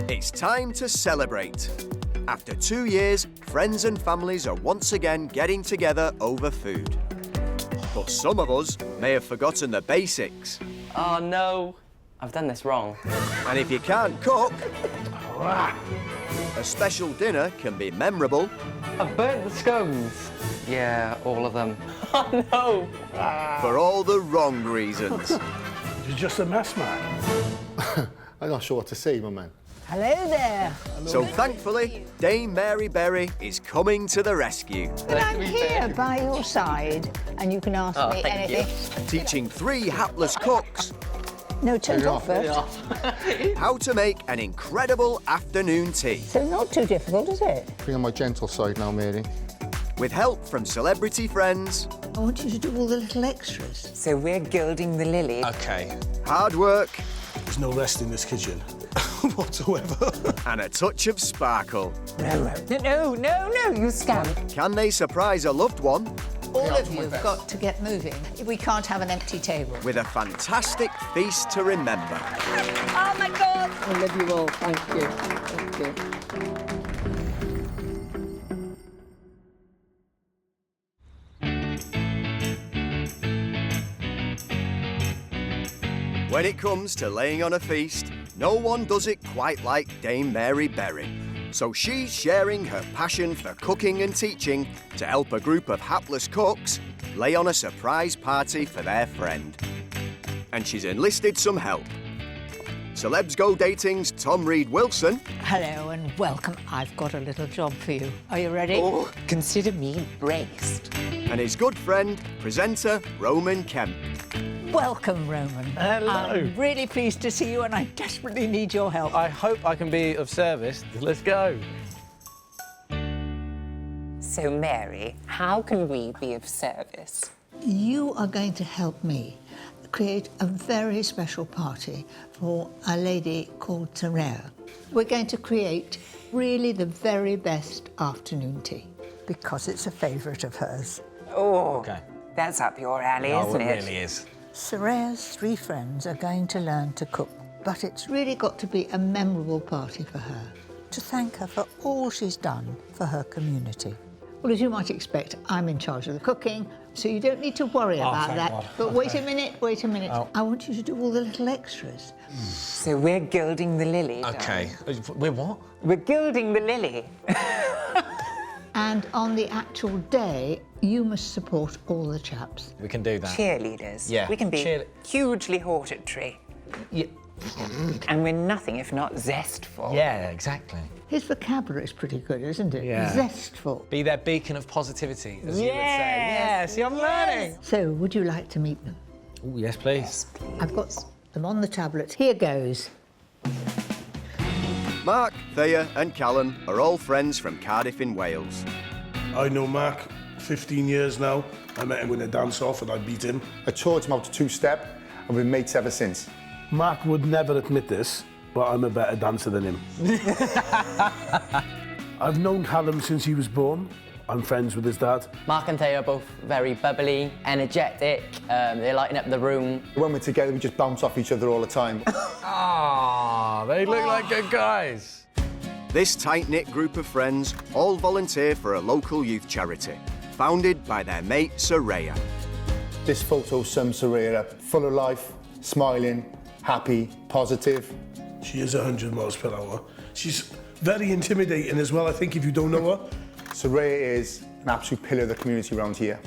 It's time to celebrate. After 2 years, friends and families are once again getting together over food. But some of us may have forgotten the basics. Oh no, I've done this wrong. And if you can't cook, a special dinner can be memorable. I've burnt the scones. Yeah, all of them. Oh no! For all the wrong reasons. You're just a mess, man. I'm not sure what to say, my man. Hello there. So thankfully, Dame Mary Berry is coming to the rescue. But I'm here by your side, and you can ask me thank you. anything. Teaching 3 hapless cooks No, turn it off first. how to make an incredible afternoon tea. So not too difficult, is it? Be on my gentle side now, Mary. With help from celebrity friends, I want you to do all the little extras. So we're gilding the lily. OK. hard work, There's no rest in this kitchen whatsoever. and a touch of sparkle. No, you scamp. Can they surprise a loved one All of you have got to get moving. We can't have an empty table. with a fantastic feast to remember? Oh, my God! I love you all. Thank you. Thank you. When it comes to laying on a feast, no one does it quite like Dame Mary Berry. So she's sharing her passion for cooking and teaching to help a group of hapless cooks lay on a surprise party for their friend. And she's enlisted some help. Celebs Go Dating's Tom Reed-Wilson Hello and welcome. I've got a little job for you. Are you ready? Oh, consider me braced. and his good friend, presenter Roman Kemp. Welcome, Roman. Hello. I'm really pleased to see you and I desperately need your help. I hope I can be of service. Let's go. So, Mary, how can we be of service? You are going to help me create a very special party for a lady called Teresa. We're going to create really the very best afternoon tea because it's a favourite of hers. Oh, Okay. that's up your alley, Oh, isn't it it? really is. Teresa's 3 friends are going to learn to cook, but it's really got to be a memorable party for her, to thank her for all she's done for her community. Well, as you might expect, I'm in charge of the cooking, so you don't need to worry about thank that. God. But wait a minute. Oh. I want you to do all the little extras. So we're gilding the lily. Okay. We're what? We're gilding the lily. And on the actual day, you must support all the chaps. We can do that. Cheerleaders. Yeah, We can be cheerle- hugely hortatory. Yeah. And we're nothing if not zestful. Yeah, exactly. His vocabulary is pretty good, isn't it? Yeah. Zestful. Be their beacon of positivity, as you would say. Yeah, see, I'm learning. So, would you like to meet them? Oh, yes, please. I've got them on the tablets. Here goes. Mark, Thea and Callum are all friends from Cardiff in Wales. I know Mark 15 years now. I met him in a dance-off and I beat him. I taught him how to two-step, and we've been mates ever since. Mark would never admit this, but I'm a better dancer than him. I've known Callum since he was born. I'm friends with his dad. Mark and Thea are both very bubbly, energetic, they lighten up the room. When we're together, we just bounce off each other all the time. Ah, they look like good guys. This tight-knit group of friends all volunteer for a local youth charity, founded by their mate Soraya. This photo sums Soraya up, full of life, smiling, happy, positive. She is 100 miles per hour. She's very intimidating as well, I think, if you don't know her. Soraya is an absolute pillar of the community around here.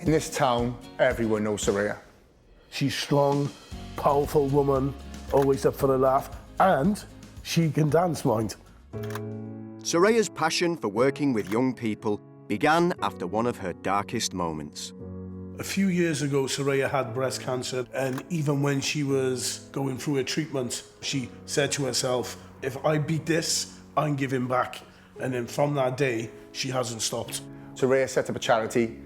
In this town, everyone knows Soraya. She's strong, powerful woman, always up for a laugh, and she can dance, mind. Soraya's passion for working with young people began after one of her darkest moments. A few years ago, Soraya had breast cancer, and even when she was going through her treatment, she said to herself, if I beat this, I'm giving back. And then from that day, she hasn't stopped. Soraya set up a charity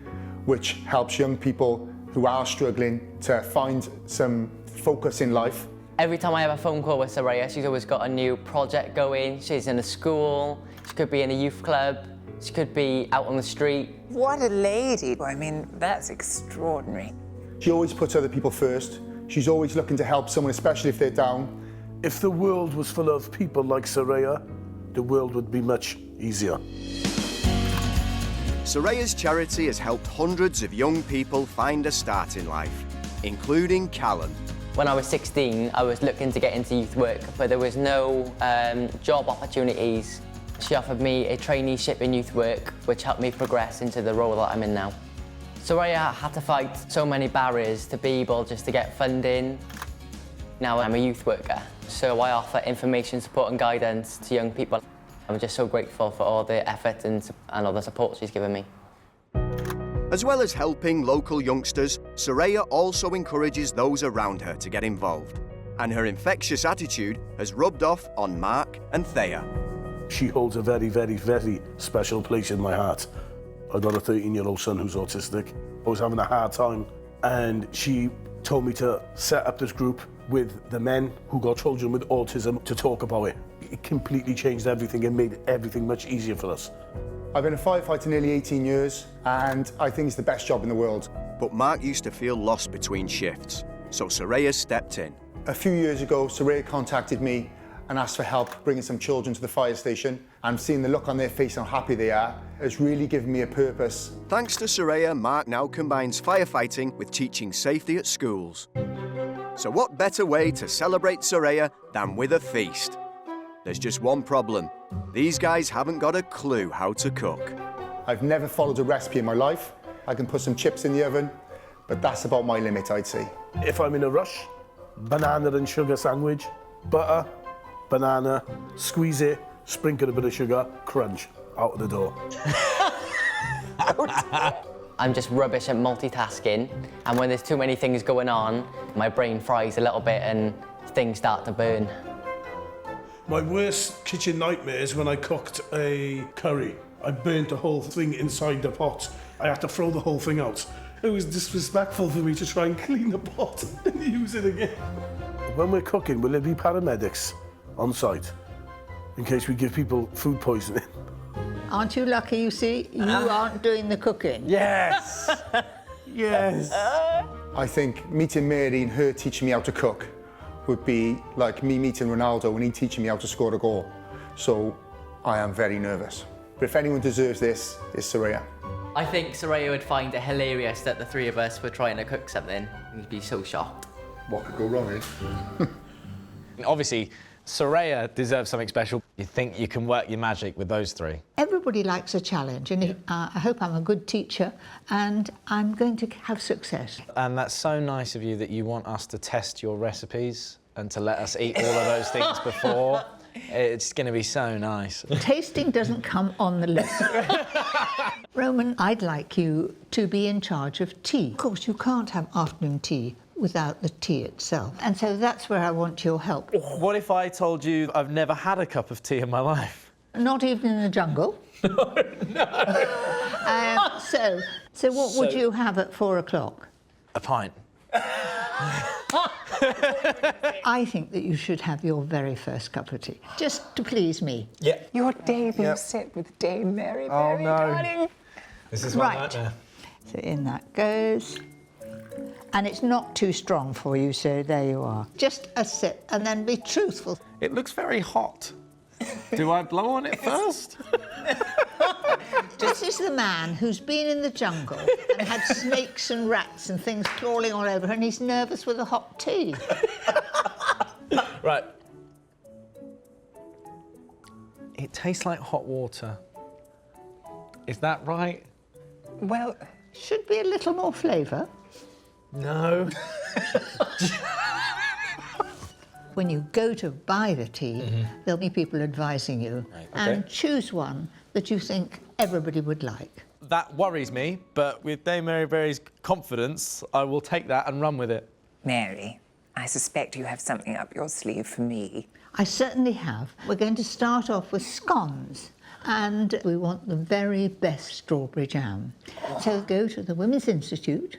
which helps young people who are struggling to find some focus in life. Every time I have a phone call with Soraya, she's always got a new project going. She's in a school, she could be in a youth club, she could be out on the street. What a lady. I mean, that's extraordinary. She always puts other people first. She's always looking to help someone, especially if they're down. If the world was full of people like Soraya, the world would be much easier. Soraya's charity has helped hundreds of young people find a start in life, including Callum. When I was 16, I was looking to get into youth work, but there was no job opportunities. She offered me a traineeship in youth work, which helped me progress into the role that I'm in now. Soraya had to fight so many barriers to be able just to get funding. Now I'm a youth worker, so I offer information, support and guidance to young people. I'm just so grateful for all the effort and all the support she's given me. As well as helping local youngsters, Soraya also encourages those around her to get involved. And her infectious attitude has rubbed off on Mark and Thea. She holds a very, very, very special place in my heart. I've got a 13-year-old son who's autistic. I was having a hard time, and she told me to set up this group with the men who got children with autism to talk about it. It completely changed everything and made everything much easier for us. I've been a firefighter nearly 18 years, and I think it's the best job in the world. But Mark used to feel lost between shifts, so Soraya stepped in. A few years ago, Soraya contacted me and asked for help bringing some children to the fire station, and seeing the look on their face and how happy they are has really given me a purpose. Thanks to Soraya, Mark now combines firefighting with teaching safety at schools. So what better way to celebrate Soraya than with a feast? There's just one problem. These guys haven't got a clue how to cook. I've never followed a recipe in my life. I can put some chips in the oven, but that's about my limit, I'd say. If I'm in a rush, banana and sugar sandwich, butter, banana, squeeze it, sprinkle a bit of sugar, crunch, out of the door. I'm just rubbish at multitasking, and when there's too many things going on, my brain fries a little bit and things start to burn. My worst kitchen nightmare is when I cooked a curry. I burnt the whole thing inside the pot. I had to throw the whole thing out. It was disrespectful for me to try and clean the pot and use it again. When we're cooking, will there be paramedics on site in case we give people food poisoning? Aren't you lucky, you see? You aren't doing the cooking. Yes! Yes! I think meeting Mary and her teaching me how to cook would be like me meeting Ronaldo and he teaching me how to score a goal. So I am very nervous. But if anyone deserves this, it's Soraya. I think Soraya would find it hilarious that the three of us were trying to cook something. He'd be so shocked. What could go wrong, eh? Obviously, Soraya deserves something special. You think you can work your magic with those three? Everybody likes a challenge, and I hope I'm a good teacher, and I'm going to have success. And that's so nice of you that you want us to test your recipes and to let us eat all of those things before. It's going to be so nice. Tasting doesn't come on the list. Roman, I'd like you to be in charge of tea. Of course, you can't have afternoon tea without the tea itself. And so that's where I want your help. What if I told you I've never had a cup of tea in my life? Not even in the jungle? No. So what would you have at 4 o'clock? A pint. I think that you should have your very first cup of tea, just to please me. Yeah. Your debut sip with Dame Mary, Mary, darling. This is my Right. nightmare. So in that goes. And it's not too strong for you, so there you are. Just a sip, and then be truthful. It looks very hot. Do I blow on it first? This is the man who's been in the jungle and had snakes and rats and things crawling all over, and he's nervous with a hot tea. Right. It tastes like hot water. Is that right? Well, Should be a little more flavour. No. When you go to buy the tea, there'll be people advising you, and choose one that you think everybody would like. That worries me, but with Dame Mary Berry's confidence, I will take that and run with it. Mary, I suspect you have something up your sleeve for me. I certainly have. We're going to start off with scones, and we want the very best strawberry jam. So go to the Women's Institute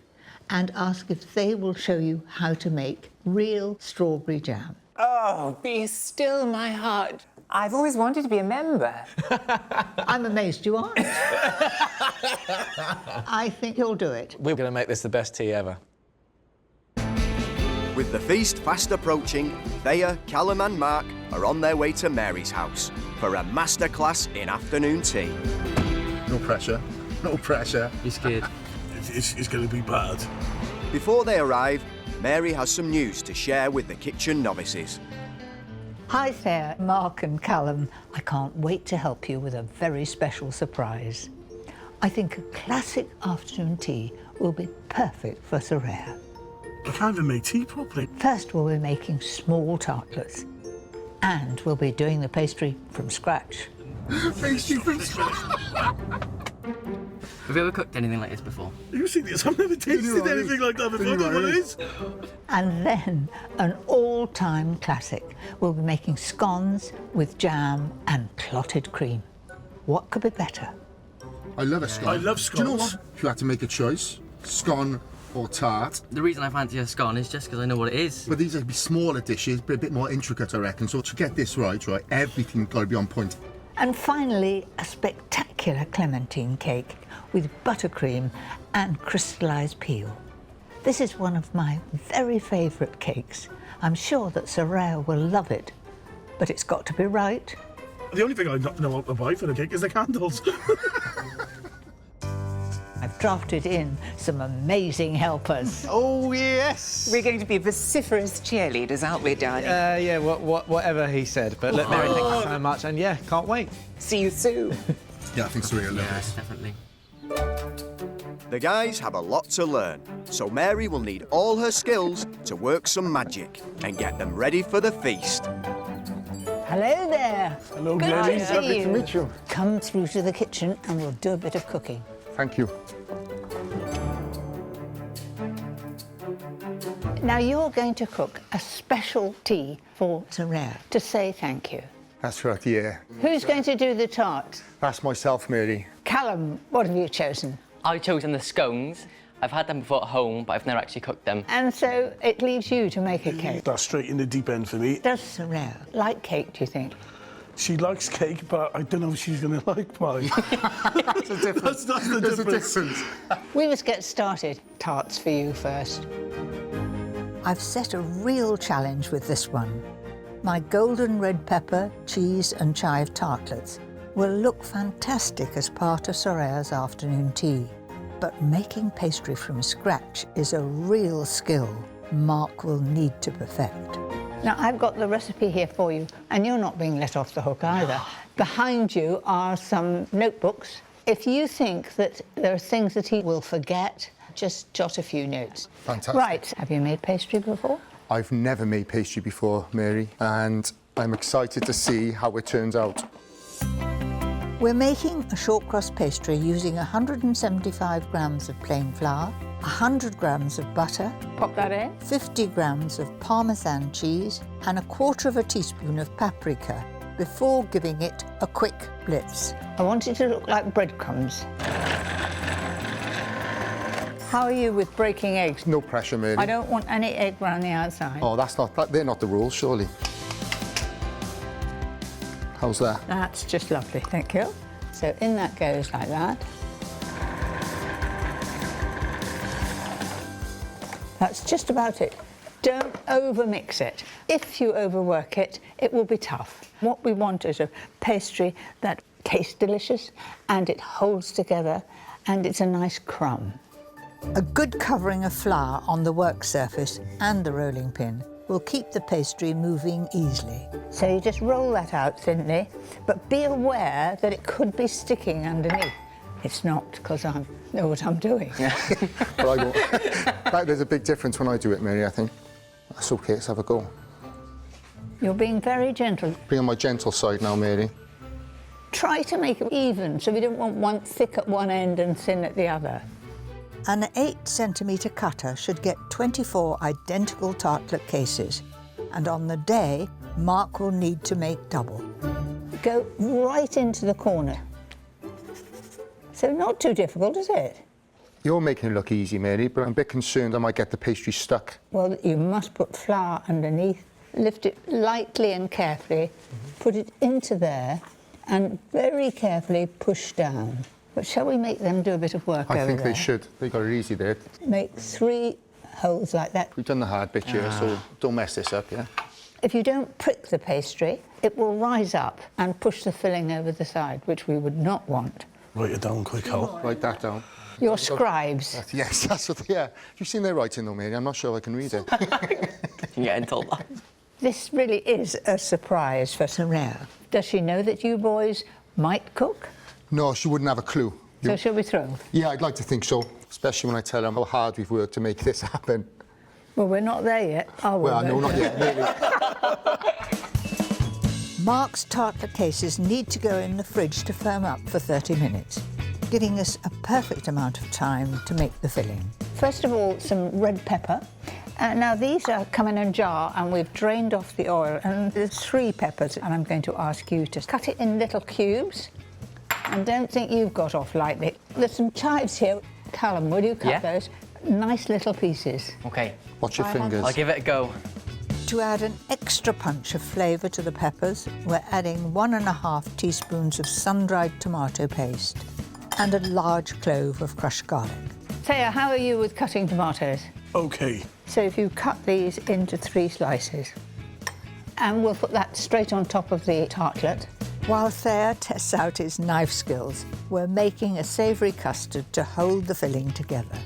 and ask if they will show you how to make real strawberry jam. Oh, be still, my heart. I've always wanted to be a member. I'm amazed you aren't. I think you'll do it. We're going to make this the best tea ever. With the feast fast approaching, Thea, Callum and Mark are on their way to Mary's house for a masterclass in afternoon tea. No pressure. No pressure. You scared? It's going to be bad. Before they arrive, Mary has some news to share with the kitchen novices. Hi there, Mark and Callum. I can't wait to help you with a very special surprise. I think a classic afternoon tea will be perfect for Soraya. I can't even make tea properly. First, we'll be making small tartlets. And we'll be doing the pastry from scratch. Pastry from scratch. Have you ever cooked anything like this before? You see this? I've never tasted anything like that before. I don't know what it is. And then, an all-time classic. We'll be making scones with jam and clotted cream. What could be better? I love a scone. I love Do you know scones. what? If you had to make a choice, scone or tart. The reason I fancy a scone is just because I know what it is. But these would be smaller dishes, but a bit more intricate, I reckon. So to get this right, everything's got to be on point. And finally, a spectacular clementine cake with buttercream and crystallised peel. This is one of my very favourite cakes. I'm sure that Soraya will love it, but it's got to be right. The only thing I don't know how to buy for the cake is the candles. I've drafted in some amazing helpers. Oh, yes. We're going to be vociferous cheerleaders, aren't we, darling? Yeah, whatever he said. But look, Mary, thank you so much. And yeah, can't wait. See you soon. Yeah, I think Soraya will love this. Definitely. The guys have a lot to learn, so Mary will need all her skills to work some magic and get them ready for the feast. Hello there. Hello, Good Mary. to see Lovely you. to meet you. Come through to the kitchen and we'll do a bit of cooking. Thank you. Now you're going to cook a special tea for Soraya to say thank you. That's right, yeah. Who's going to do the tart? That's myself, Mary. Callum, what have you chosen? I've chosen the scones. I've had them before at home, but I've never actually cooked them. And so it leaves you to make a cake. That's straight in the deep end for me. Does Soraya like cake, do you think? She likes cake, but I don't know if she's going to like mine. That's a difference. That's the There's a difference. difference. We must get started. Tarts for you first. I've set a real challenge with this one. My golden red pepper, cheese and chive tartlets will look fantastic as part of Soraya's afternoon tea. But making pastry from scratch is a real skill Mark will need to perfect. Now, I've got the recipe here for you, and you're not being let off the hook either. Behind you are some notebooks. If you think that there are things that he will forget, just jot a few notes. Fantastic. Right, have you made pastry before? I've never made pastry before, Mary, and I'm excited to see how it turns out. We're making a short crust pastry using 175 grams of plain flour, 100 grams of butter, Pop that in. 50 grams of Parmesan cheese and 1/4 teaspoon of paprika before giving it a quick blitz. I want it to look like breadcrumbs. How are you with breaking eggs? No pressure, Mary. I don't want any egg around the outside. Oh, they're not the rules, surely. How's that? That's just lovely, thank you. So in that goes like that. That's just about it. Don't overmix it. If you overwork it, it will be tough. What we want is a pastry that tastes delicious and it holds together and it's a nice crumb. A good covering of flour on the work surface and the rolling pin will keep the pastry moving easily. So you just roll that out thinly, but be aware that it could be sticking underneath. It's not, because I know what I'm doing. But I don't. There's a big difference when I do it, Mary, I think. That's okay, let's have a go. You're being very gentle. Be on my gentle side now, Mary. Try to make it even, so we don't want one thick at one end and thin at the other. An 8-centimetre cutter should get 24 identical tartlet cases, and on the day, Mark will need to make double. Go right into the corner. So not too difficult, is it? You're making it look easy, Mary, but I'm a bit concerned I might get the pastry stuck. Well, you must put flour underneath, lift it lightly and carefully, put it into there, and very carefully push down. But shall we make them do a bit of work over I think there? they should. They got it easy there. Make 3 holes like that. We've done the hard bit here, so don't mess this up, yeah? If you don't prick the pastry, it will rise up and push the filling over the side, which we would not want. Write it down quick, Hal. Write that down. Your scribes. Yes, that's what, yeah. You've seen their writing though, Mary. I'm not sure I can read it. You're getting told that. This really is a surprise for Saraya. Does she know that you boys might cook? No, she wouldn't have a clue. So she'll be thrilled? Yeah, I'd like to think so, especially when I tell her how hard we've worked to make this happen. Well, we're not there yet, are we? Well, no, not yet, maybe. Mark's tartlet cases need to go in the fridge to firm up for 30 minutes, giving us a perfect amount of time to make the filling. First of all, some red pepper. Now, these are come in a jar and we've drained off the oil, and there's 3 peppers, and I'm going to ask you to cut it in little cubes. And don't think you've got off lightly. There's some chives here. Callum, will you cut those? Nice little pieces. OK. Watch your fingers. I'll give it a go. To add an extra punch of flavour to the peppers, we're adding 1½ teaspoons of sun-dried tomato paste and a large clove of crushed garlic. Thea, how are you with cutting tomatoes? OK. So if you cut these into 3 slices, and we'll put that straight on top of the tartlet. While Thea tests out his knife skills, we're making a savoury custard to hold the filling together.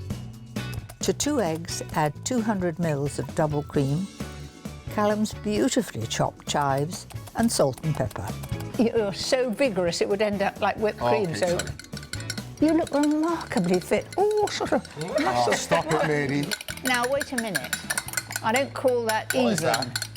To 2 eggs, add 200 ml of double cream, Callum's beautifully chopped chives, and salt and pepper. You're so vigorous it would end up like whipped cream, so... Sorry. You look remarkably fit. Oh, sort of muscle. Stop it, Mary. Now, wait a minute. I don't call that even. What is that?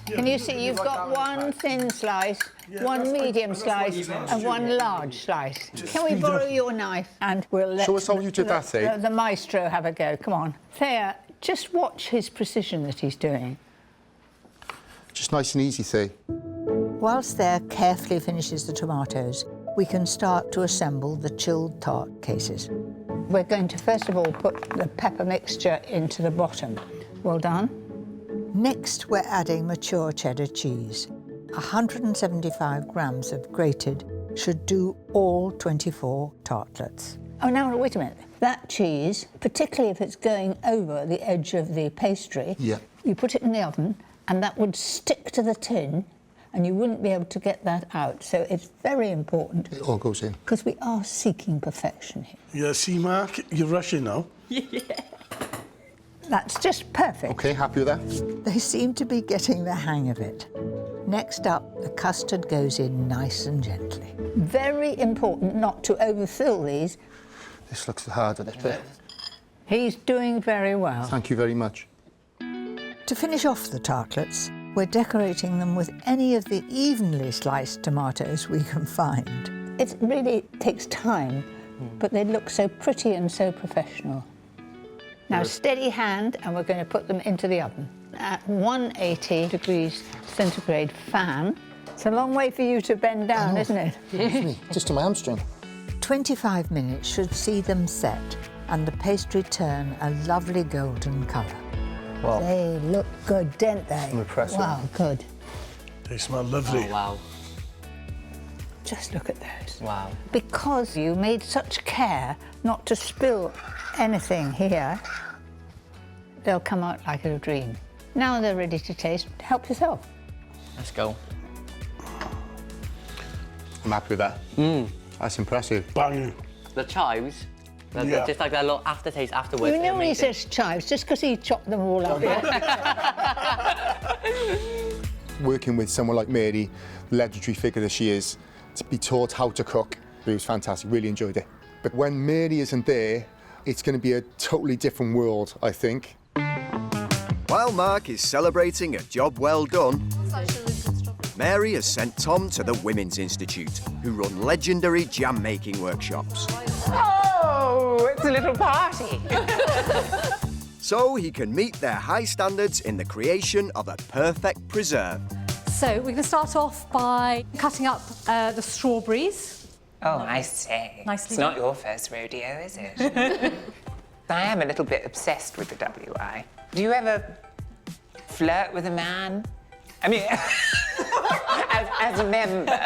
Can you see you've got 1 thin slice, 1 medium slice, and 1 large slice? Can we borrow your knife and we'll let Show us how you did that, Thea. the maestro have a go. Come on. Thea, just watch his precision that he's doing. Just nice and easy, Thea. Whilst Thea carefully finishes the tomatoes, we can start to assemble the chilled tart cases. We're going to first of all put the pepper mixture into the bottom. Well done. Next, we're adding mature cheddar cheese. 175 grams of grated should do all 24 tartlets. Oh, now, wait a minute. That cheese, particularly if it's going over the edge of the pastry, you put it in the oven and that would stick to the tin and you wouldn't be able to get that out. So it's very important. It all goes in. Because we are seeking perfection here. Yeah, see, Mark, you're rushing now. That's just perfect. OK, happy with that? They seem to be getting the hang of it. Next up, the custard goes in nice and gently. Very important not to overfill these. This looks harder, this bit. He's doing very well. Thank you very much. To finish off the tartlets, we're decorating them with any of the evenly sliced tomatoes we can find. It really takes time, but they look so pretty and so professional. Now, steady hand, and we're going to put them into the oven. At 180 degrees centigrade fan. It's a long way for you to bend down, isn't it? It's me, just to my hamstring. 25 minutes should see them set and the pastry turn a lovely golden colour. Wow. They look good, don't they? I'm impressed. Wow, good. They smell lovely. Oh, wow. Just look at those. Wow. Because you made such care not to spill anything here, they'll come out like a dream. Now they're ready to taste. Help yourself. Let's go. I'm happy with that. That's impressive. Bang. The chives, they're just like that little aftertaste afterwards. You know when he says chives, just because he chopped them all up. Working with someone like Mary, the legendary figure that she is, to be taught how to cook, it was fantastic, really enjoyed it. But when Mary isn't there, it's going to be a totally different world, I think. While Mark is celebrating a job well done, Mary has sent Tom to the Women's Institute, who run legendary jam-making workshops. Oh, it's a little party. So he can meet their high standards in the creation of a perfect preserve. So we're going to start off by cutting up the strawberries. Oh, I say. Nicely It's done. not your first rodeo, is it? I am a little bit obsessed with the WI. Do you ever flirt with a man? I mean, as a member.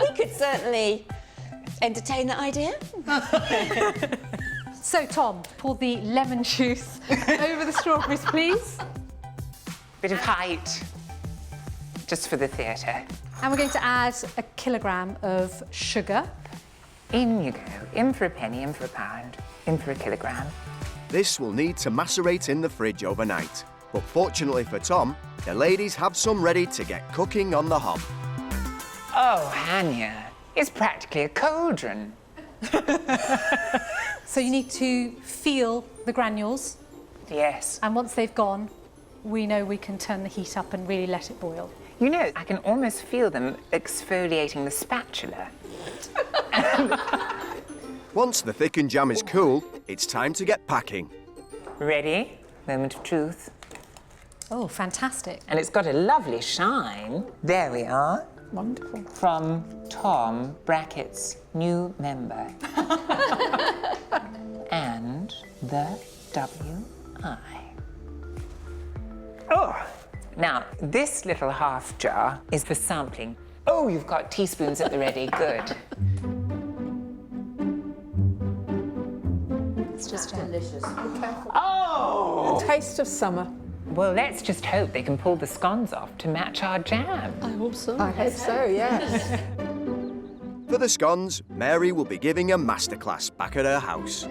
We could certainly entertain that idea. So, Tom, pour the lemon juice over the strawberries, please. Bit of height, just for the theatre. And we're going to add a kilogram of sugar. In you go. In for a penny, in for a pound, in for a kilogram. This will need to macerate in the fridge overnight. But fortunately for Tom, the ladies have some ready to get cooking on the hob. Oh, Hanya, it's practically a cauldron. So you need to feel the granules, Yes. and once they've gone, we know we can turn the heat up and really let it boil. You know, I can almost feel them exfoliating the spatula. Once the thickened jam is cool, it's time to get packing. Ready? Moment of truth. Oh, fantastic. And it's got a lovely shine. There we are. Wonderful. From Tom, brackets, new member. And the W.I. Oh! Now, this little half jar is for sampling. Oh, you've got teaspoons at the ready. Good. It's just delicious. Oh! Taste of summer. Well, let's just hope they can pull the scones off to match our jam. I hope so. I hope so, yes. For the scones, Mary will be giving a masterclass back at her house.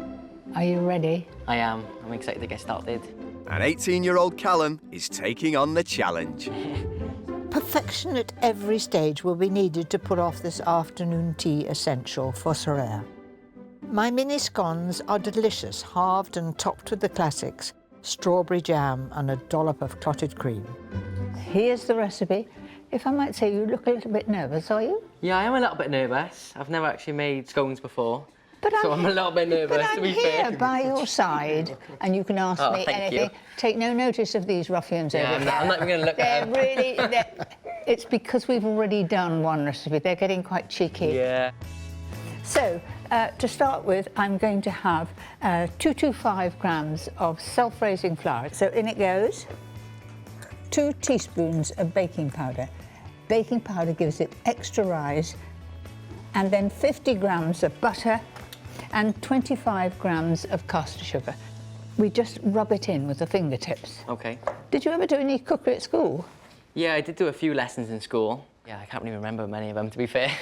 Are you ready? I am. I'm excited to get started. And 18-year-old Callum is taking on the challenge. Perfection at every stage will be needed to put off this afternoon tea essential for Soraya. My mini scones are delicious, halved and topped with the classics, strawberry jam and a dollop of clotted cream. Here's the recipe. If I might say, you look a little bit nervous, are you? Yeah, I am a little bit nervous. I've never actually made scones before. So I'm a little bit nervous, But to be I'm here fair. by your side, and you can ask me thank anything. you. Take no notice of these ruffians over Yeah, here. I'm not even going to look They're at them. really... It's because we've already done one recipe. They're getting quite cheeky. Yeah. So, to start with, I'm going to have 225 grams of self-raising flour. So in it goes. 2 teaspoons of baking powder. Baking powder gives it extra rise. And then 50 grams of butter and 25 grams of caster sugar. We just rub it in with the fingertips. Okay. Did you ever do any cookery at school? Yeah, I did do a few lessons in school. Yeah, I can't really remember many of them, to be fair.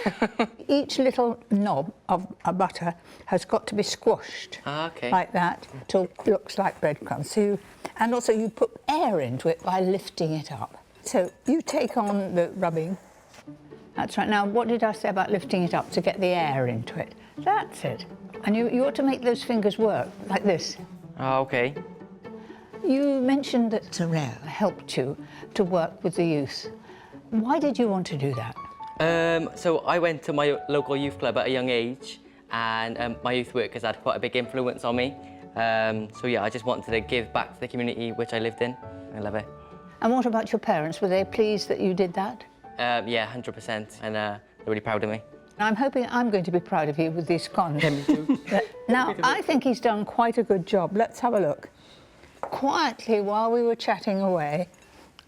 Each little knob of a butter has got to be squashed Okay. like that till it looks like breadcrumbs. And also you put air into it by lifting it up. So you take on the rubbing. That's right. Now, what did I say about lifting it up to get the air into it? That's it. And you ought to make those fingers work like this. Oh, okay. You mentioned that Soraya helped you to work with the youth. Why did you want to do that? So I went to my local youth club at a young age, and my youth work has had quite a big influence on me. So yeah, I just wanted to give back to the community which I lived in. I love it. And what about your parents? Were they pleased that you did that? Yeah, 100%, and they're really proud of me. I'm hoping I'm going to be proud of you with these scones. Now, I think he's done quite a good job. Let's have a look. Quietly, while we were chatting away,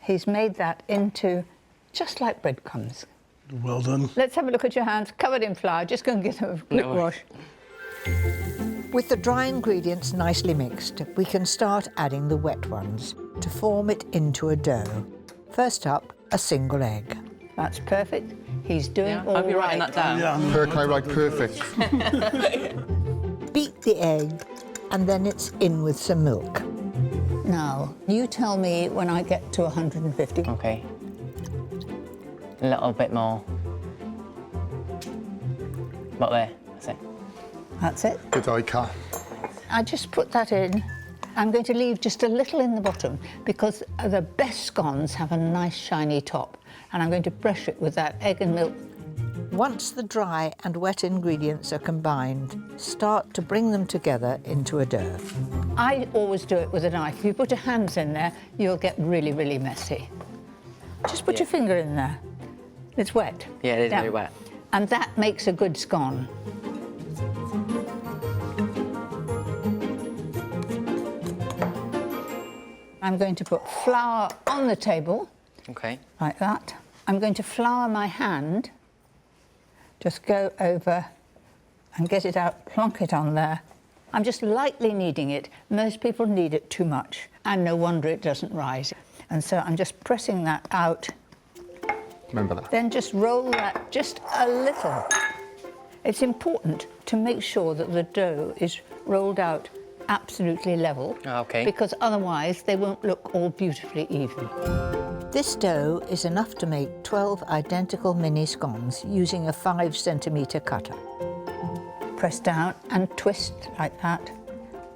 he's made that into just like breadcrumbs. Well done. Let's have a look at your hands, covered in flour. Just go and get a quick wash. With the dry ingredients nicely mixed, we can start adding the wet ones to form it into a dough. First up, a single egg. That's perfect. He's doing all right. I'll be writing that down. Yeah, I write perfect. Beat the egg, and then it's in with some milk. Now, you tell me when I get to 150. Okay. A little bit more. About there, that's it. That's it. Good eye, Car. I just put that in. I'm going to leave just a little in the bottom because the best scones have a nice shiny top, and I'm going to brush it with that egg and milk. Once the dry and wet ingredients are combined, start to bring them together into a dough. I always do it with a knife. If you put your hands in there, you'll get really, really messy. Just put your finger in there. It's wet. Yeah, it is very wet. And that makes a good scone. I'm going to put flour on the table. Okay. Like that. I'm going to flour my hand. Just go over and get it out, plonk it on there. I'm just lightly kneading it. Most people knead it too much, and no wonder it doesn't rise. And so I'm just pressing that out. Remember that. Then just roll that just a little. It's important to make sure that the dough is rolled out absolutely level. Okay. Because otherwise they won't look all beautifully even. This dough is enough to make 12 identical mini scones using a 5-centimetre cutter. Press down and twist like that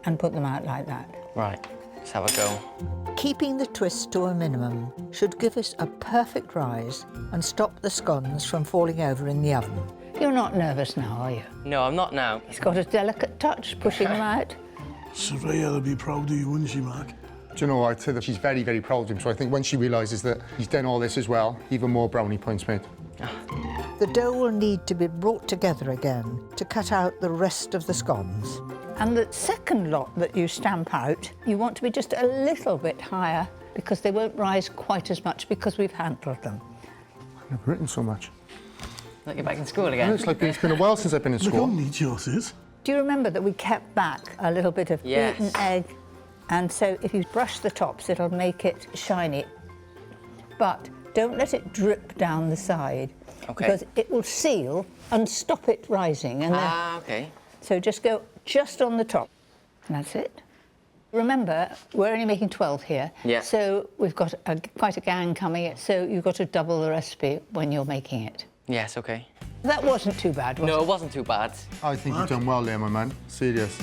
and put them out like that. Right, let's have a go. Keeping the twist to a minimum should give us a perfect rise and stop the scones from falling over in the oven. You're not nervous now, are you? No, I'm not now. He's got a delicate touch pushing them out. Soraya will be proud of you, wouldn't she, Mark? Do you know, I'd say that she's very, very proud of him. So I think when she realises that he's done all this as well, even more brownie points made. The dough will need to be brought together again to cut out the rest of the scones. And the second lot that you stamp out, you want to be just a little bit higher because they won't rise quite as much because we've handled them. I've never written so much. Look, you're back in school again. It's like it's been a while since I've been in Look how school. neat yours is. Do you remember that we kept back a little bit of Yes. beaten egg? And so if you brush the tops, it'll make it shiny. But don't let it drip down the side. Okay. Because it will seal and stop it rising. And then, Okay. so just go just on the top. And that's it. Remember, we're only making 12 here. Yeah. So we've got quite a gang coming, so you've got to double the recipe when you're making it. Yes, okay. That wasn't too bad, was No, it? it wasn't too bad. I think you've done well there, my man. Serious.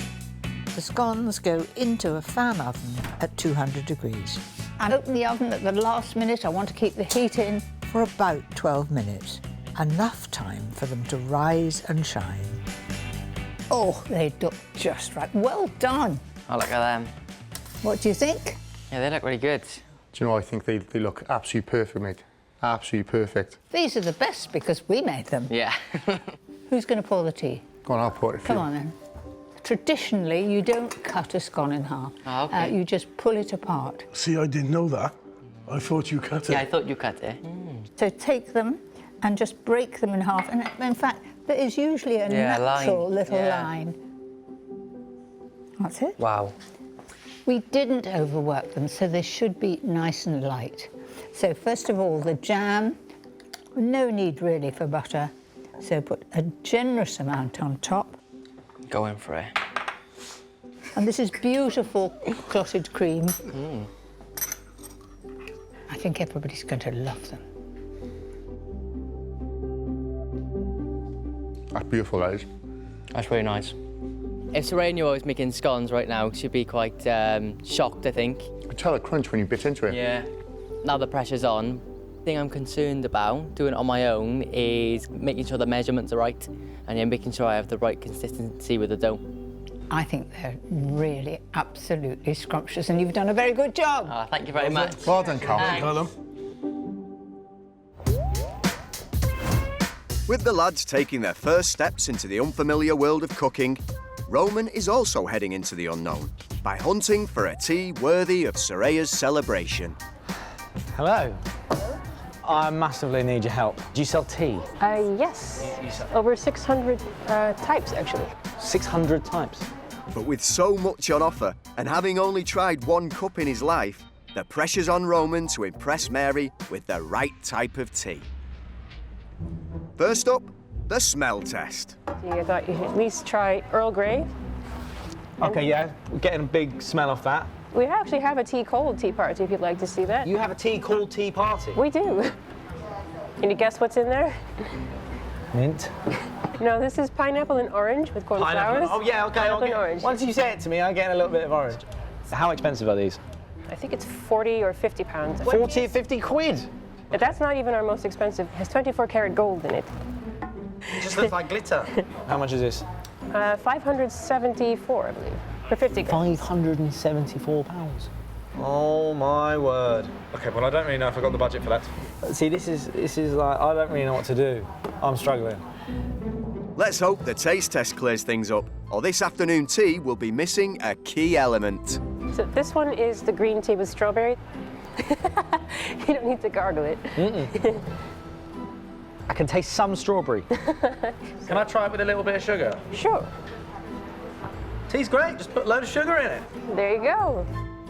The scones go into a fan oven at 200 degrees. And open the oven at the last minute. I want to keep the heat in for about 12 minutes. Enough time for them to rise and shine. Oh, they look just right. Well done. Oh, look at them. What do you think? Yeah, they look really good. Do you know, I think they look absolutely perfect, mate. Absolutely perfect. These are the best because we made them. Yeah. Who's going to pour the tea? Go on, I'll pour it for Come you. on then. Traditionally, you don't cut a scone in half. Oh, okay. You just pull it apart. See, I didn't know that. I thought you cut it. Yeah, I thought you cut it. So take them and just break them in half. And in fact, there is usually a Yeah, natural line. little Yeah. line. That's it. Wow. We didn't overwork them, so they should be nice and light. So first of all, the jam, no need really for butter. So put a generous amount on top. Go in for it. And this is beautiful clotted cream. I think everybody's going to love them. That's beautiful, that is. That's really nice. If Soraya knew I was making scones right now, she'd be quite shocked, I think. You could tell the crunch when you bit into it. Yeah. Now the pressure's on. The thing I'm concerned about doing it on my own is making sure the measurements are right and then making sure I have the right consistency with the dough. I think they're really absolutely scrumptious, and you've done a very good job. Oh, thank you very much. Well done, Carl. Callum. With the lads taking their first steps into the unfamiliar world of cooking, Roman is also heading into the unknown by hunting for a tea worthy of Soraya's celebration. Hello. I massively need your help. Do you sell tea? Yes. Over 600 types, actually. 600 types. But with so much on offer and having only tried one cup in his life, the pressure's on Roman to impress Mary with the right type of tea. First up, the smell test. I thought you should at least try Earl Grey. Okay, yeah, we're getting a big smell off that. We actually have a tea-cold tea party if you'd like to see that. You have a tea called tea party? We do. Can you guess what's in there? Mint. No, this is pineapple and orange with cornflowers. Oh, yeah, okay. Pineapple and Okay. orange. Once you say it to me, I get a little bit of orange. How expensive are these? I think it's 40 or 50 pounds. 40 or 50 quid? But that's not even our most expensive. It has 24 karat gold in it. It just looks like glitter. How much is this? 574, I believe, for 50 grams. £574. Oh my word. Okay, well I don't really know if I've got the budget for that. See, this is like, I don't really know what to do. I'm struggling. Let's hope the taste test clears things up, or this afternoon tea will be missing a key element. So this one is the green tea with strawberry. You don't need to gargle it. I can taste some strawberry. Can I try it with a little bit of sugar? Sure. Tea's great, just put a load of sugar in it. There you go.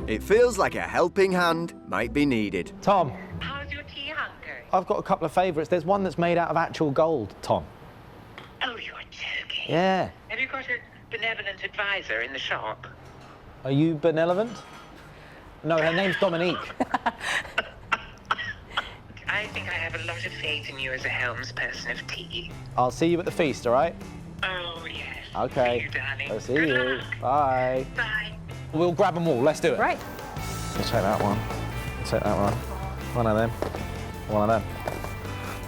It feels like a helping hand might be needed. Tom, How's your tea hunger? I've got a couple of favourites. There's one that's made out of actual gold, Tom. Oh, you're joking. Yeah. Have you got a benevolent advisor in the shop? Are you benevolent? No, her name's Dominique. I think I have a lot of faith in you as a helmsperson of tea. I'll see you at the feast, all right? Oh, yes. Okay. See you, darling. I'll see Good you. luck. Bye. Bye. We'll grab them all. Let's do it. Right. We'll take that one. We'll take that one. One of them. One of them.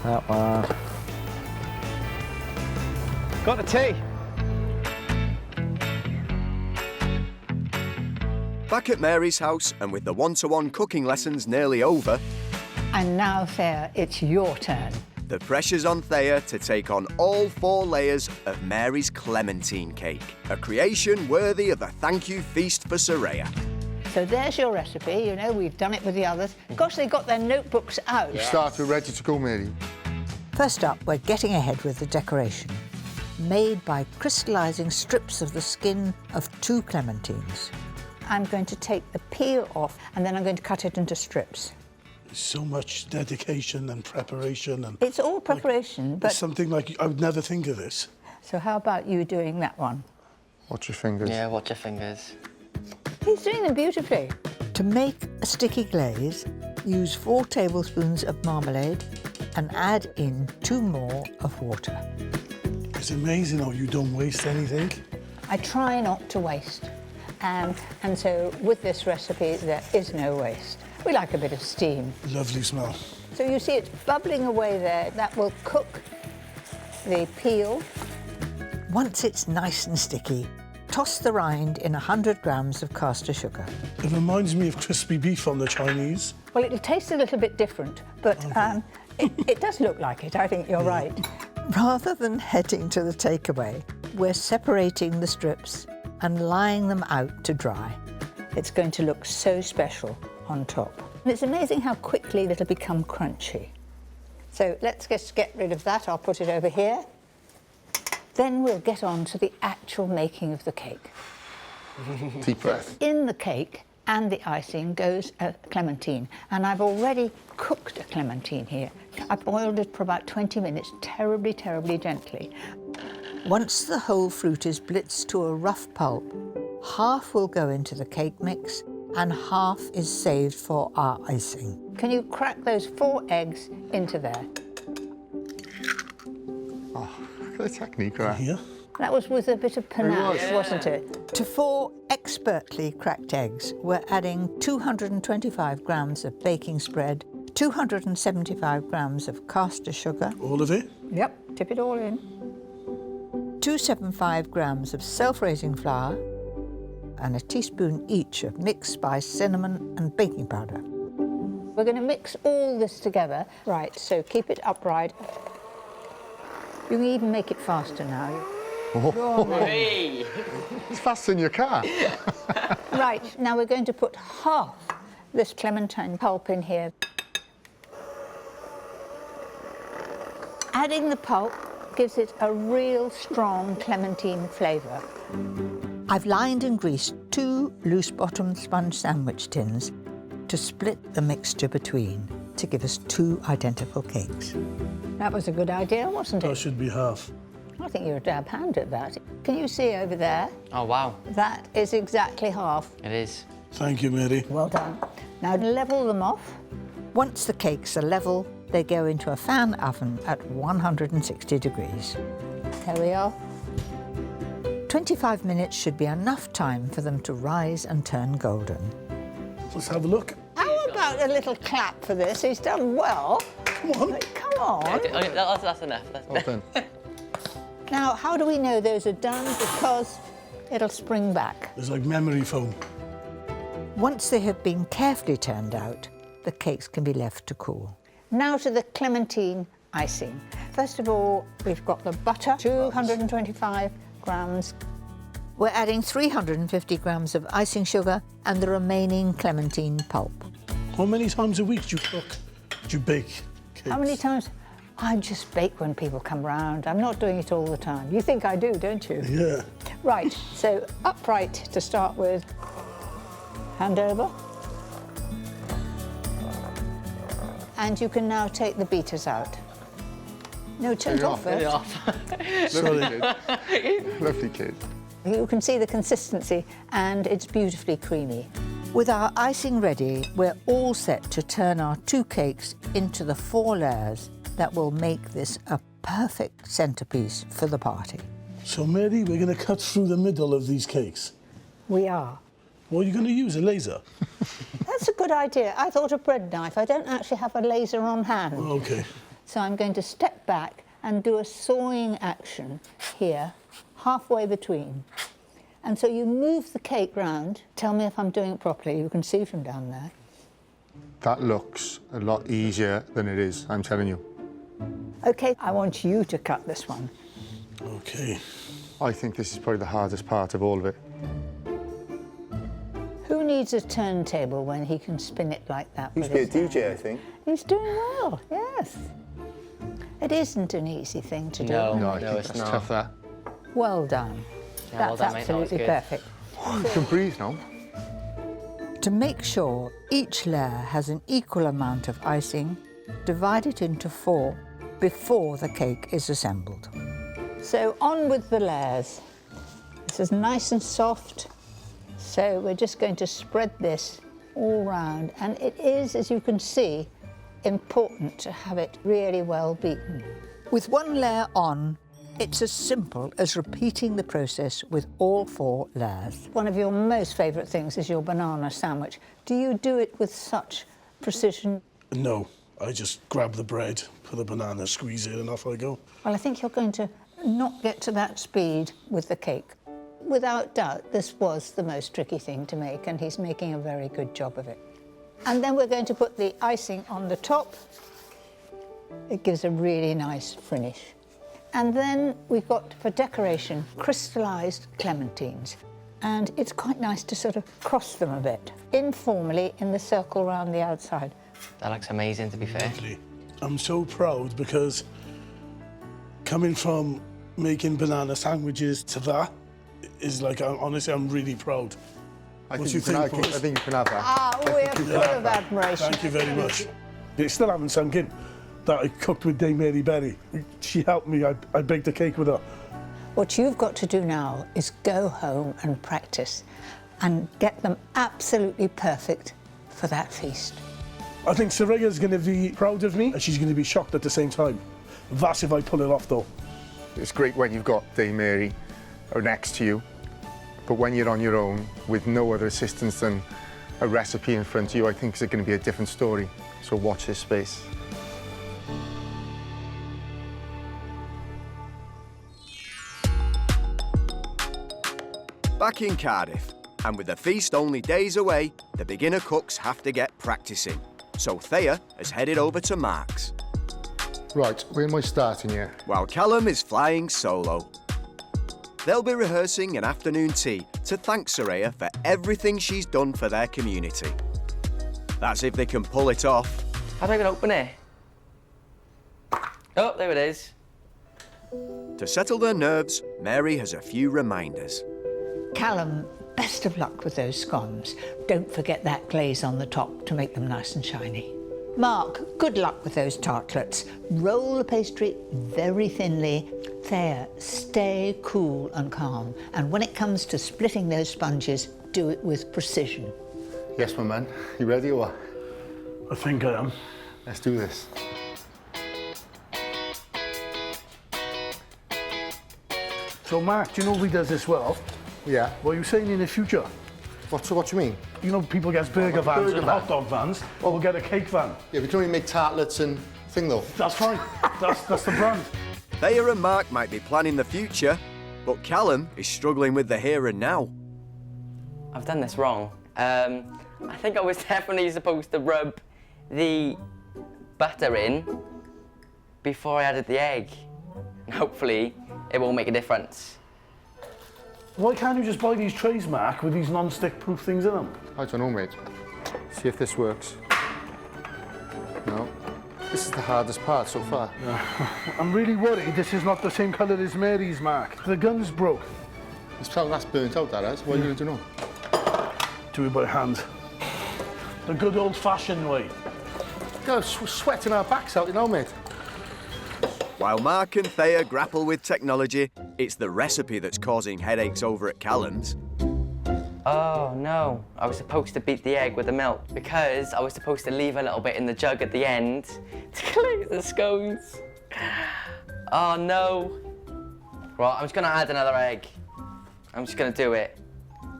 That one. Got the tea. Back at Mary's house, and with the one-to-one cooking lessons nearly over, And now, Thea, it's your turn. the pressure's on Thea to take on all 4 layers of Mary's clementine cake, a creation worthy of a thank you feast for Soraya. So there's your recipe. You know, we've done it with the others. Gosh, they got their notebooks out. Start, we're ready to go, Mary. First up, we're getting ahead with the decoration. Made by crystallising strips of the skin of 2 clementines. I'm going to take the peel off and then I'm going to cut it into strips. So much dedication and preparation. And It's all preparation, but... it's something like I would never think of this. So how about you doing that one? Watch your fingers. Yeah, watch your fingers. He's doing them beautifully. To make a sticky glaze, use 4 tablespoons of marmalade and add in 2 more of water. It's amazing how you don't waste anything. I try not to waste. And so with this recipe, there is no waste. We like a bit of steam. Lovely smell. So you see it's bubbling away there. That will cook the peel. Once it's nice and sticky, toss the rind in 100 grams of caster sugar. It reminds me of crispy beef on the Chinese. Well, it'll taste a little bit different, but it does look like it. I think you're right. Rather than heading to the takeaway, we're separating the strips and lying them out to dry. It's going to look so special on top. And it's amazing how quickly it'll become crunchy. So let's just get rid of that. I'll put it over here. Then we'll get on to the actual making of the cake. Deep breath. In the cake and the icing goes a clementine, and I've already cooked a clementine here. I boiled it for about 20 minutes, terribly, terribly gently. Once the whole fruit is blitzed to a rough pulp, half will go into the cake mix and half is saved for our icing. Can you crack those 4 eggs into there? Oh, look at the technique of that. Here. That was with a bit of panache, wasn't it? To 4 expertly cracked eggs, we're adding 225 grams of baking spread, 275 grams of caster sugar. All of it? Yep, tip it all in. 275 grams of self-raising flour and a teaspoon each of mixed spice, cinnamon and baking powder. We're going to mix all this together. Right, so keep it upright. You can even make it faster now. It's faster than your car. Right, now we're going to put half this clementine pulp in here. Adding the pulp gives it a real strong clementine flavour. I've lined and greased 2 loose-bottomed sponge sandwich tins to split the mixture between to give us 2 identical cakes. That was a good idea, wasn't it? That should be half. I think you're a dab hand at that. Can you see over there? Oh, wow. That is exactly half. It is. Thank you, Mary. Well done. Now level them off. Once the cakes are level, they go into a fan oven at 160 degrees. There we are. 25 minutes should be enough time for them to rise and turn golden. Let's have a look. How about a little clap for this? He's done well. Come on. Come on. Okay, that's enough. Well done. Now, how do we know those are done? Because it'll spring back. It's like memory foam. Once they have been carefully turned out, the cakes can be left to cool. Now to the clementine icing. First of all, we've got the butter, 225 grams. We're adding 350 grams of icing sugar and the remaining clementine pulp. How many times a week do you cook? Do you bake cakes? How many times? I just bake when people come round. I'm not doing it all the time. You think I do, don't you? Yeah. Right, so upright to start with. Hand over. And you can now take the beaters out. No, turn it off first. Lovely kid. Lovely kid. You can see the consistency and it's beautifully creamy. With our icing ready, we're all set to turn our 2 cakes into the 4 layers that will make this a perfect centrepiece for the party. So, Mary, we're going to cut through the middle of these cakes. We are. What are you going to use, a laser? That's a good idea. I thought a bread knife. I don't actually have a laser on hand. OK. So I'm going to step back and do a sawing action here, halfway between. And so you move the cake round. Tell me if I'm doing it properly. You can see from down there. That looks a lot easier than it is, I'm telling you. OK, I want you to cut this one. OK. I think this is probably the hardest part of all of it. Who needs a turntable when he can spin it like that? Used to be a DJ, I think. He's doing well, yes. It isn't an easy thing to do. No, it's it's not. tough, that. Well done. Yeah, That's well done, mate. That was absolutely good. perfect. You can breathe now. To make sure each layer has an equal amount of icing, divide it into 4 before the cake is assembled. So on with the layers. This is nice and soft, so we're just going to spread this all round, and it is, as you can see, important to have it really well beaten. With 1 layer on, it's as simple as repeating the process with all 4 layers. One of your most favourite things is your banana sandwich. Do you do it with such precision? No, I just grab the bread, put a banana, squeeze it, and off I go. Well, I think you're going to not get to that speed with the cake. Without doubt, this was the most tricky thing to make, and he's making a very good job of it. And then we're going to put the icing on the top. It gives a really nice finish. And then we've got, for decoration, crystallised clementines. And it's quite nice to sort of cross them a bit, informally in the circle around the outside. That looks amazing, to be fair. Lovely. I'm so proud because coming from making banana sandwiches to that is like, honestly, I'm really proud. I What think do you think, I boss? think you can have that. Ah, we're full of admiration. Thank you very much. It still haven't sunk in that I cooked with Dame Mary Berry. She helped me. I baked a cake with her. What you've got to do now is go home and practice and get them absolutely perfect for that feast. I think Soraya's going to be proud of me and she's going to be shocked at the same time. That's if I pull it off, though. It's great when you've got Dame Mary next to you, but when you're on your own with no other assistance than a recipe in front of you, I think it's going to be a different story. So watch this space. Back in Cardiff, and with the feast only days away, the beginner cooks have to get practicing. So Thea has headed over to Mark's, Right, where am I starting here? while Callum is flying solo. They'll be rehearsing an afternoon tea to thank Soraya for everything she's done for their community. That's if they can pull it off. How do I even open it? Oh, there it is. To settle their nerves, Mary has a few reminders. Callum, best of luck with those scones. Don't forget that glaze on the top to make them nice and shiny. Mark, good luck with those tartlets. Roll the pastry very thinly. Thea, stay cool and calm. And when it comes to splitting those sponges, do it with precision. Yes, my man. You ready or what? I think I am. Let's do this. So, Mark, do you know who does this well? Yeah. What are you saying in the future? What do you mean? You know, people get burger vans burger and van. hot dog vans. Well, we'll get a cake van. Yeah, we can only make tartlets and thing though. That's fine. That's the brand. Thea and Mark might be planning the future, but Callum is struggling with the here and now. I've done this wrong. I think I was definitely supposed to rub the butter in before I added the egg. Hopefully, it won't make a difference. Why can't you just buy these trays, Mark, with these non-stick proof things in them? I don't know, mate. See if this works. No. This is the hardest part so far. I'm really worried this is not the same colour as Mary's, Mark. The gun's broke. That's burnt out, that is. What are you going to do now? Do it by hand. The good old-fashioned way. You're sweating our backs out, you know, mate. While Mark and Thea grapple with technology, it's the recipe that's causing headaches over at Callum's. Oh no, I was supposed to beat the egg with the milk because I was supposed to leave a little bit in the jug at the end to collect the scones. Oh no. Right, I'm just gonna add another egg. I'm just gonna do it.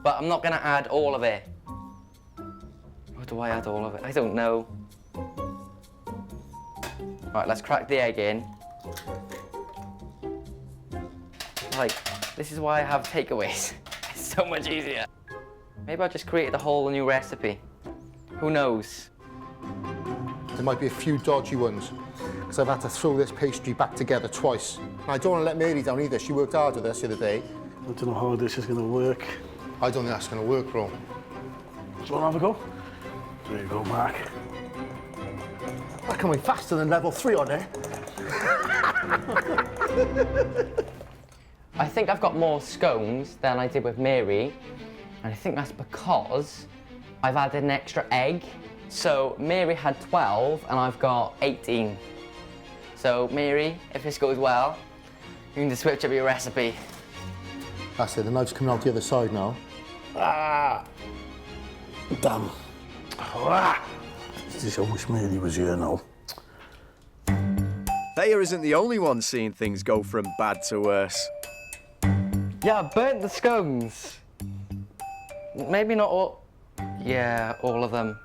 But I'm not gonna add all of it. Or do I add all of it? I don't know. Right, let's crack the egg in. Like, this is why I have takeaways. It's so much easier. Maybe I'll just create a whole new recipe. Who knows? There might be a few dodgy ones, because I've had to throw this pastry back together twice. And I don't want to let Mary down either. She worked hard with us the other day. I don't know how this is going to work. I don't think that's going to work, bro. Do you want to have a go? There you go, Mark. That coming faster than level 3 on there. I think I've got more scones than I did with Mary, and I think that's because I've added an extra egg. So Mary had 12 and I've got 18. So Mary, if this goes well, you can just switch up your recipe. That's it, the knife's coming out the other side now. Ah! Damn. Ah! I wish Mary was here now. Thea isn't the only one seeing things go from bad to worse. Yeah, I burnt the scones. Maybe not all. Yeah, all of them.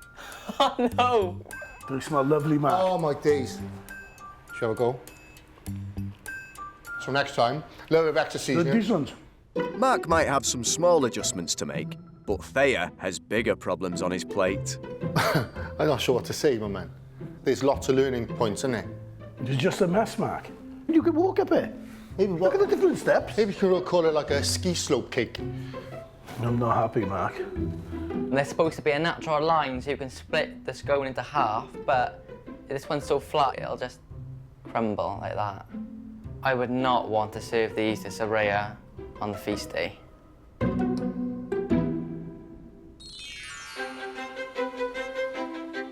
Oh no! Do they smell lovely, Mark? Oh my days. Shall we go? So next time, a little bit of extra seasoning. Decent. Mark might have some small adjustments to make, but Thea has bigger problems on his plate. I'm not sure what to say, my man. There's lots of learning points, isn't there? It's just a mess, Mark. You can walk up it. Maybe Look at the different steps. Maybe you could call it like a ski slope cake. I'm not happy, Mark. And there's supposed to be a natural line so you can split the scone into half, but this one's so flat it'll just crumble like that. I would not want to serve these to Soraya on the feast day.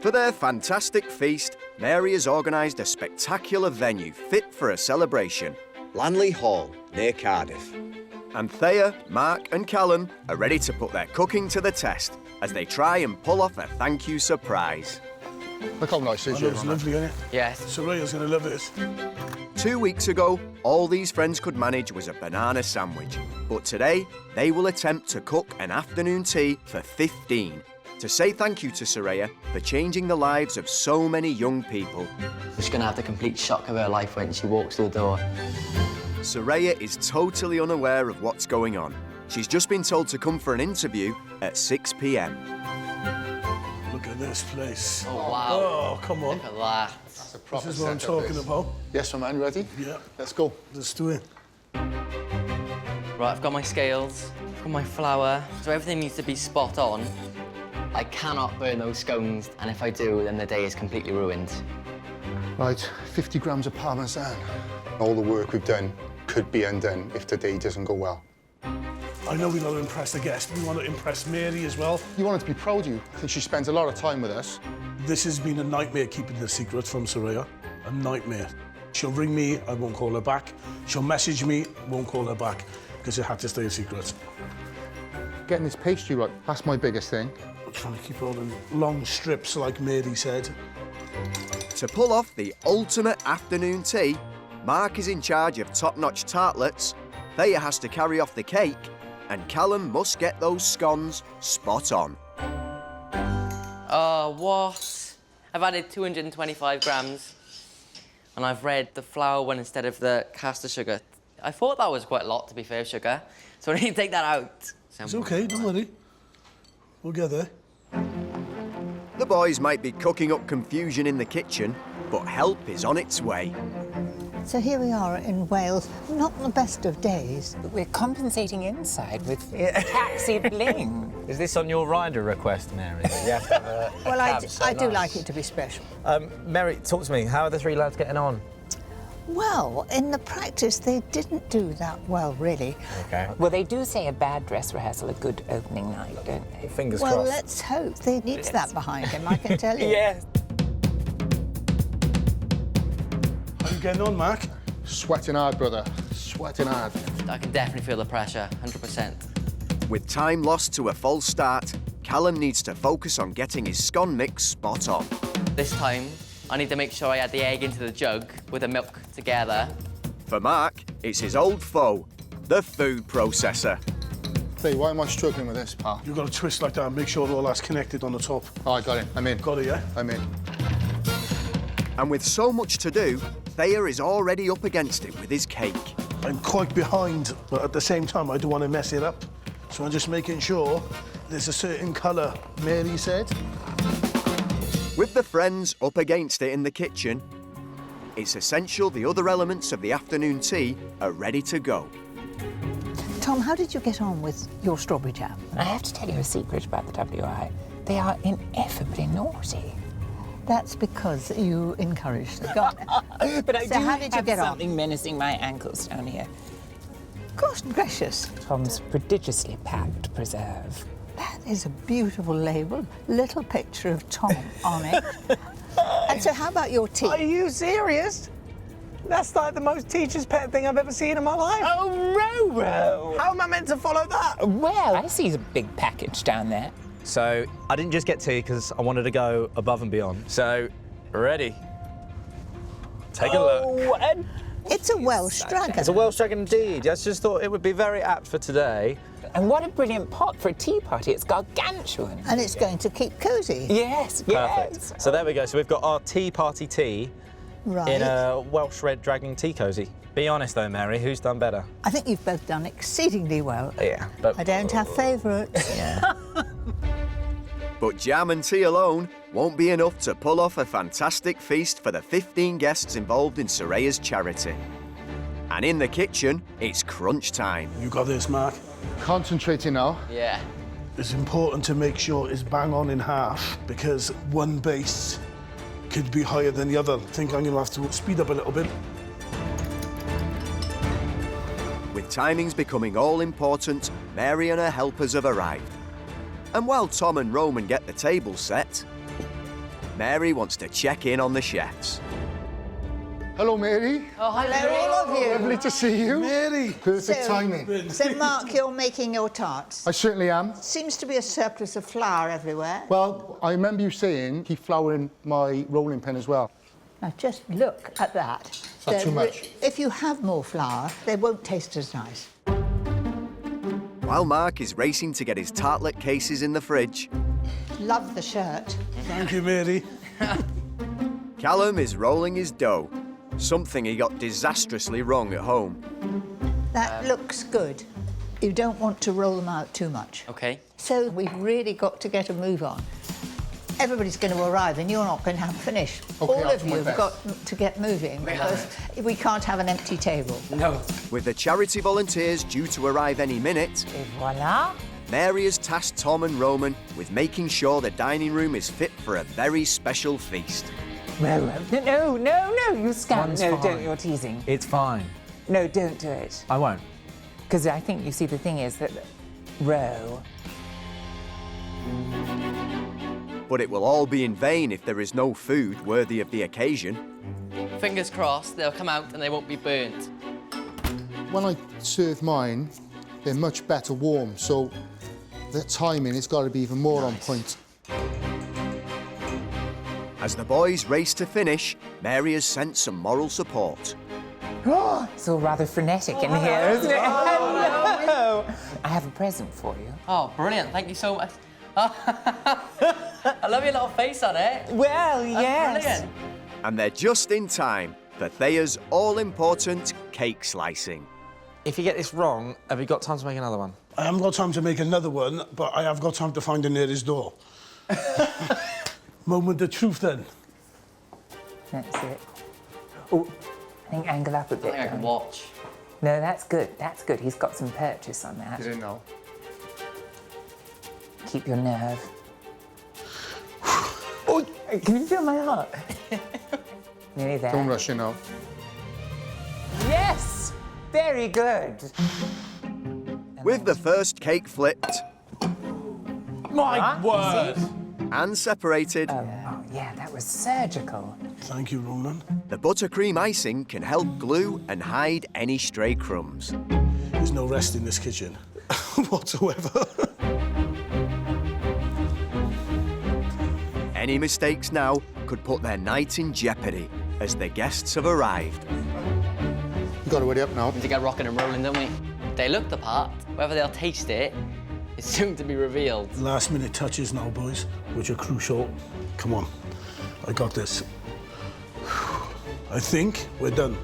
For their fantastic feast, Mary has organised a spectacular venue fit for a celebration, Lanley Hall, near Cardiff. And Thea, Mark and Callum are ready to put their cooking to the test as they try and pull off a thank you surprise. Look how nice it is. It's lovely, isn't it? Yes. Soraya's going to love it. 2 weeks ago, all these friends could manage was a banana sandwich. But today, they will attempt to cook an afternoon tea for 15 to say thank you to Soraya for changing the lives of so many young people. She's going to have the complete shock of her life when she walks through the door. Soraya is totally unaware of what's going on. She's just been told to come for an interview at 6 p.m. Look at this place. Oh, wow. Oh, come on. Look at that. That's a proper This is what I'm setup, talking this. about. Yes, my man, ready? Yeah. Let's go. Let's do it. Right, I've got my scales, I've got my flour, so everything needs to be spot on. I cannot burn those scones, and if I do, then the day is completely ruined. Right, 50 grams of Parmesan. All the work we've done could be undone if today doesn't go well. I know we want to impress the guest. We want to impress Mary as well. You want her to be proud of you, because she spends a lot of time with us. This has been a nightmare keeping the secret from Soraya. A nightmare. She'll ring me, I won't call her back. She'll message me, won't call her back, because it had to stay a secret. Getting this pastry right, that's my biggest thing. I'm trying to keep it all in long strips, like Mary said. To pull off the ultimate afternoon tea, Mark is in charge of top-notch tartlets, Thea has to carry off the cake, and Callum must get those scones spot on. Oh, what? I've added 225 grams, and I've read the flour one instead of the caster sugar. I thought that was quite a lot, to be fair, sugar, so I need to take that out. It's okay, don't worry. We'll get there. The boys might be cooking up confusion in the kitchen, but help is on its way. So here we are in Wales, not the best of days. But we're compensating inside with taxi bling. Is this on your rider request, Mary? You have to have a Well, cab I do nice? like it to be special. Mary, talk to me. How are the three lads getting on? Well, in the practice, they didn't do that well, really. Okay. Well, they do say a bad dress rehearsl, a good opening night, don't they? Fingers Well, crossed. let's hope. They need that behind him, I can tell you. Yes. How you getting on, Mark? Sweating hard, brother. Sweating hard. I can definitely feel the pressure, 100%. With time lost to a false start, Callum needs to focus on getting his scone mix spot on. This time, I need to make sure I add the egg into the jug with the milk together. For Mark, it's his old foe, the food processor. Hey, why am I struggling with this, pal? You've got to twist like that and make sure all that's connected on the top. Oh, I got it. I'm in. Got it, yeah? I'm in. And with so much to do, Thayer is already up against it with his cake. I'm quite behind, but at the same time, I don't want to mess it up. So I'm just making sure there's a certain colour, Mary said. With the friends up against it in the kitchen, it's essential the other elements of the afternoon tea are ready to go. Tom, how did you get on with your strawberry jam? I have to tell you a secret about the WI. They are ineffably naughty. That's because you encouraged them. Go on. But I So do how did you have get on? something menacing my ankles down here. Gosh gracious. Tom's prodigiously packed preserve. That is a beautiful label. Little picture of Tom on it. And so how about your tea? Are you serious? That's like the most teacher's pet thing I've ever seen in my life. Oh, Roro! How am I meant to follow that? Well, I see a big package down there. So, I didn't just get tea because I wanted to go above and beyond. So, ready. Take a look. And It's a Welsh dragon. It's a Welsh dragon indeed. I just thought it would be very apt for today. what a brilliant pot for a tea party. It's gargantuan. And it's going to keep cosy. Yes, Perfect. yes. So there we go. So we've got our tea party tea Right. in a Welsh red dragon tea cosy. Be honest though, Mary, who's done better? I think you've both done exceedingly well. Yeah, but I don't have favourites. yeah. But jam and tea alone won't be enough to pull off a fantastic feast for the 15 guests involved in Soraya's charity. And in the kitchen, it's crunch time. You got this, Mark. Concentrating now. Yeah. It's important to make sure it's bang on in half because one base could be higher than the other. I think I'm going to have to speed up a little bit. With timings becoming all important, Mary and her helpers have arrived. And while Tom and Roman get the table set, Mary wants to check in on the chefs. Hello, Mary. Oh, hi, Hello, all of you. Lovely to see you. Mary! Perfect timing. So, Mark, you're making your tarts. I certainly am. Seems to be a surplus of flour everywhere. Well, I remember you saying keep flouring my rolling pin as well. Now, just look at that. Is that too much? If you have more flour, they won't taste as nice. While Mark is racing to get his tartlet cases in the fridge, Love the shirt. Thank you, Mary. Callum is rolling his dough, something he got disastrously wrong at home. That looks good. You don't want to roll them out too much. Okay. So we've really got to get a move on. Everybody's going to arrive and you're not going to have a finish. Okay, All I'll of do you my have best. got to get moving because we can't have an empty table. No. With the charity volunteers due to arrive any minute, Et voila. Mary has tasked Tom and Roman with making sure the dining room is fit for a very special feast. Roro. No, you scum. One's No, fine. don't, you're teasing. It's fine. No, don't do it. I won't. Because I think, you see, the thing is that Ro, But it will all be in vain if there is no food worthy of the occasion. Fingers crossed, they'll come out and they won't be burnt. When I serve mine, they're much better warm, so the timing has got to be even more on point. As the boys race to finish, Mary has sent some moral support. it's all rather frenetic in here, isn't it? Hello. I have a present for you. Oh, brilliant. Thank you so much. I love your little face on it. Well, That's yes. brilliant. And they're just in time for Thayer's all-important cake slicing. If you get this wrong, have you got time to make another one? I haven't got time to make another one, but I have got time to find the nearest door. Moment of truth, then. That's it. Oh, I think angle up a I bit. think I can John. watch. No, that's good. That's good. He's got some purchase on that. You know. Keep your nerve. Oh, can you feel my heart? Nearly there. Don't rush, you know. very good. With the first cake flipped My word! and separated, Oh, yeah, that was surgical. Thank you, Ronan. the buttercream icing can help glue and hide any stray crumbs. There's no rest in this kitchen whatsoever. Any mistakes now could put their night in jeopardy as the guests have arrived. You've got to hurry up now. To get rocking and rolling, don't we? They look the part. Whether they'll taste it is soon to be revealed. Last minute touches now, boys, which are crucial. Come on, I got this. I think we're done.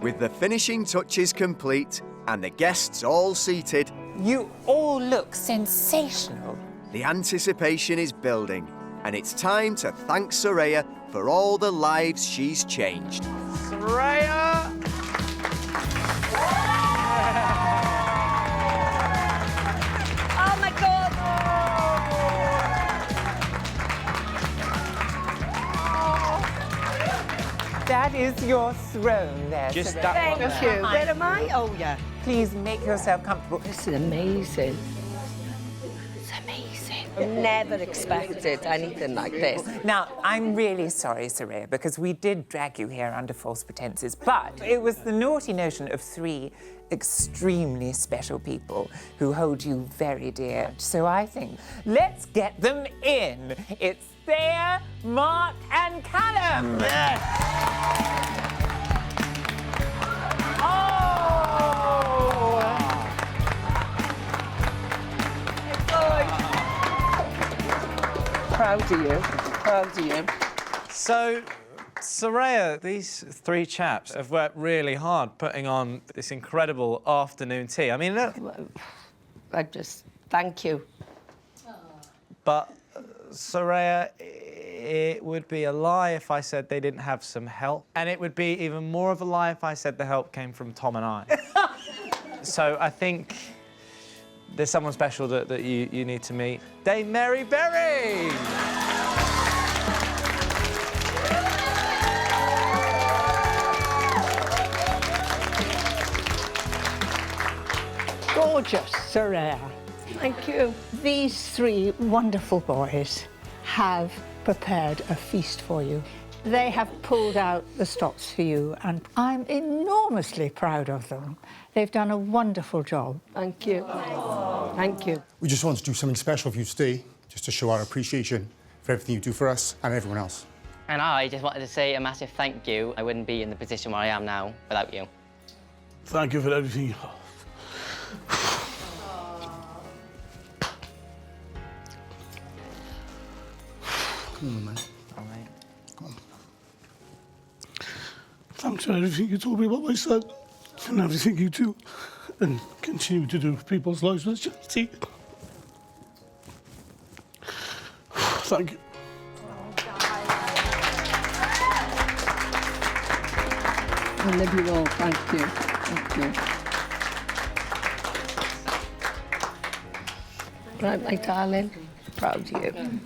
With the finishing touches complete and the guests all seated, You all look sensational. the anticipation is building, and it's time to thank Soraya for all the lives she's changed. Soraya! Oh my God! That is your throne there. Just Soraya. that one Thank there. you. Where am I? Oh, yeah. Please make yourself comfortable. This is amazing. It's amazing. Never expected anything like this. Now, I'm really sorry, Soraya, because we did drag you here under false pretenses, but it was the naughty notion of 3 extremely special people who hold you very dear. So I think, let's get them in. It's Thea, Mark, and Callum. Proud of you. Proud of you. So, Soraya, these 3 chaps have worked really hard putting on this incredible afternoon tea. I mean, look, I just thank you. but Soraya, it would be a lie if I said they didn't have some help, and it would be even more of a lie if I said the help came from Tom and I. So I think there's someone special that you need to meet. Dame Mary Berry! Gorgeous, Soraya. Thank you. These 3 wonderful boys have prepared a feast for you. They have pulled out the stops for you, and I'm enormously proud of them. They've done a wonderful job. Thank you. Thank you. We just want to do something special for you today, just to show our appreciation for everything you do for us and everyone else. And I just wanted to say a massive thank you. I wouldn't be in the position where I am now without you. Thank you for everything. Come on, man. All right. Come on. Thanks for everything you told me about my son and everything you do and continue to do for people's lives with charity. Thank you. I love you all. Thank you. Thank you. Right, my darling. Proud of you.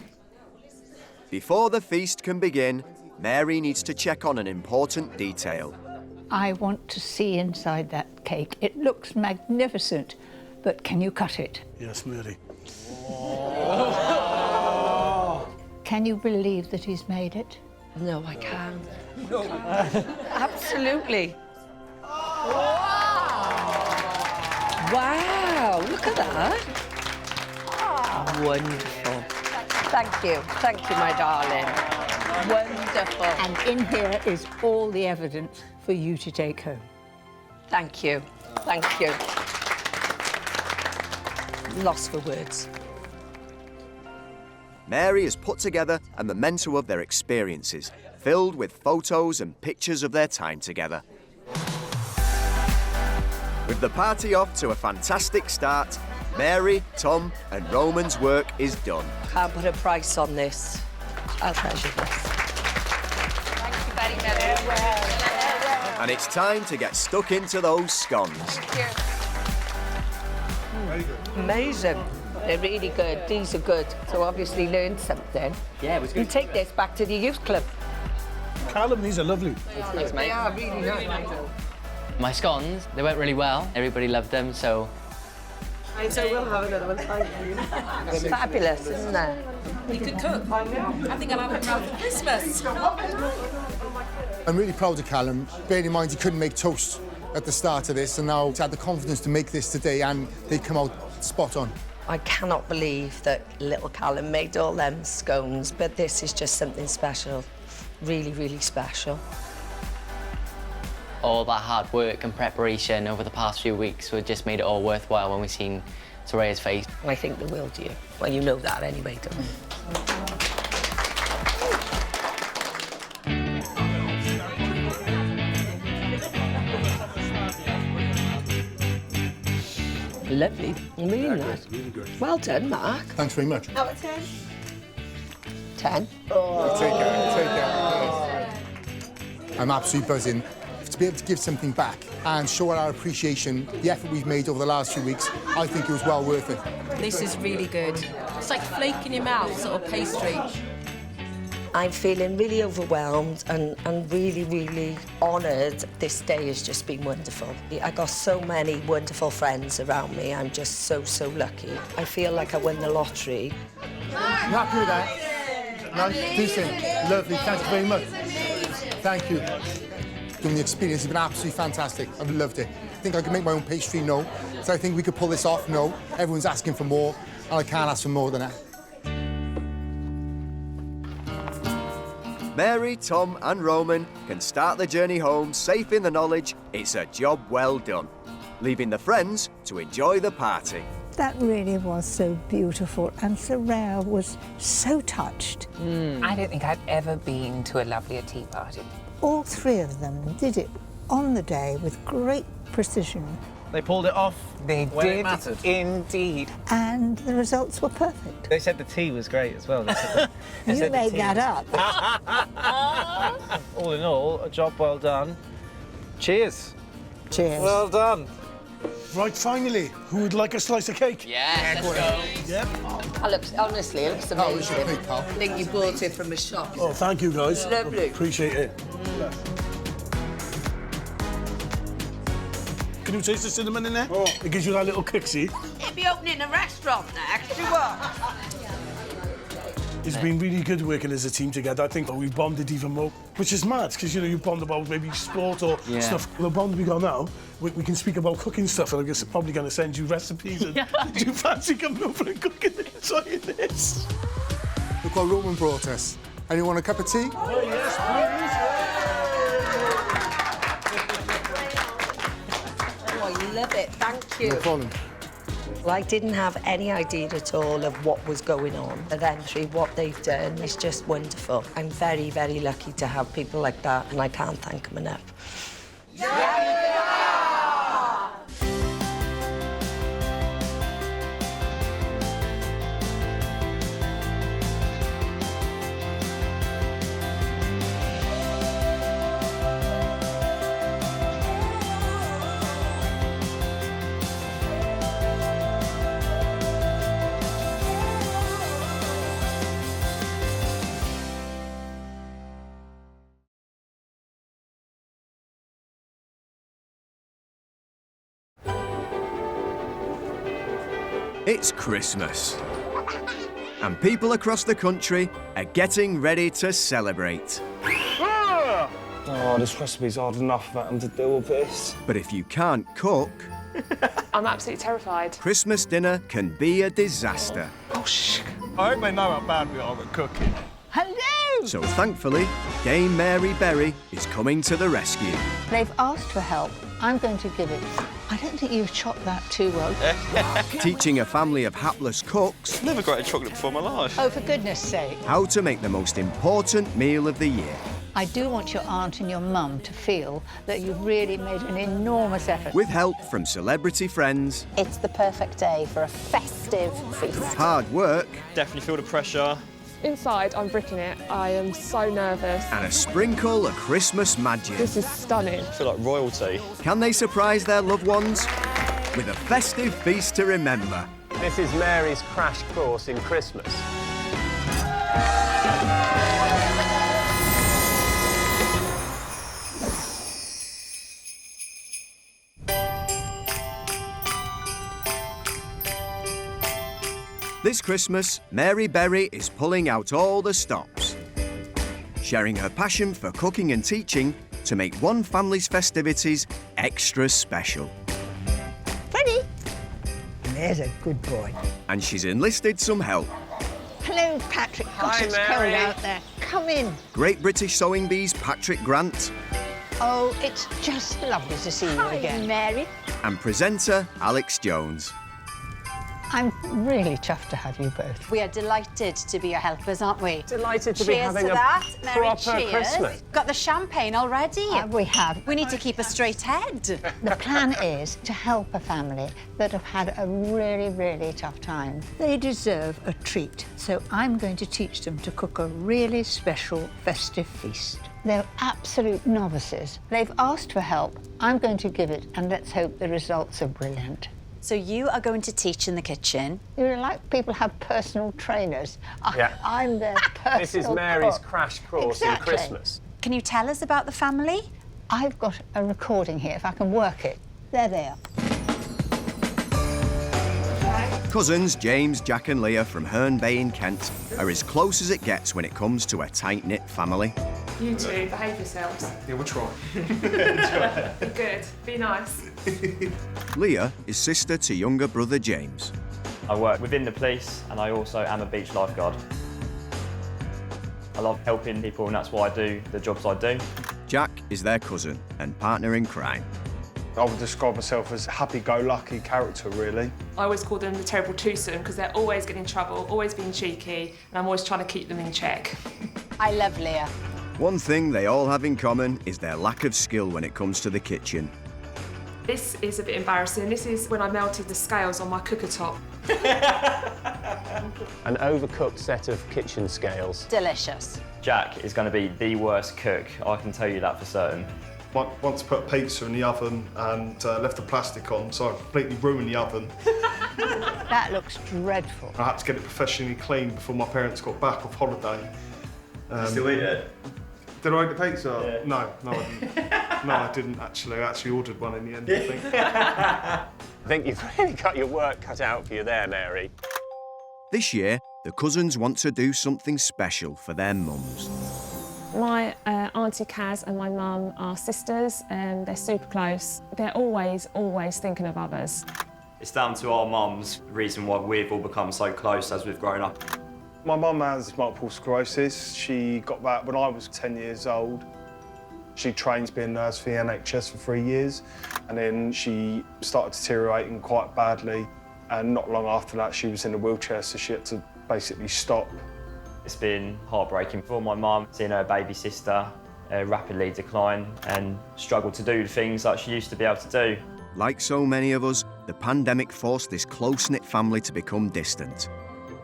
Before the feast can begin, Mary needs to check on an important detail. I want to see inside that cake. It looks magnificent, but can you cut it? Yes, Mary. Can you believe that he's made it? No, I can't. Absolutely. Wow, look at that. Wonderful. Thank you. Thank you, my darling. Wonderful. And in here is all the evidence for you to take home. Thank you. Thank you. Lost for words. Mary has put together a memento of their experiences, filled with photos and pictures of their time together. With the party off to a fantastic start, Mary, Tom and Roman's work is done. Can't put a price on this. I'll treasure this. Thank you very much. And it's time to get stuck into those scones. Amazing. They're really good. These are good. So obviously learned something. Yeah, it was You good. take this back to the youth club. Callum, these are lovely. Thanks, mate. They are really nice. My scones, they went really well. Everybody loved them, so... So we'll have another one, thank you. It's fabulous, isn't it? You could cook. I think I'll have it around for Christmas. I'm really proud of Callum. Bearing in mind he couldn't make toast at the start of this, and now he's had the confidence to make this today, and they come out spot on. I cannot believe that little Callum made all them scones, but this is just something special. Really, really special. All that hard work and preparation over the past few weeks would just made it all worthwhile when we seen Soraya's face. I think they will, do you? Well, you know that anyway, don't you? Lovely. Really nice. Really good. Well done, Mark. Thanks very much. Out of 10? 10. Take care. I'm absolutely buzzing to be able to give something back and show our appreciation, the effort we've made over the last few weeks. I think it was well worth it. This is really good. It's like flake in your mouth, sort of pastry. I'm feeling really overwhelmed and really, really honoured. This day has just been wonderful. I got so many wonderful friends around me. I'm just so lucky. I feel like I won the lottery. You happy with that? Nice, decent, lovely. Thank you very much. Thank you. The experience has been absolutely fantastic. I've loved it. I think I can make my own pastry, no. So I think we could pull this off, no. Everyone's asking for more, and I can't ask for more than that. Mary, Tom and Roman can start the journey home safe in the knowledge it's a job well done, leaving the friends to enjoy the party. That really was so beautiful, and Soraya was so touched. I don't think I've ever been to a lovelier tea party. All three of them did it on the day with great precision. They pulled it off They when it did mattered. indeed. And the results were perfect. They said the tea was great as well. They said You made that up. all in all, a job well done. Cheers. Cheers. Well done. Right, finally, who would like a slice of cake? Yes, let's go. Yep. Honestly, it looks Oh, it's your amazing. cake, pal. I think you bought it from a shop. Oh, thank you, guys. Lovely. Appreciate it. Can you taste the cinnamon in there? Oh. It gives you that little kick, see? You'd be opening a restaurant next, you what? It's been really good working as a team together. I think we bonded even more, which is mad, because, you know, you bond about maybe sport or stuff. The bond we got now, we can speak about cooking stuff, and I'm probably going to send you recipes. And do you fancy coming over and cooking and enjoying this? Look what Roman brought us. Anyone want a cup of tea? Oh, yes, Oh, I love it. Thank you. No problem. Well, I didn't have any idea at all of what was going on. And then through what they've done is just wonderful. I'm very, very lucky to have people like that, and I can't thank them enough. It's Christmas, and people across the country are getting ready to celebrate. Oh, this recipe's hard enough for them to deal with this. But if you can't cook, I'm absolutely terrified. Christmas dinner can be a disaster. Oh, shit. I hope they know how bad we are at cooking. Hello! So thankfully, Dame Mary Berry is coming to the rescue. They've asked for help. I'm going to give it. I don't think you've chopped that too well. Teaching a family of hapless cooks Never grated chocolate before in my life. Oh, for goodness sake. how to make the most important meal of the year. I do want your aunt and your mum to feel that you've really made an enormous effort. With help from celebrity friends, It's the perfect day for a festive feast. hard work, Definitely feel the pressure. Inside, I'm bricking it. I am so nervous. and a sprinkle of Christmas magic. This is stunning. I feel like royalty. Can they surprise their loved ones with a festive feast to remember? This is Mary's crash course in Christmas. This Christmas, Mary Berry is pulling out all the stops, sharing her passion for cooking and teaching to make one family's festivities extra special. Freddie! There's a good boy. And she's enlisted some help. Hello, Patrick. Gosh, Hi, it's Mary. cold out there. Come in. Great British Sewing Bee's Patrick Grant Oh, it's just lovely to see you again. Mary. and presenter Alex Jones. I'm really chuffed to have you both. We are delighted to be your helpers, aren't we? Delighted to be Cheers having to a that. Mary, proper cheers. Christmas. Got the champagne already. We have. We need to keep a straight head. The plan is to help a family that have had a really, really tough time. They deserve a treat, so I'm going to teach them to cook a really special festive feast. They're absolute novices. They've asked for help. I'm going to give it, and let's hope the results are brilliant. So you are going to teach in the kitchen. You know, like people have personal trainers. Yeah. I'm their personal This is Mary's cook. crash course in Exactly. Christmas. Can you tell us about the family? I've got a recording here, if I can work it. There they are. Cousins James, Jack and Leah from Herne Bay in Kent are as close as it gets when it comes to a tight-knit family. You two, behave yourselves. Yeah, we'll try. Good. Be nice. Leah is sister to younger brother James. I work within the police and I also am a beach lifeguard. I love helping people and that's why I do the jobs I do. Jack is their cousin and partner in crime. I would describe myself as a happy-go-lucky character, really. I always call them the terrible twosome because they're always getting in trouble, always being cheeky, and I'm always trying to keep them in check. I love Leah. One thing they all have in common is their lack of skill when it comes to the kitchen. This is a bit embarrassing. This is when I melted the scales on my cooker top. An overcooked set of kitchen scales. Delicious. Jack is going to be the worst cook, I can tell you that for certain. Once put pizza in the oven and left the plastic on, so I completely ruined the oven. That looks dreadful. I had to get it professionally cleaned before my parents got back off holiday. You still eat it? Did I eat the pizza? Yeah. No, I didn't. No, I didn't actually. I actually ordered one in the end, I think. I think you've really got your work cut out for you there, Mary. This year, the cousins want to do something special for their mums. My Auntie Kaz and my mum are sisters and they're super close. They're always thinking of others. It's down to our mums, the reason why we've all become so close as we've grown up. My mum has multiple sclerosis. She got that when I was 10 years old. She trained to be a nurse for the NHS for 3 years, and then she started deteriorating quite badly, and not long after that she was in a wheelchair, so she had to basically stop. It's been heartbreaking for my mum, seeing her baby sister rapidly decline and struggle to do the things that she used to be able to do. Like so many of us, the pandemic forced this close-knit family to become distant.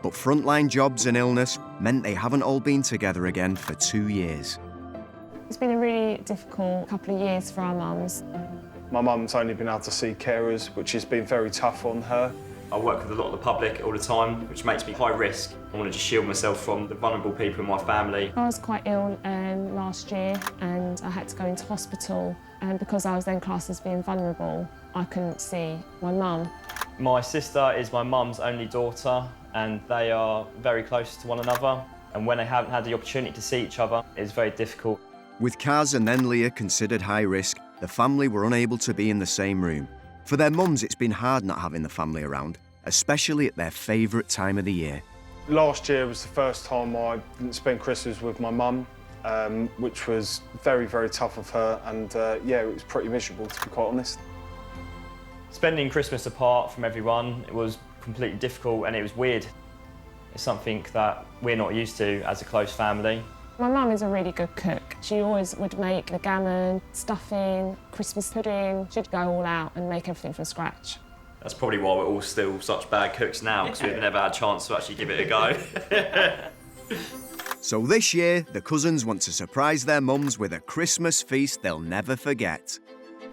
But frontline jobs and illness meant they haven't all been together again for 2 years. It's been a really difficult couple of years for our mums. My mum's only been able to see carers, which has been very tough on her. I work with a lot of the public all the time, which makes me high risk. I want to just shield myself from the vulnerable people in my family. I was quite ill last year and I had to go into hospital, and because I was then classed as being vulnerable, I couldn't see my mum. My sister is my mum's only daughter and they are very close to one another, and when they haven't had the opportunity to see each other, it's very difficult. With Kaz and then Leah considered high risk, the family were unable to be in the same room. For their mums, it's been hard not having the family around, especially at their favourite time of the year. Last year was the first time I didn't spend Christmas with my mum, which was very, very tough of her, and yeah, it was pretty miserable, to be quite honest. Spending Christmas apart from everyone, it was completely difficult and it was weird. It's something that we're not used to as a close family. My mum is a really good cook. She always would make the gammon, stuffing, Christmas pudding. She'd go all out and make everything from scratch. That's probably why we're all still such bad cooks now, because we've never had a chance to actually give it a go. So this year, the cousins want to surprise their mums with a Christmas feast they'll never forget.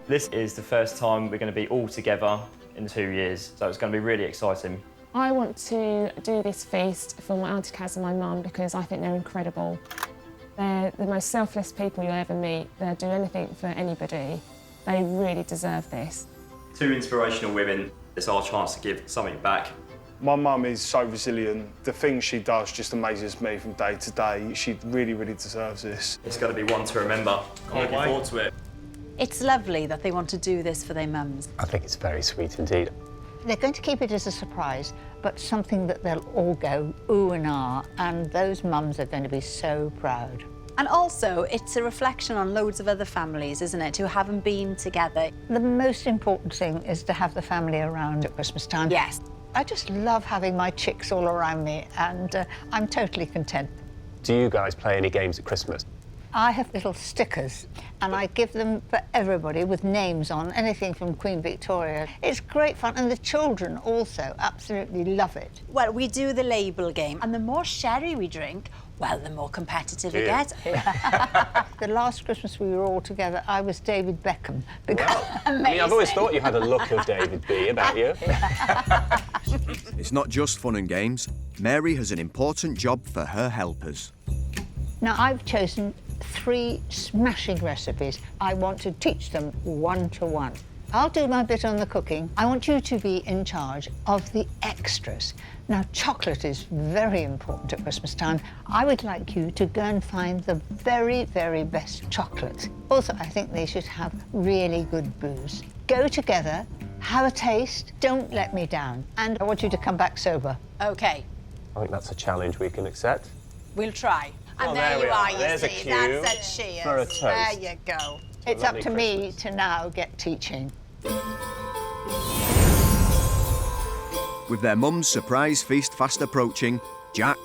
This is the first time we're going to be all together in 2 years, so it's going to be really exciting. I want to do this feast for my Auntie Kaz and my mum because I think they're incredible. They're the most selfless people you'll ever meet. They'll do anything for anybody. They really deserve this. 2 inspirational women. It's our chance to give something back. My mum is so resilient. The things she does just amazes me from day to day. She really, really deserves this. It's going to be one to remember. I'm looking forward to it. It's lovely that they want to do this for their mums. I think it's very sweet indeed. They're going to keep it as a surprise, but something that they'll all go ooh and ah, and those mums are going to be so proud. And also, it's a reflection on loads of other families, isn't it, who haven't been together. The most important thing is to have the family around at Christmas time. Yes. I just love having my chicks all around me, and I'm totally content. Do you guys play any games at Christmas? I have little stickers, and I give them for everybody with names on, anything from Queen Victoria. It's great fun, and the children also absolutely love it. Well, we do the label game, and the more sherry we drink, well, the more competitive it gets. The last Christmas we were all together, I was David Beckham. I mean, I've always thought you had a look of David B about you. It's not just fun and games. Mary has an important job for her helpers. Now, I've chosen 3 smashing recipes. I want to teach them one-to-one. I'll do my bit on the cooking. I want you to be in charge of the extras. Now, chocolate is very important at Christmas time. I would like you to go and find the very, very best chocolate. Also, I think they should have really good booze. Go together, have a taste, don't let me down. And I want you to come back sober. OK. I think that's a challenge we can accept. We'll try. And Oh, there there you we are, are. you There's a see. cue That's a cheers. for a toast. There you go. It's up Lovely to me Christmas. to now get teaching. With their mum's surprise feast fast approaching, Jack,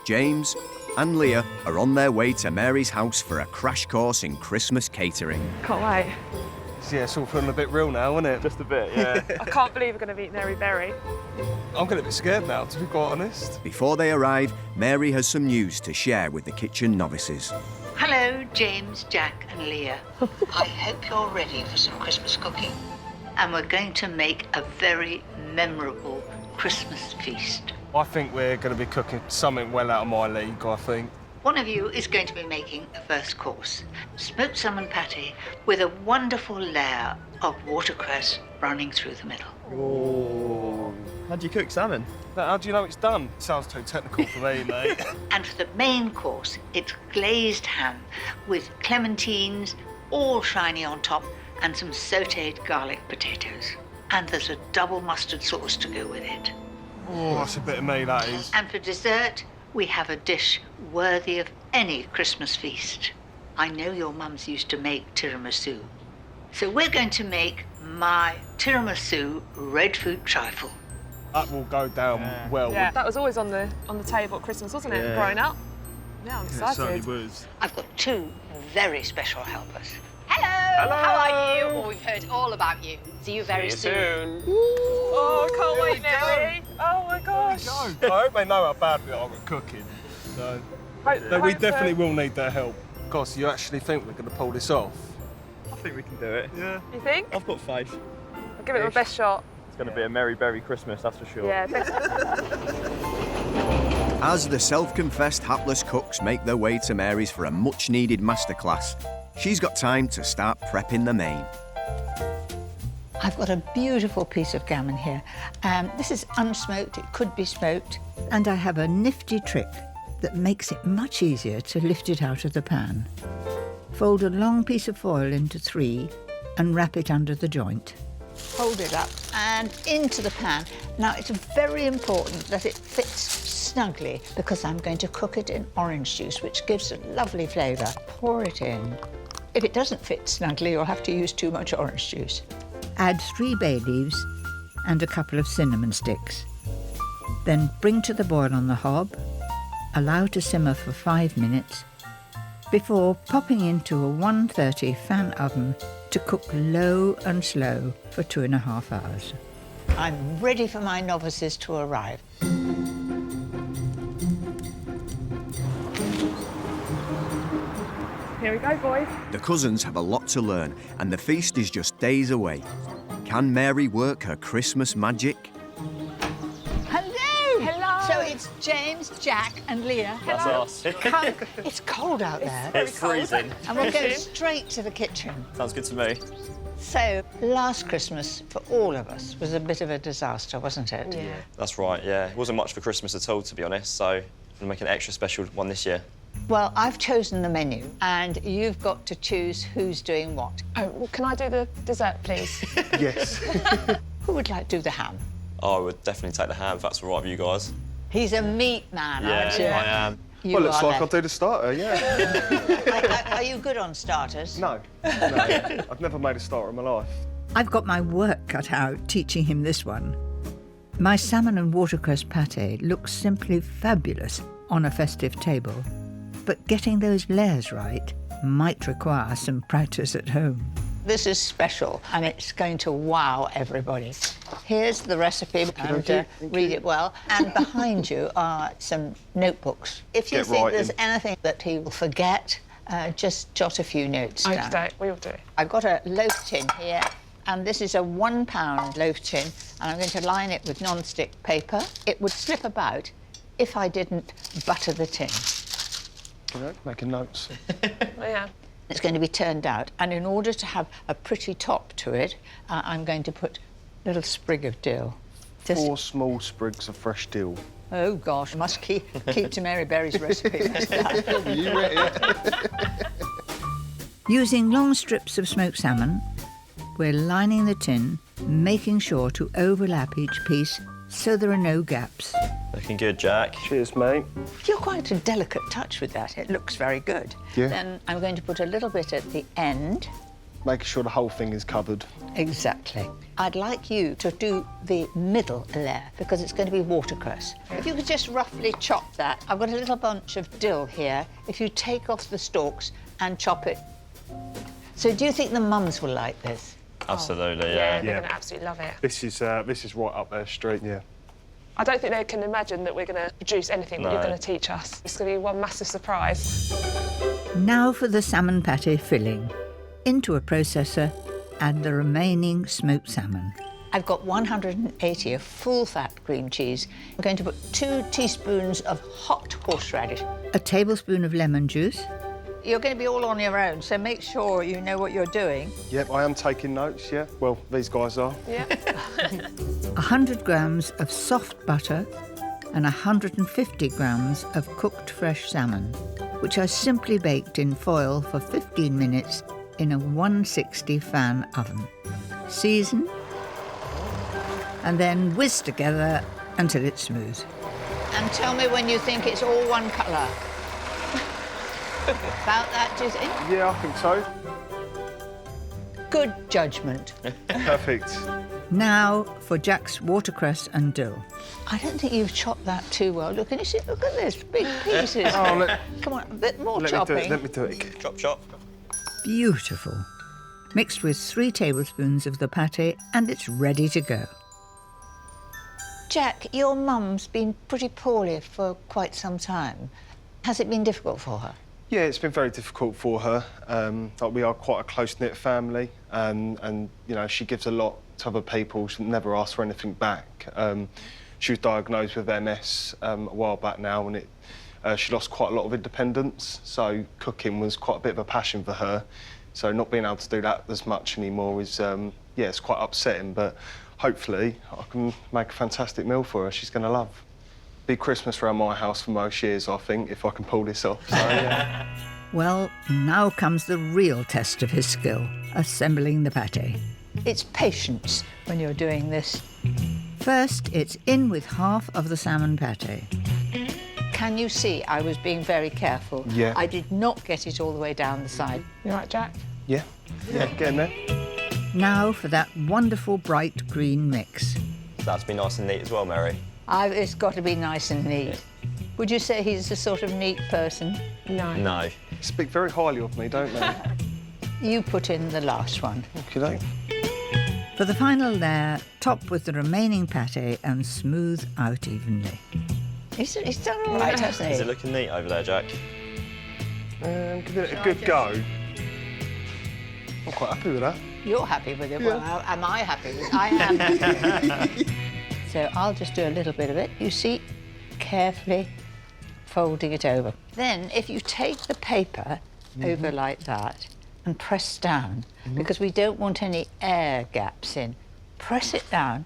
James and Leah are on their way to Mary's house for a crash course in Christmas catering. Can't wait. Yeah, it's all feeling a bit real now, isn't it? Just a bit, yeah. I can't believe we're going to meet Mary Berry. I'm getting a bit scared now, to be quite honest. Before they arrive, Mary has some news to share with the kitchen novices. Hello, James, Jack and Leah. I hope you're ready for some Christmas cooking. And we're going to make a very memorable Christmas feast. I think we're going to be cooking something well out of my league, I think. One of you is going to be making a first course. Smoked salmon patty with a wonderful layer of watercress running through the middle. Oh. How do you cook salmon? How do you know it's done? Sounds too technical for me, mate. And for the main course, it's glazed ham with clementines, all shiny on top, and some sautéed garlic potatoes. And there's a double mustard sauce to go with it. Oh, that's a bit of me, that is. And for dessert, we have a dish worthy of any Christmas feast. I know your mums used to make tiramisu. So we're going to make my tiramisu red fruit trifle. That will go down well. Yeah, that was always on the table at Christmas, wasn't it, growing up? Yeah, I'm excited. It certainly was. I've got 2 very special helpers. Hello. How are you? Oh, we've heard all about you. See you very soon. Oh, I can't wait, Mary. Oh, my gosh. I hope they know how bad we are at cooking. So, we definitely will need their help. Of course, you actually think we're going to pull this off? I think we can do it. Yeah. You think? I've got faith. I'll give it my best shot. It's going to be a Merry Berry Christmas, that's for sure. Yeah, best. As the self-confessed hapless cooks make their way to Mary's for a much-needed masterclass, she's got time to start prepping the main. I've got a beautiful piece of gammon here. This is unsmoked, it could be smoked. And I have a nifty trick that makes it much easier to lift it out of the pan. Fold a long piece of foil into 3 and wrap it under the joint. Hold it up and into the pan. Now, it's very important that it fits snugly because I'm going to cook it in orange juice, which gives a lovely flavour. Pour it in. If it doesn't fit snugly, you'll have to use too much orange juice. Add 3 bay leaves and a couple of cinnamon sticks. Then bring to the boil on the hob, allow to simmer for 5 minutes, before popping into a 130 fan oven to cook low and slow for 2.5 hours. I'm ready for my novices to arrive. Here we go, boys. The cousins have a lot to learn, and the feast is just days away. Can Mary work her Christmas magic? Hello! Hello! So it's James, Jack and Leah. That's us. It's cold out there. It's freezing. And we'll go straight to the kitchen. Sounds good to me. So, last Christmas for all of us was a bit of a disaster, wasn't it? Yeah. That's right, yeah. It wasn't much for Christmas at all, to be honest, so I'm gonna make an extra special one this year. Well, I've chosen the menu, and you've got to choose who's doing what. Oh, well, can I do the dessert, please? Yes. Who would like to do the ham? I would definitely take the ham if that's all right with you guys. He's a meat man, aren't you? Yeah, I am. You Well, looks are like I'll then. do the starter, yeah. Are you good on starters? No, I've never made a starter in my life. I've got my work cut out teaching him this one. My salmon and watercress pâté looks simply fabulous on a festive table, but getting those layers right might require some practice at home. This is special, and it's going to wow everybody. Here's the recipe, and read it well. And behind you are some notebooks. If you think there's anything that he will forget, just jot a few notes down. Okay, we'll do it. I've got a loaf tin here, and this is a £1 loaf tin, and I'm going to line it with non-stick paper. It would slip about if I didn't butter the tin. Making notes. Oh, yeah. It's going to be turned out, and in order to have a pretty top to it, I'm going to put a little sprig of dill. 4 small sprigs of fresh dill. Oh gosh, must keep to Mary Berry's recipe. You ready? Using long strips of smoked salmon, we're lining the tin, making sure to overlap each piece so there are no gaps. Looking good, Jack. Cheers, mate. You're quite a delicate touch with that. It looks very good. Yeah. Then I'm going to put a little bit at the end. Making sure the whole thing is covered. Exactly. I'd like you to do the middle layer because it's going to be watercress. If you could just roughly chop that. I've got a little bunch of dill here. If you take off the stalks and chop it. So do you think the mums will like this? Absolutely, Yeah, yeah. they're going to absolutely love it. This is right up their street, yeah. I don't think they can imagine that we're going to produce anything that you're going to teach us. It's going to be one massive surprise. Now for the salmon pâté filling. Into a processor, add the remaining smoked salmon. I've got 180 of full-fat cream cheese. I'm going to put 2 teaspoons of hot horseradish. A tablespoon of lemon juice. You're going to be all on your own, so make sure you know what you're doing. Yep, I am taking notes, yeah. Well, these guys are. Yeah. 100 grams of soft butter and 150 grams of cooked fresh salmon, which I simply baked in foil for 15 minutes in a 160 fan oven. Season, and then whiz together until it's smooth. And tell me when you think it's all one colour. About that, do you think? Yeah, I think so. Good judgment. Perfect. Now for Jack's watercress and dill. I don't think you've chopped that too well. Look at this, look at this, big pieces. Come on, a bit more chopping. Let me do it. Chop, chop. Beautiful. Mixed with 3 tablespoons of the pâté, and it's ready to go. Jack, your mum's been pretty poorly for quite some time. Has it been difficult for her? Yeah, it's been very difficult for her. We are quite a close-knit family, and you know, she gives a lot to other people. She never asks for anything back. She was diagnosed with MS a while back now, and she lost quite a lot of independence, so cooking was quite a bit of a passion for her. So not being able to do that as much anymore is, yeah, it's quite upsetting, but hopefully I can make a fantastic meal for her she's going to love. Be Christmas around my house for most years, I think, if I can pull this off. So, yeah. Well, now comes the real test of his skill, assembling the pâté. It's patience when you're doing this. First, it's in with half of the salmon pâté. Can you see I was being very careful? Yeah. I did not get it all the way down the side. You right, Jack? Yeah, getting there. Now for that wonderful bright green mix. That's be nice and neat as well, Mary. It's got to be nice and neat. Would you say he's the sort of neat person? No. No. Speak very highly of me, don't they? You put in the last one. Okay. For the final layer, top with the remaining pâté and smooth out evenly. He's done all right, hasn't he? Is it looking neat over there, Jack? Give it a good go. I'm quite happy with that. You're happy with it. Yeah. Well, am I happy with it? I am. So I'll just do a little bit of it. You see, carefully folding it over. Then, if you take the paper over like that, and press down because we don't want any air gaps in. Press it down.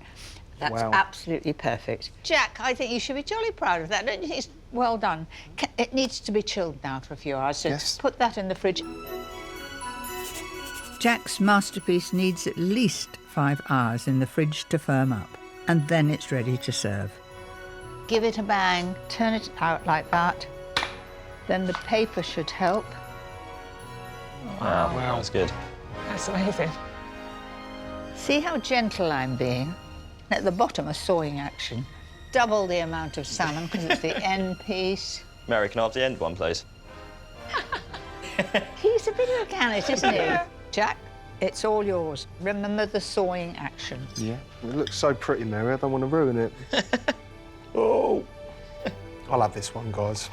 That's Wow. absolutely perfect. Jack, I think you should be jolly proud of that, don't you think? It's well done. It needs to be chilled now for a few hours, so Yes. put that in the fridge. Jack's masterpiece needs at least 5 hours in the fridge to firm up, and then it's ready to serve. Give it a bang, turn it out like that. Then the paper should help. Wow, that's good. That's amazing. See how gentle I'm being? At the bottom, a sawing action. Double the amount of salmon because it's the end piece. Mary, can I have the end one, please? He's a bit of a cannet, isn't he? Jack, it's all yours. Remember the sawing action. Yeah. It looks so pretty, Mary. I don't want to ruin it. Oh. I'll have this one, guys.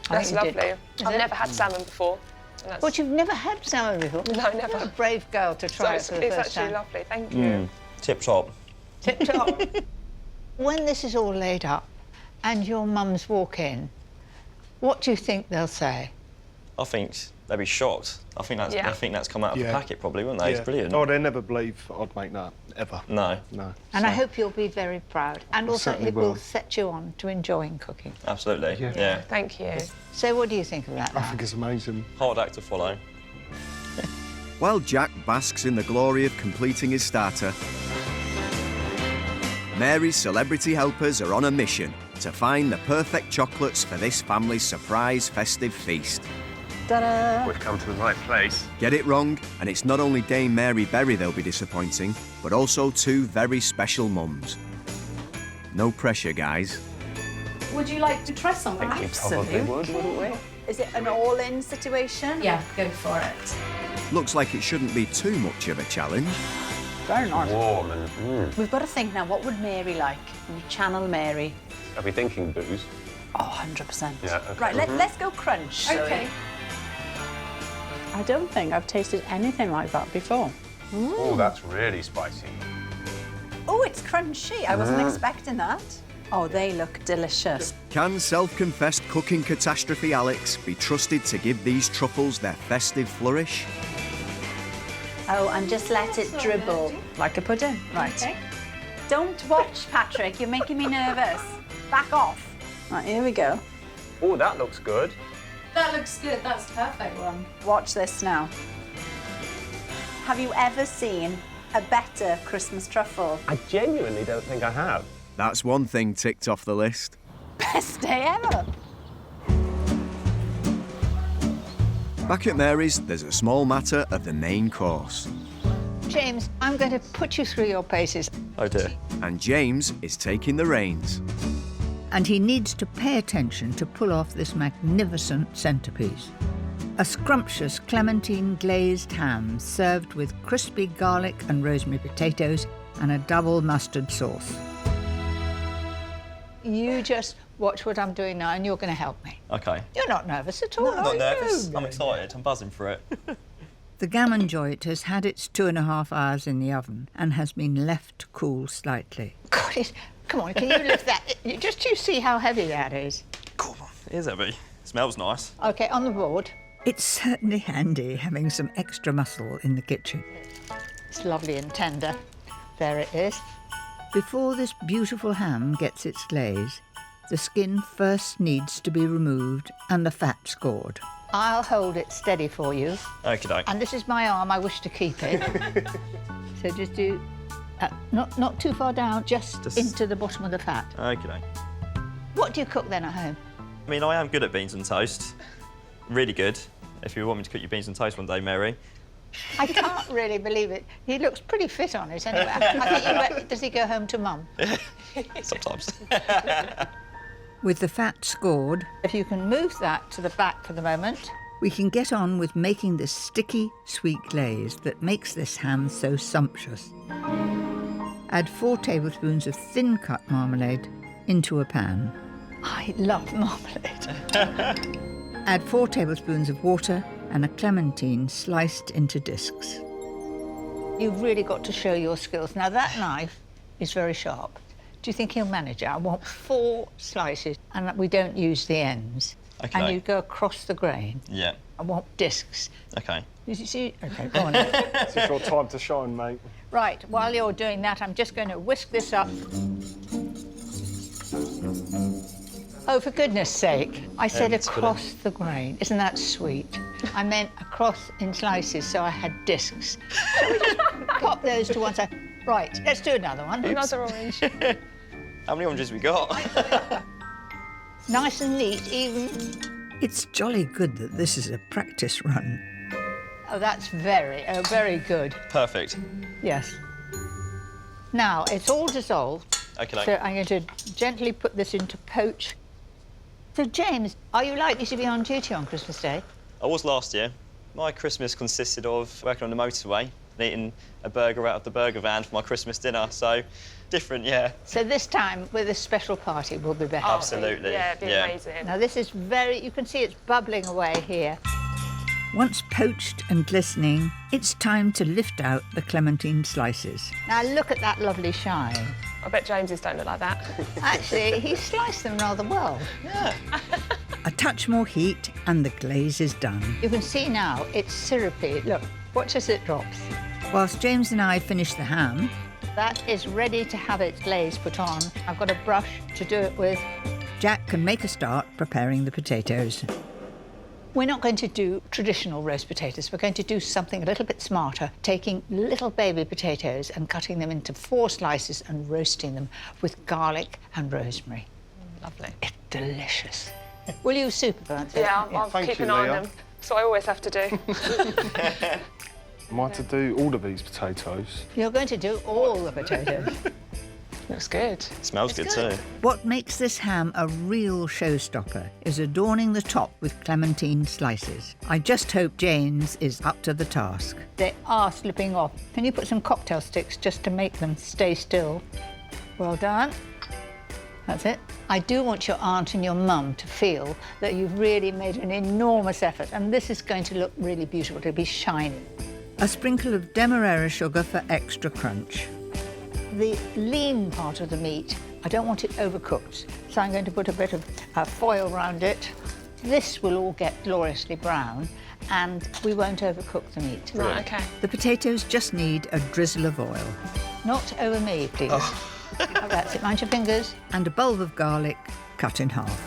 That's you did. lovely. Is I've it? never had salmon before. and that's- But you've never had salmon before? No, never. You're a brave girl to try So it for the it's first actually time. lovely, thank you. Tip top. Tip top. When this is all laid up and your mums walk in, what do you think they'll say? I think they'd be shocked. I think that's Yeah. come out of the packet probably, wouldn't they? It's brilliant. Oh, they'd never believe I'd make that, ever. No. No. And I hope you'll be very proud. And also certainly it will will. set you on to enjoying cooking. Absolutely. Yeah. Thank you. So what do you think of that I now? think it's amazing. Hard act to follow. While Jack basks in the glory of completing his starter, Mary's celebrity helpers are on a mission to find the perfect chocolates for this family's surprise festive feast. Ta-da! We've come to the right place. Get it wrong, and it's not only Dame Mary Berry they'll be disappointing, but also 2 very special mums. No pressure, guys. Would you like to try something? Probably would, wouldn't we? Is it an all-in situation? Yeah, go for it. Looks like it shouldn't be too much of a challenge. Very nice. Warm and... We've got to think now, what would Mary like? We channel Mary. Are we thinking booze? Oh, 100%. Yeah, okay. Right, let's go crunch. Okay. I don't think I've tasted anything like that before. Oh, that's really spicy. Oh, it's crunchy. I wasn't expecting that. Oh, they look delicious. Can self-confessed cooking catastrophe Alex be trusted to give these truffles their festive flourish? Oh, and just let it dribble. Like a pudding. Right. Okay. Don't watch, Patrick. You're making me nervous. Back off. Right, here we go. Oh, that looks good. That looks good. That's the perfect one. Watch this now. Have you ever seen a better Christmas truffle? I genuinely don't think I have. That's one thing ticked off the list. Best day ever. Back at Mary's, there's a small matter of the main course. James, I'm going to put you through your paces. Oh dear. And James is taking the reins. And he needs to pay attention to pull off this magnificent centrepiece. A scrumptious clementine glazed ham served with crispy garlic and rosemary potatoes and a double mustard sauce. You just watch what I'm doing now and you're going to help me. Okay. You're not nervous at all, I'm not are nervous. you? I'm excited. I'm buzzing for it. The gammon joint has had its 2.5 hours in the oven and has been left to cool slightly. God, come on, can you lift that? Just you see how heavy that is. Cool. It is heavy. It smells nice. OK, on the board. It's certainly handy having some extra muscle in the kitchen. It's lovely and tender. There it is. Before this beautiful ham gets its glaze, the skin first needs to be removed and the fat scored. I'll hold it steady for you. Okey-doke. And this is my arm, I wish to keep it. So just do, not too far down, just into the bottom of the fat. Okey-doke. What do you cook then at home? I mean, I am good at beans and toast. Really good. If you want me to cook your beans and toast one day, Mary. I can't really believe it. He looks pretty fit on it anyway. I think does he go home to mum? Sometimes. With the fat scored, if you can move that to the back for the moment, we can get on with making this sticky, sweet glaze that makes this ham so sumptuous. Add 4 tablespoons of thin-cut marmalade into a pan. I love marmalade. Add 4 tablespoons of water and a clementine sliced into discs. You've really got to show your skills. Now, that knife is very sharp. Do you think he'll manage it? I want 4 slices, and we don't use the ends. Okay. And you go across the grain. Yeah. I want discs. OK. Did you see? OK, go on. This is your time to shine, mate. Right, while you're doing that, I'm just going to whisk this up. Oh, for goodness sake. I said across the grain. Isn't that sweet? I meant across in slices, so I had discs. So we just pop those to one side. Right, let's do another one. Another orange. How many oranges we got? Nice and neat, even. It's jolly good that this is a practice run. Oh, that's very good. Perfect. Yes. Now, it's all dissolved. OK. So I'm going to gently put this into poach. So, James, are you likely to be on duty on Christmas Day? I was last year. My Christmas consisted of working on the motorway and eating a burger out of the burger van for my Christmas dinner, so different, yeah. So this time, with a special party, will be better. Absolutely. Yeah, it'd be amazing. Now, this is you can see it's bubbling away here. Once poached and glistening, it's time to lift out the clementine slices. Now, look at that lovely shine. I bet James's don't look like that. Actually, he sliced them rather well. Yeah. A touch more heat and the glaze is done. You can see now it's syrupy. Look, watch as it drops. Whilst James and I finish the ham, that is ready to have its glaze put on. I've got a brush to do it with. Jack can make a start preparing the potatoes. We're not going to do traditional roast potatoes. We're going to do something a little bit smarter, taking little baby potatoes and cutting them into 4 slices and roasting them with garlic and rosemary. Lovely. It's delicious. Will you supervise it? Yeah, I'll keep an eye on them. That's what I always have to do. Am I to do all of these potatoes? You're going to do all the potatoes. Looks good. Smells good too. What makes this ham a real showstopper is adorning the top with clementine slices. I just hope James is up to the task. They are slipping off. Can you put some cocktail sticks just to make them stay still? Well done. That's it. I do want your aunt and your mum to feel that you've really made an enormous effort, and this is going to look really beautiful. It'll be shiny. A sprinkle of demerara sugar for extra crunch. The lean part of the meat, I don't want it overcooked, so I'm going to put a bit of foil around it. This will all get gloriously brown, and we won't overcook the meat. Right, OK. The potatoes just need a drizzle of oil. Not over me, please. Oh. Oh, that's it, mind your fingers. And a bulb of garlic cut in half.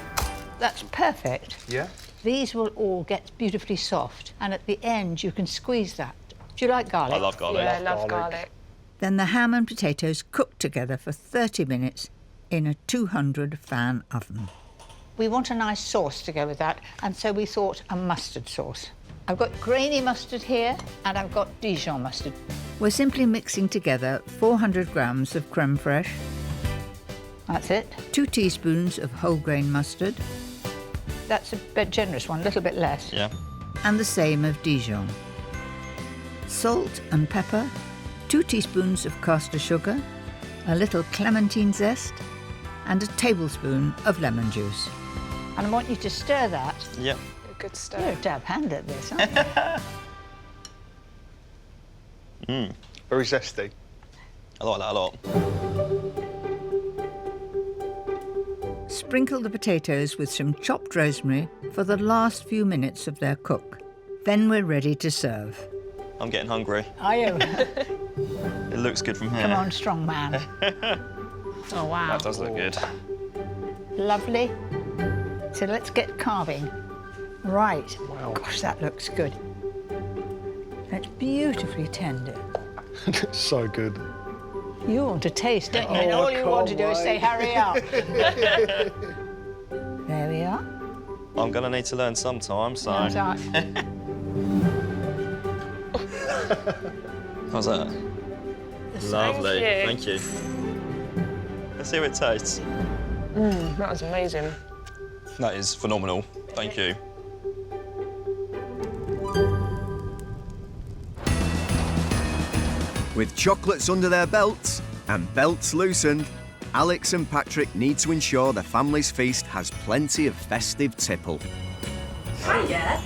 That's perfect. Yeah. These will all get beautifully soft, and at the end you can squeeze that. Do you like garlic? I love garlic. Yeah, I love garlic. Then the ham and potatoes cook together for 30 minutes in a 200 fan oven. We want a nice sauce to go with that, and so we thought a mustard sauce. I've got grainy mustard here, and I've got Dijon mustard. We're simply mixing together 400 grams of creme fraiche. That's it. 2 teaspoons of whole grain mustard. That's a bit generous one, a little bit less. Yeah. And the same of Dijon. Salt and pepper. 2 teaspoons of caster sugar, a little clementine zest, and a tablespoon of lemon juice. And I want you to stir that. Yep. Good stir. You're a dab hand at this, aren't you? Very zesty. I like that a lot. Sprinkle the potatoes with some chopped rosemary for the last few minutes of their cook. Then we're ready to serve. I'm getting hungry. Are you? It looks good from here. Come on, strong man. Oh, wow. That does look good. Lovely. So let's get carving. Right. Wow. Gosh, that looks good. That's beautifully tender. So good. You want to taste, don't you? Oh, And all I you want to can't do is say, wait. hurry up. There we are. I'm going to need to learn sometime, so... How's that? Lovely. Thank you. Let's see what it tastes. That was amazing. That is phenomenal. Thank you. With chocolates under their belts and belts loosened, Alex and Patrick need to ensure their family's feast has plenty of festive tipple. Hiya.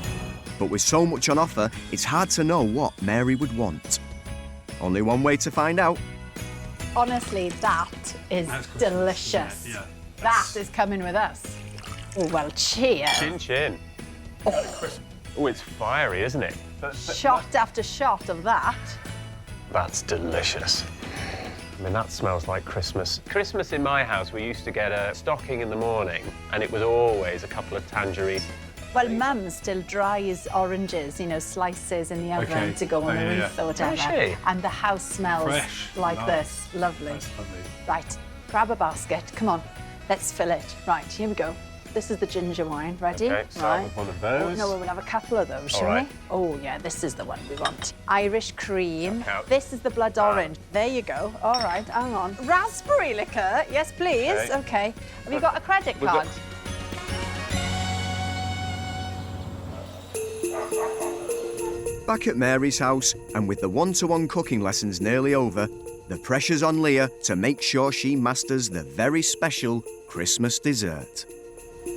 But with so much on offer, it's hard to know what Mary would want. Only one way to find out. Honestly, that is delicious. Yeah. That is coming with us. Oh, well, cheers. Chin chin. Oh, it's fiery, isn't it? Shot after shot of that. That's delicious. I mean, that smells like Christmas. Christmas in my house, we used to get a stocking in the morning, and it was always a couple of tangerines. Well, Mum still dries oranges, you know, slices in the oven to go on the roof or whatever. Does she? And the house smells Fresh, like nice. this. Lovely. That's lovely. Right, grab a basket. Come on, let's fill it. Right, here we go. This is the ginger wine. Ready? Okay, start with one of those. Oh, no, we'll have a couple of those, shall right. we? Oh, yeah, this is the one we want. Irish cream. Counts. This is the blood orange. There you go. All right, hang on. Raspberry liqueur. Yes, please. Okay. Have you got a credit card? Back at Mary's house, and with the one-to-one cooking lessons nearly over, the pressure's on Leah to make sure she masters the very special Christmas dessert.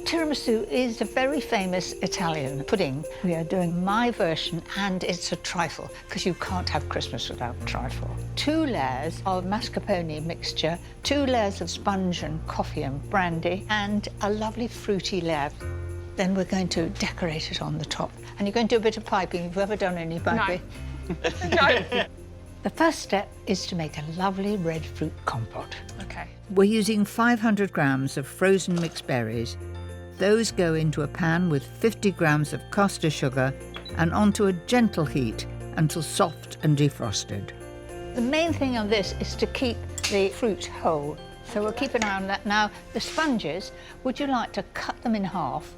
Tiramisu is a very famous Italian pudding. We are doing my version, and it's a trifle, because you can't have Christmas without trifle. 2 layers of mascarpone mixture, 2 layers of sponge and coffee and brandy, and a lovely fruity layer. Then we're going to decorate it on the top. And you're going to do a bit of piping. Have you ever done any piping? No. The first step is to make a lovely red fruit compote. Okay. We're using 500 grams of frozen mixed berries. Those go into a pan with 50 grams of caster sugar and onto a gentle heat until soft and defrosted. The main thing on this is to keep the fruit whole. So we'll keep an eye on that. Now, the sponges, would you like to cut them in half?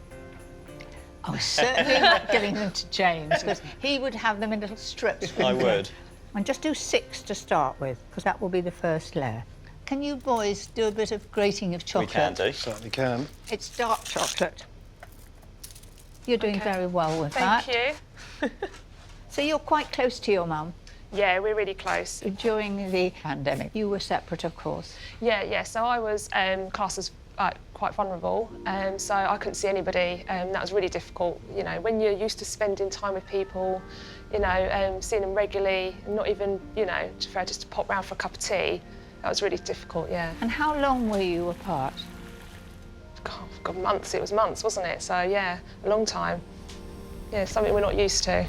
I was certainly not giving them to James, because he would have them in little strips. I would. And just do 6 to start with, because that will be the first layer. Can you boys do a bit of grating of chocolate? We can do. Certainly can. It's dark chocolate. You're doing very well with Thank that. you. So you're quite close to your mum. Yeah, we're really close. During the pandemic, you were separate, of course. Yeah. So I was classed as quite vulnerable, so I couldn't see anybody. That was really difficult. You know, when you're used to spending time with people, you know, seeing them regularly, not even, you know, just to pop round for a cup of tea. That was really difficult, yeah. And how long were you apart? God, months. It was months, wasn't it? So, yeah, a long time. Yeah, something we're not used to.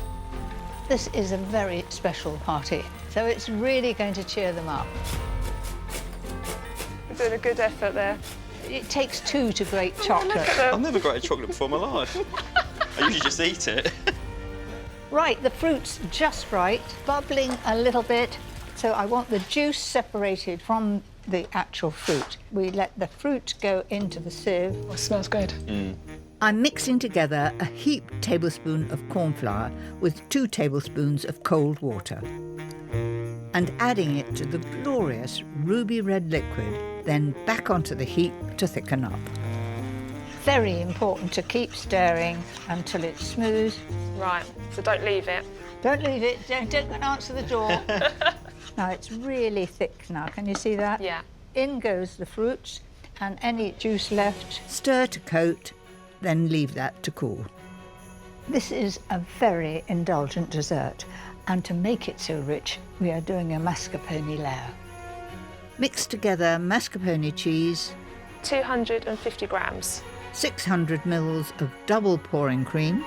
This is a very special party, so it's really going to cheer them up. We're doing a good effort there. It takes 2 to grate chocolate. I've never grated chocolate before in my life. I usually just eat it. Right, the fruit's just right, bubbling a little bit. So I want the juice separated from the actual fruit. We let the fruit go into the sieve. Oh, it smells good. I'm mixing together a heaped tablespoon of corn flour with 2 tablespoons of cold water and adding it to the glorious ruby red liquid, then back onto the heap to thicken up. Very important to keep stirring until it's smooth. Right, so don't leave it. Don't leave it, don't go and answer the door. Now it's really thick now, can you see that? Yeah. In goes the fruits and any juice left. Stir to coat, then leave that to cool. This is a very indulgent dessert, and to make it so rich, we are doing a mascarpone layer. Mix together mascarpone cheese, 250 grams. 600 mils of double pouring cream,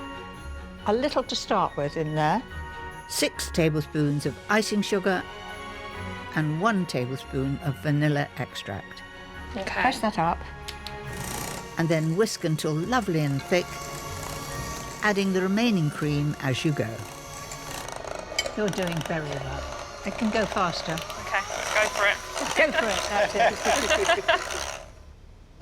a little to start with in there, 6 tablespoons of icing sugar, and 1 tablespoon of vanilla extract. Okay. Press that up, and then whisk until lovely and thick, adding the remaining cream as you go. You're doing very well. It can go faster. Okay, let's go for it. Go for it, that's it.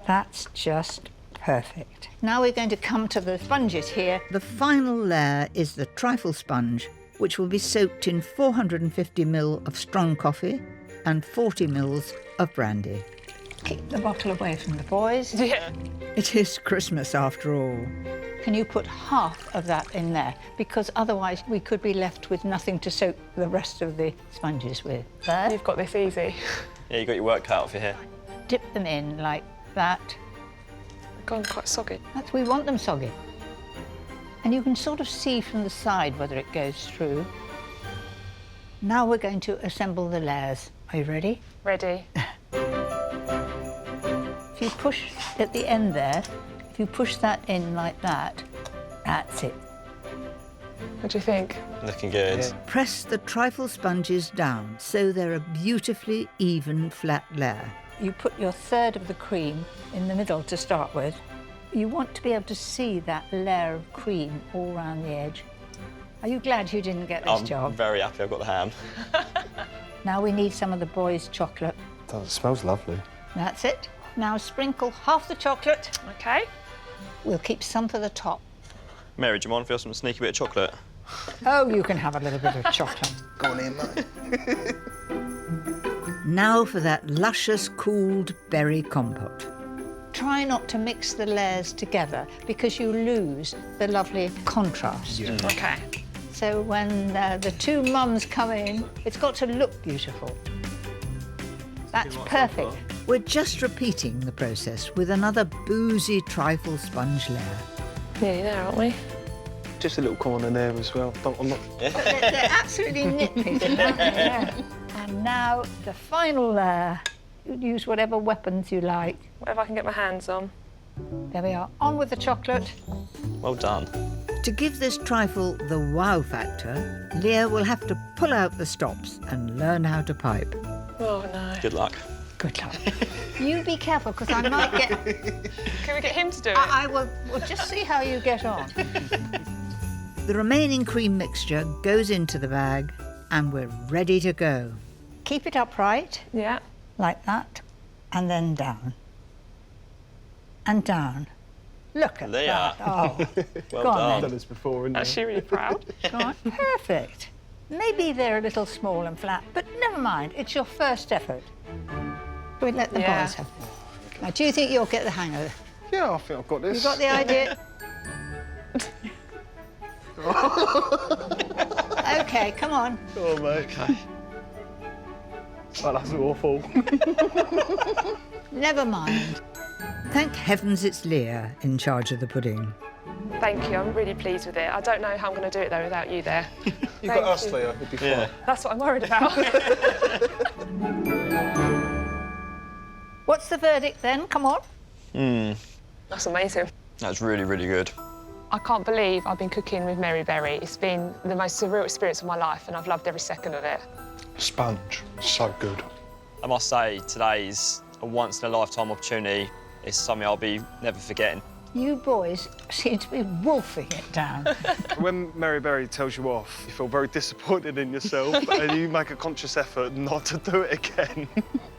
That's just perfect. Now we're going to come to the sponges here. The final layer is the trifle sponge, which will be soaked in 450 ml of strong coffee and 40 ml of brandy. Keep the bottle away from the boys. Yeah. It is Christmas after all. Can you put half of that in there? Because otherwise we could be left with nothing to soak the rest of the sponges with. There. You've got this easy. Yeah, you got your work cut out for here. Dip them in like that. Gone quite soggy. We want them soggy. And you can sort of see from the side whether it goes through. Now we're going to assemble the layers. Are you ready? Ready. If you push at the end there, if you push that in like that, that's it. What do you think? Looking good. Press the trifle sponges down so they're a beautifully even flat layer. You put your third of the cream in the middle to start with. You want to be able to see that layer of cream all around the edge. Are you glad you didn't get this job? I'm very happy I've got the ham. Now we need some of the boys' chocolate. It smells lovely. That's it. Now sprinkle half the chocolate. OK. We'll keep some for the top. Mary, do you mind if you have some sneaky bit of chocolate? Oh, you can have a little bit of chocolate. Go on in, mate. Now for that luscious cooled berry compote. Try not to mix the layers together because you lose the lovely contrast. Yeah. OK. So when the two mums come in, it's got to look beautiful. That's perfect. We're just repeating the process with another boozy trifle sponge layer. Nearly there, aren't we? Just a little corner there as well. I'm not... They're absolutely nitpicking, aren't they? Yeah. And now the final layer. You use whatever weapons you like. Whatever I can get my hands on. There we are. On with the chocolate. Well done. To give this trifle the wow factor, Leah will have to pull out the stops and learn how to pipe. Oh, no. Good luck. Good luck. You be careful, because I might get... Can we get him to do it? I will we'll just see how you get on. The remaining cream mixture goes into the bag, and we're ready to go. Keep it upright. Yeah. Like that, and then down. And down. Look at Leah. that. Oh, Well go on, done. then. done this before, isn't Actually really proud. Go on. Perfect. Maybe they're a little small and flat, but never mind. It's your first effort. We let the boys have it. Now, do you think you'll get the hang of it? Yeah, I think I've got this. You got the idea? OK, come on. Oh, mate. Okay. Oh, that's awful. Never mind. Thank heavens it's Leah in charge of the pudding. Thank you, I'm really pleased with it. I don't know how I'm going to do it, though, without you there. You've got us, Leah. We'll be fine. That's what I'm worried about. What's the verdict, then? Come on. That's amazing. That's really, really good. I can't believe I've been cooking with Mary Berry. It's been the most surreal experience of my life, and I've loved every second of it. Sponge. So good. I must say, today's a once-in-a-lifetime opportunity. It's something I'll be never forgetting. You boys seem to be wolfing it down. When Mary Berry tells you off, you feel very disappointed in yourself and you make a conscious effort not to do it again.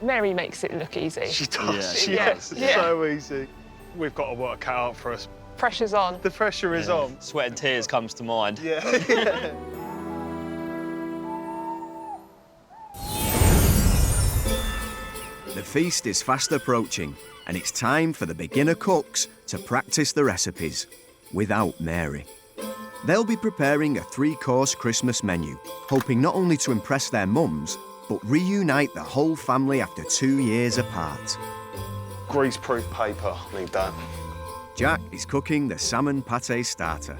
Mary makes it look easy. She does. Yeah. It's so easy. We've got to work cut out for us. Pressure's on. The pressure is on. Sweat and tears comes to mind. Yeah. The feast is fast approaching, and it's time for the beginner cooks to practice the recipes without Mary. They'll be preparing a 3-course Christmas menu, hoping not only to impress their mums, but reunite the whole family after 2 years apart. Grease-proof paper, need that. Jack is cooking the salmon pate starter.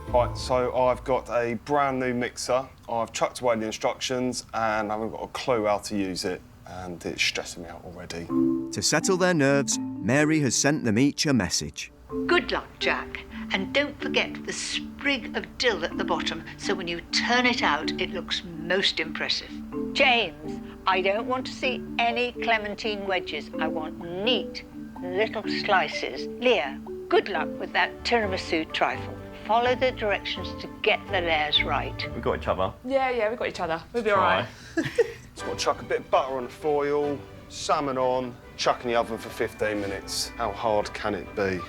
Right, so I've got a brand new mixer. I've chucked away the instructions and I haven't got a clue how to use it, and it's stressing me out already. To settle their nerves, Mary has sent them each a message. Good luck, Jack. And don't forget the sprig of dill at the bottom, so when you turn it out, it looks most impressive. James, I don't want to see any clementine wedges. I want neat little slices. Leah, good luck with that tiramisu trifle. Follow the directions to get the layers right. We've got each other. Yeah, we've got each other. We'll be all right. Just got to chuck a bit of butter on the foil, salmon on, chuck in the oven for 15 minutes. How hard can it be?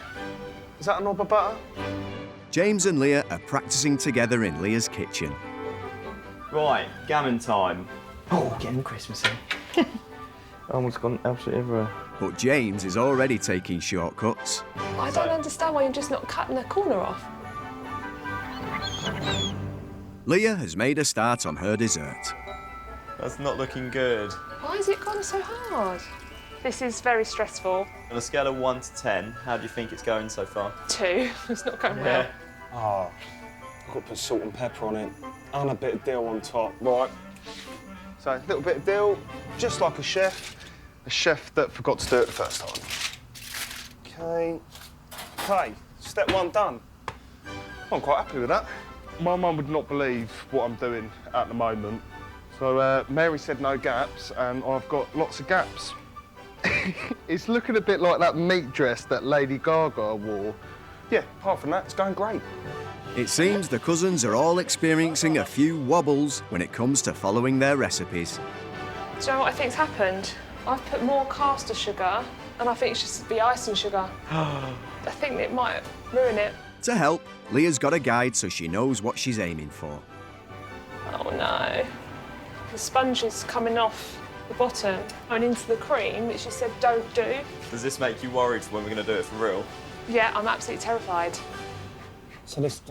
Is that a knob of butter? James and Leah are practicing together in Leah's kitchen. Right, gammon time. Oh, getting Christmassy. Almost gone absolutely everywhere. But James is already taking shortcuts. I don't understand why you're just not cutting the corner off. Leah has made a start on her dessert. That's not looking good. Why has it gone so hard? This is very stressful. On a scale of 1 to 10, how do you think it's going so far? 2. It's not going well. Oh, I've got to put salt and pepper on it and a bit of dill on top. Right. So a little bit of dill, just like a chef that forgot to do it the first time. Okay, step 1 done. I'm quite happy with that. My mum would not believe what I'm doing at the moment. So Mary said no gaps, and I've got lots of gaps. It's looking a bit like that meat dress that Lady Gaga wore. Yeah, apart from that, it's going great. It seems the cousins are all experiencing a few wobbles when it comes to following their recipes. Do you know what I think's happened? I've put more caster sugar, and I think it should be icing sugar. I think it might ruin it. To help, Leah's got a guide so she knows what she's aiming for. Oh no. The sponge is coming off the bottom and into the cream, which she said don't do. Does this make you worried for when we're going to do it for real? Yeah, I'm absolutely terrified. So this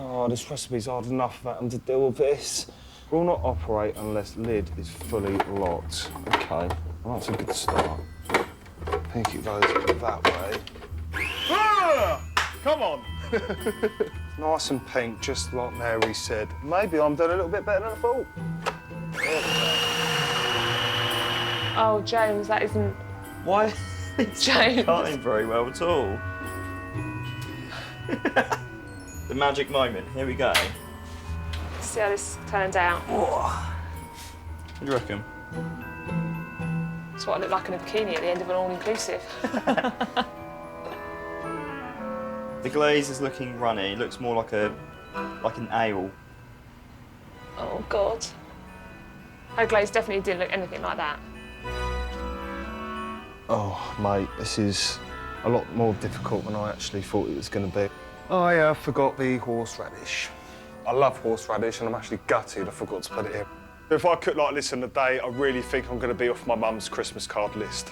recipe's hard enough for them to deal with this. Will not operate unless lid is fully locked. Okay, well, that's a good start. I think it goes that way. Ah! Come on! Nice and pink, just like Mary said. Maybe I'm doing a little bit better than I thought. Oh, James, that isn't... Why? It's James. Not cutting very well at all. The magic moment. Here we go. See how this turned out. What do you reckon? It's what I look like in a bikini at the end of an all-inclusive. The glaze is looking runny. It looks more like an ale. Oh, God. Her glaze definitely didn't look anything like that. Oh, mate, this is a lot more difficult than I actually thought it was going to be. I forgot the horseradish. I love horseradish, and I'm actually gutted I forgot to put it in. If I cook like this in a day, I really think I'm going to be off my mum's Christmas card list.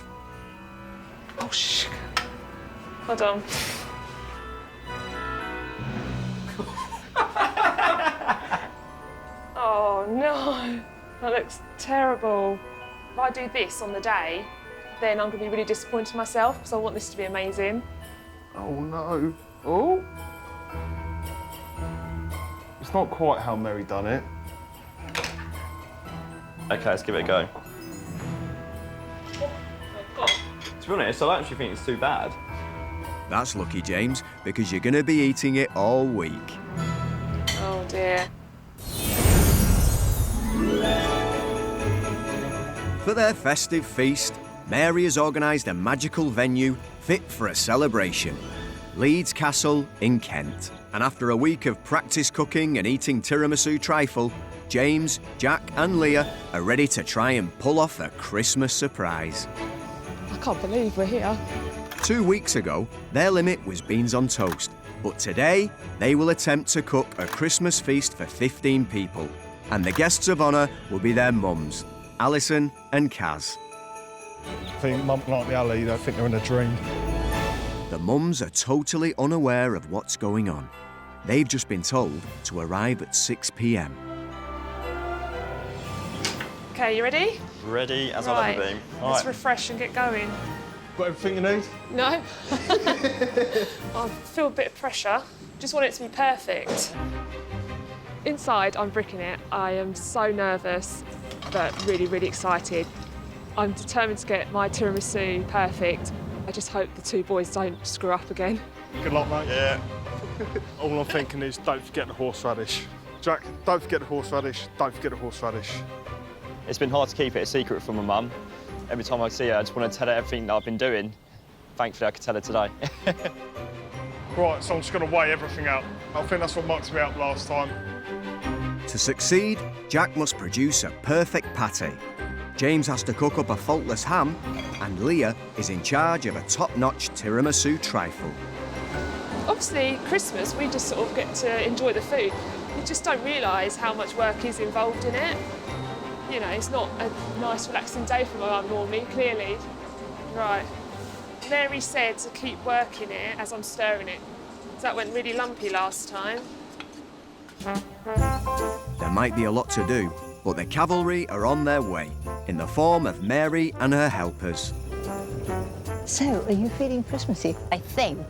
Oh, shh. Hold on. Oh, no. That looks terrible. If I do this on the day, then I'm going to be really disappointed in myself because I want this to be amazing. Oh, no. Oh. It's not quite how Mary done it. OK, let's give it a go. To be honest, I don't actually think it's too bad. That's lucky, James, because you're going to be eating it all week. Oh, dear. For their festive feast, Mary has organised a magical venue fit for a celebration. Leeds Castle in Kent. And after a week of practice cooking and eating tiramisu trifle, James, Jack and Leah are ready to try and pull off a Christmas surprise. I can't believe we're here. 2 weeks ago, their limit was beans on toast, but today they will attempt to cook a Christmas feast for 15 people. And the guests of honour will be their mums, Alison and Kaz. I think Mum like the alley, I think they're in a dream. The mums are totally unaware of what's going on. They've just been told to arrive at 6 p.m. OK, you ready? Ready as I'll ever be. Let's refresh and get going. Got everything you need? No. I feel a bit of pressure. Just want it to be perfect. Inside, I'm bricking it. I am so nervous, but really, really excited. I'm determined to get my tiramisu perfect. I just hope the two boys don't screw up again. Good luck, mate. Yeah. All I'm thinking is don't forget the horseradish. Jack, don't forget the horseradish, don't forget the horseradish. It's been hard to keep it a secret from my mum. Every time I see her, I just want to tell her everything that I've been doing. Thankfully, I could tell her today. Right, so I'm just going to weigh everything out. I think that's what mucked me up last time. To succeed, Jack must produce a perfect pâté. James has to cook up a faultless ham, and Leah is in charge of a top-notch tiramisu trifle. Obviously, Christmas, we just sort of get to enjoy the food. You just don't realise how much work is involved in it. You know, it's not a nice, relaxing day for my mum normally, clearly. Right. Mary said to keep working it as I'm stirring it. So that went really lumpy last time. There might be a lot to do, but the cavalry are on their way, in the form of Mary and her helpers. So, are you feeling Christmassy? I think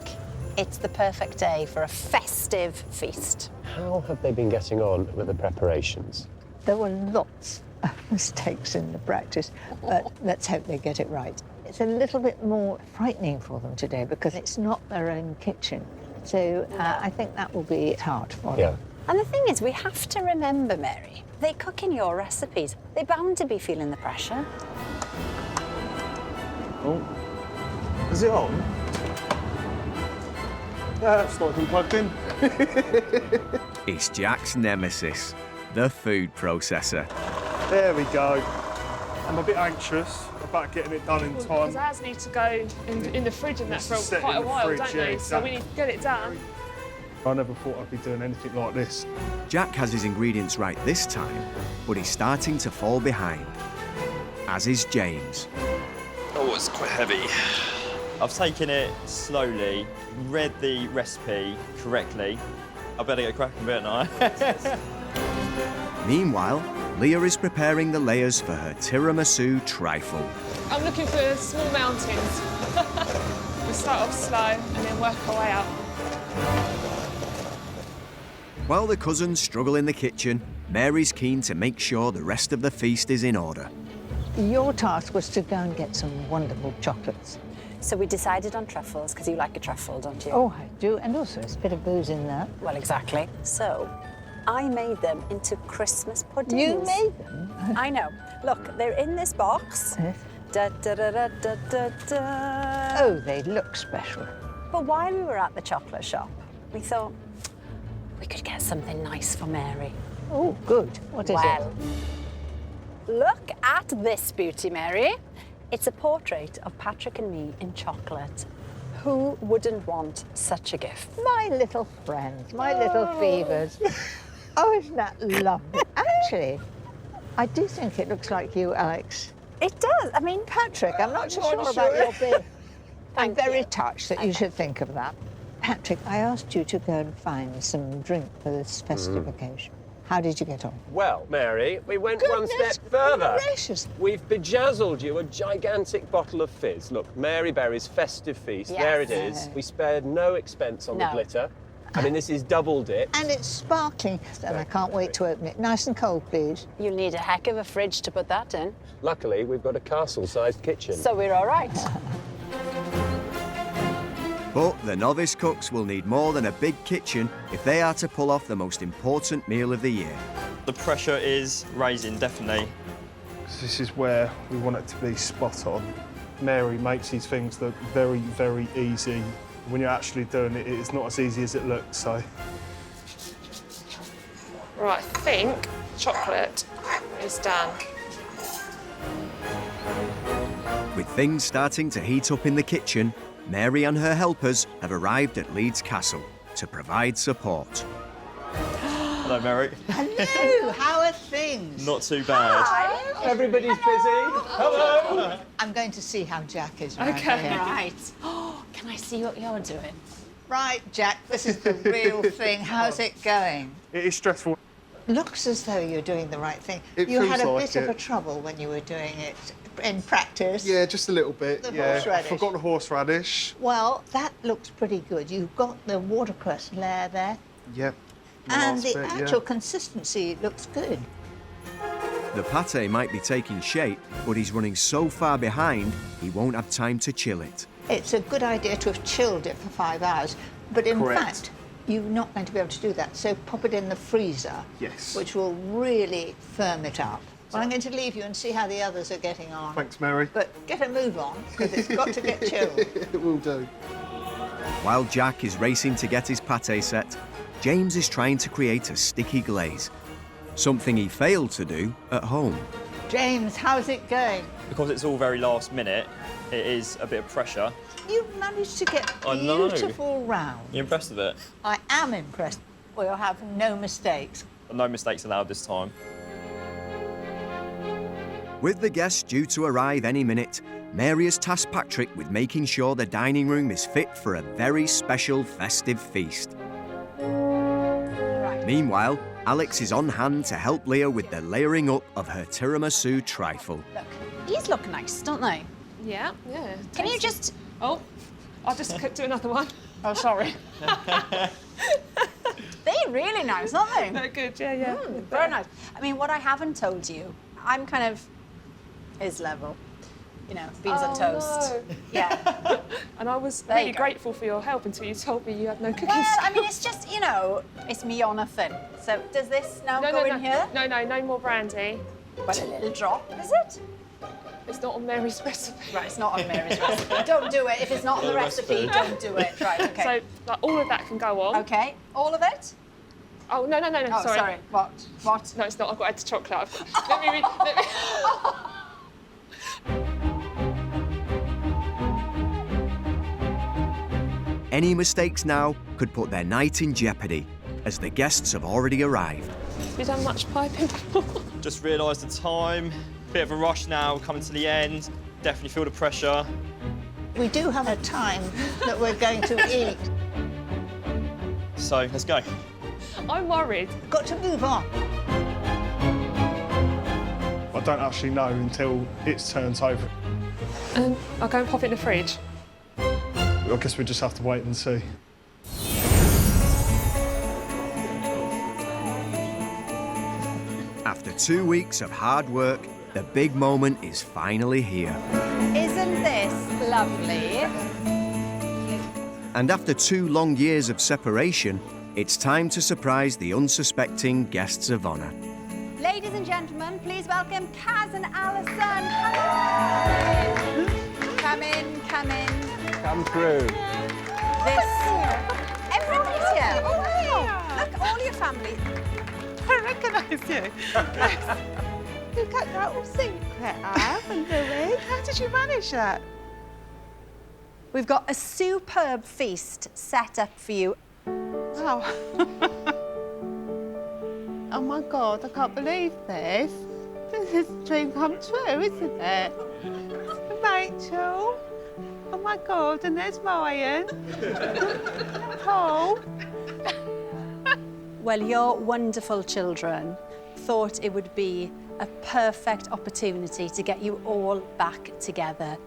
it's the perfect day for a festive feast. How have they been getting on with the preparations? There were lots of mistakes in the practice, but let's hope they get it right. It's a little bit more frightening for them today because it's not their own kitchen. So I think that will be hard for them. And the thing is, we have to remember, Mary, they cook in your recipes. They're bound to be feeling the pressure. Oh, is it on? Yeah, it's not even plugged in. It's Jack's nemesis, the food processor. There we go. I'm a bit anxious about getting it done in time. Because ours need to go in the fridge and that for Set quite in a the while, fridge, don't yeah, they? So we exactly. need to get it done. I never thought I'd be doing anything like this. Jack has his ingredients right this time, but he's starting to fall behind, as is James. Oh, it's quite heavy. I've taken it slowly, read the recipe correctly. I better get cracking, don't I? Meanwhile, Leah is preparing the layers for her tiramisu trifle. I'm looking for small mountains. We start off slow and then work our way up. While the cousins struggle in the kitchen, Mary's keen to make sure the rest of the feast is in order. Your task was to go and get some wonderful chocolates. So we decided on truffles, because you like a truffle, don't you? Oh, I do, and also there's a bit of booze in there. Well, exactly. So I made them into Christmas puddings. You made them? I know. Look, they're in this box. Da, da, da, da, da, da, da. Oh, they look special. But while we were at the chocolate shop, we thought we could get something nice for Mary. Oh, good. What is Well, look at this beauty, Mary. It's a portrait of Patrick and me in chocolate. Who wouldn't want such a gift? My little friends, my little fevers. Oh, isn't that lovely? Actually, I do think it looks like you, Alex. It does. I mean, Patrick, I'm not so sure about your beard. I'm very touched that you should think of that. Patrick, I asked you to go and find some drink for this festive occasion. How did you get on? Well, Mary, we went one step further. Gracious. We've bejazzled you a gigantic bottle of fizz. Look, Mary Berry's festive feast. Yes. There it is. We spared no expense on the No. glitter. I mean, this is double dipped. And it's sparkling, and I can't wait to open it. Nice and cold, please. You'll need a heck of a fridge to put that in. Luckily, we've got a castle-sized kitchen. So we're all right. But the novice cooks will need more than a big kitchen if they are to pull off the most important meal of the year. The pressure is raising, definitely. This is where we want it to be spot on. Mary makes these things look very, very easy. When you're actually doing it, it's not as easy as it looks, so. Right, I think chocolate is done. With things starting to heat up in the kitchen, Mary and her helpers have arrived at Leeds Castle to provide support. Hello, Mary. Hello, how are things? Not too bad. Everybody's busy. Hello. I'm going to see how Jack is right Okay. here. Right. Oh, can I see what you're doing? Right, Jack, this is the real thing. How's it going? It is stressful. Looks as though you're doing the right thing. It You had feels a like bit of a it. trouble when you were doing it in practice. Yeah, just a little bit. The yeah, horseradish. I forgot the horseradish. Well, that looks pretty good. You've got the watercress layer there, Yep. and last the bit, yeah. actual consistency looks good. The pâté might be taking shape, but he's running so far behind, he won't have time to chill it. It's a good idea to have chilled it for 5 hours, but in Correct. fact, you're not going to be able to do that. So pop it in the freezer, Yes. which will really firm it up. Well, I'm going to leave you and see how the others are getting on. Thanks, Mary. But get a move on, because it's got to get chilled. It will do. While Jack is racing to get his pâté set, James is trying to create a sticky glaze, something he failed to do at home. James, how's it going? Because it's all very last minute, it is a bit of pressure. You've managed to get I know. beautiful round. You impressed with it? I am impressed. We'll have no mistakes. No mistakes allowed this time. With the guests due to arrive any minute, Mary has tasked Patrick with making sure the dining room is fit for a very special festive feast. Meanwhile, Alex is on hand to help Leah with the layering up of her tiramisu trifle. These look nice, don't they? Yeah, yeah. Can you tasty. just... Oh, I'll just do another one. Oh, sorry. They're really nice, aren't they? They're good, yeah, yeah. Very nice. I mean, what I haven't told you, I'm kind of his level. you know, beans on toast. No. Yeah. And I was There really you go. grateful for your help until you told me you had no cooking Well, I skills. mean, it's just, you know, it's me or nothing. So does this now go in here? No more brandy. But a little drop, is it? It's not on Mary's recipe. Right, it's not on Mary's recipe. Don't do it. If it's not on the recipe, don't do it. Right, okay. So, like, all of that can go on. Okay, all of it? Oh, no, Oh, sorry. What? What? No, it's not. I've got to add to chocolate. Let me read. Let me... Any mistakes now could put their night in jeopardy, as the guests have already arrived. Have you done much piping before? Just realised the time. Bit of a rush now, coming to the end. Definitely feel the pressure. We do have a time that we're going to eat. So, let's go. I'm worried. Got to move on. I don't actually know until it's turned over. I'll go and pop it in the fridge. I guess we just have to wait and see. After 2 weeks of hard work, the big moment is finally here. Isn't this lovely? And after 2 long years of separation, it's time to surprise the unsuspecting guests of honour. Ladies and gentlemen, please welcome Kaz and Alison. Come in, come in. Come through. Everybody's here. Oh, wow. Look, all your family. I recognise you. You kept that all secret, haven't you? How did you manage that? We've got a superb feast set up for you. Oh. Oh my God, I can't believe this. This is a dream come true, isn't it? Rachel. Oh my God, and there's Ryan. Paul. Well, your wonderful children thought it would be a perfect opportunity to get you all back together.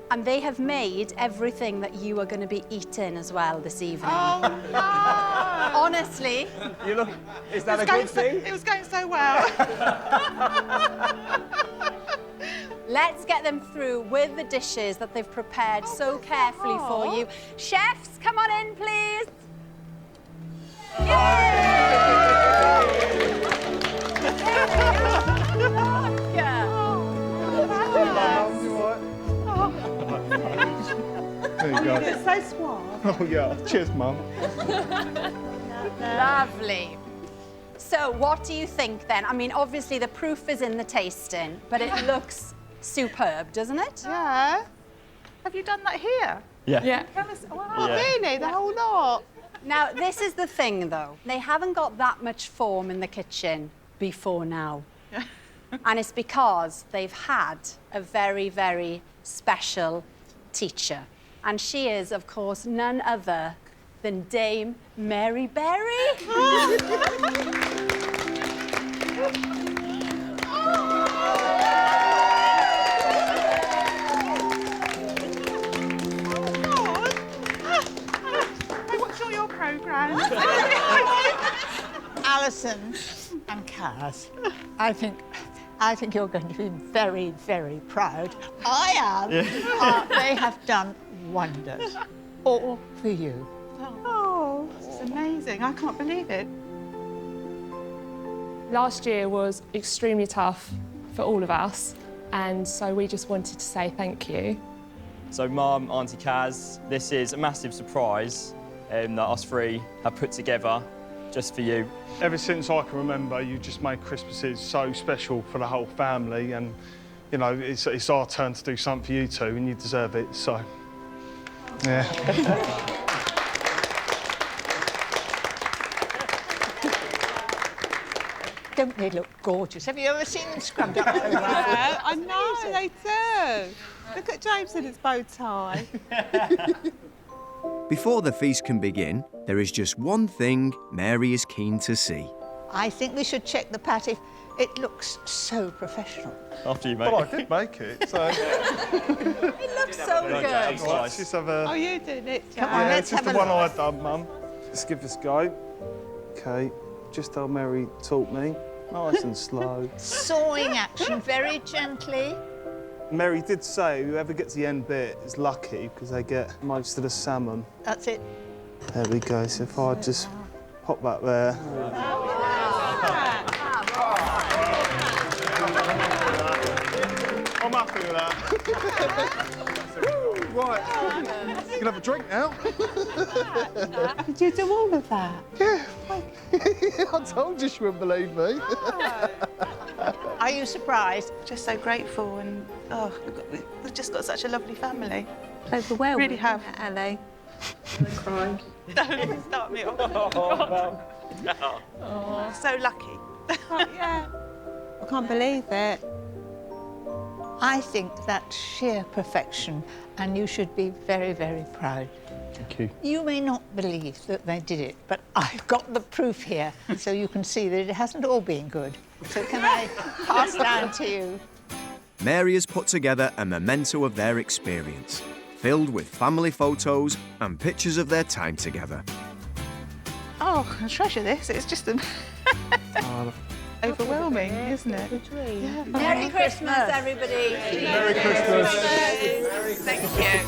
And they have made everything that you are going to be eating as well this evening. Oh, no. Honestly. You look, is that a good thing? It was going so well. Let's get them through with the dishes that they've prepared so carefully for you. Chefs, come on in, please. There you go. It's so suave. Oh, yeah. Cheers, Mum. Lovely. So what do you think then? I mean, obviously the proof is in the tasting, but it looks superb, doesn't it? Yeah. Have you done that here? Yeah. Tell us, wow, really? The whole lot? Now, this is the thing, though. They haven't got that much form in the kitchen before now. And it's because they've had a very, very special teacher. And she is, of course, none other than Dame Mary Berry. I watch all your programmes. Alison and Kaz, I think you're going to be very, very proud. I am. They have done wonders. All for you. Oh, this is amazing. I can't believe it. Last year was extremely tough for all of us, and so we just wanted to say thank you. So, Mum, Auntie Kaz, this is a massive surprise that us three have put together just for you. Ever since I can remember, you just made Christmases so special for the whole family, and you know it's our turn to do something for you two, and you deserve it. So, yeah. Don't they look gorgeous? Have you ever seen them scrubbed up? Yeah, I know, they do. Look at James in his bow tie. Before the feast can begin, there is just one thing Mary is keen to see. I think we should check the patty. It looks so professional. After you, mate. Well, I did make it, so. It looks so good. Right, let's just have a... Oh, you did it, James. Come on, let's just have the a one look. I've done, Mum. Let's give this a go. OK, just how Mary taught me. Nice and slow. Sawing action, very gently. Mary did say whoever gets the end bit is lucky because they get most of the salmon. That's it. There we go. So if I just pop that there. I'm happy with that. Right, you can have a drink now. Did you do all of that? Yeah. I told you she wouldn't believe me. Are you surprised? Just so grateful and, oh, we've just got such a lovely family. Overwhelming. Really have. LA. Crying. Don't start me off. So lucky. Yeah. I can't believe it. I think that's sheer perfection, and you should be very, very proud. Thank you. You may not believe that they did it, but I've got the proof here, so you can see that it hasn't all been good. So can I pass down to you? Mary has put together a memento of their experience, filled with family photos and pictures of their time together. Oh, I treasure this. It's just overwhelming, isn't it? Yeah. Merry Christmas, everybody. Merry Christmas. Thank you.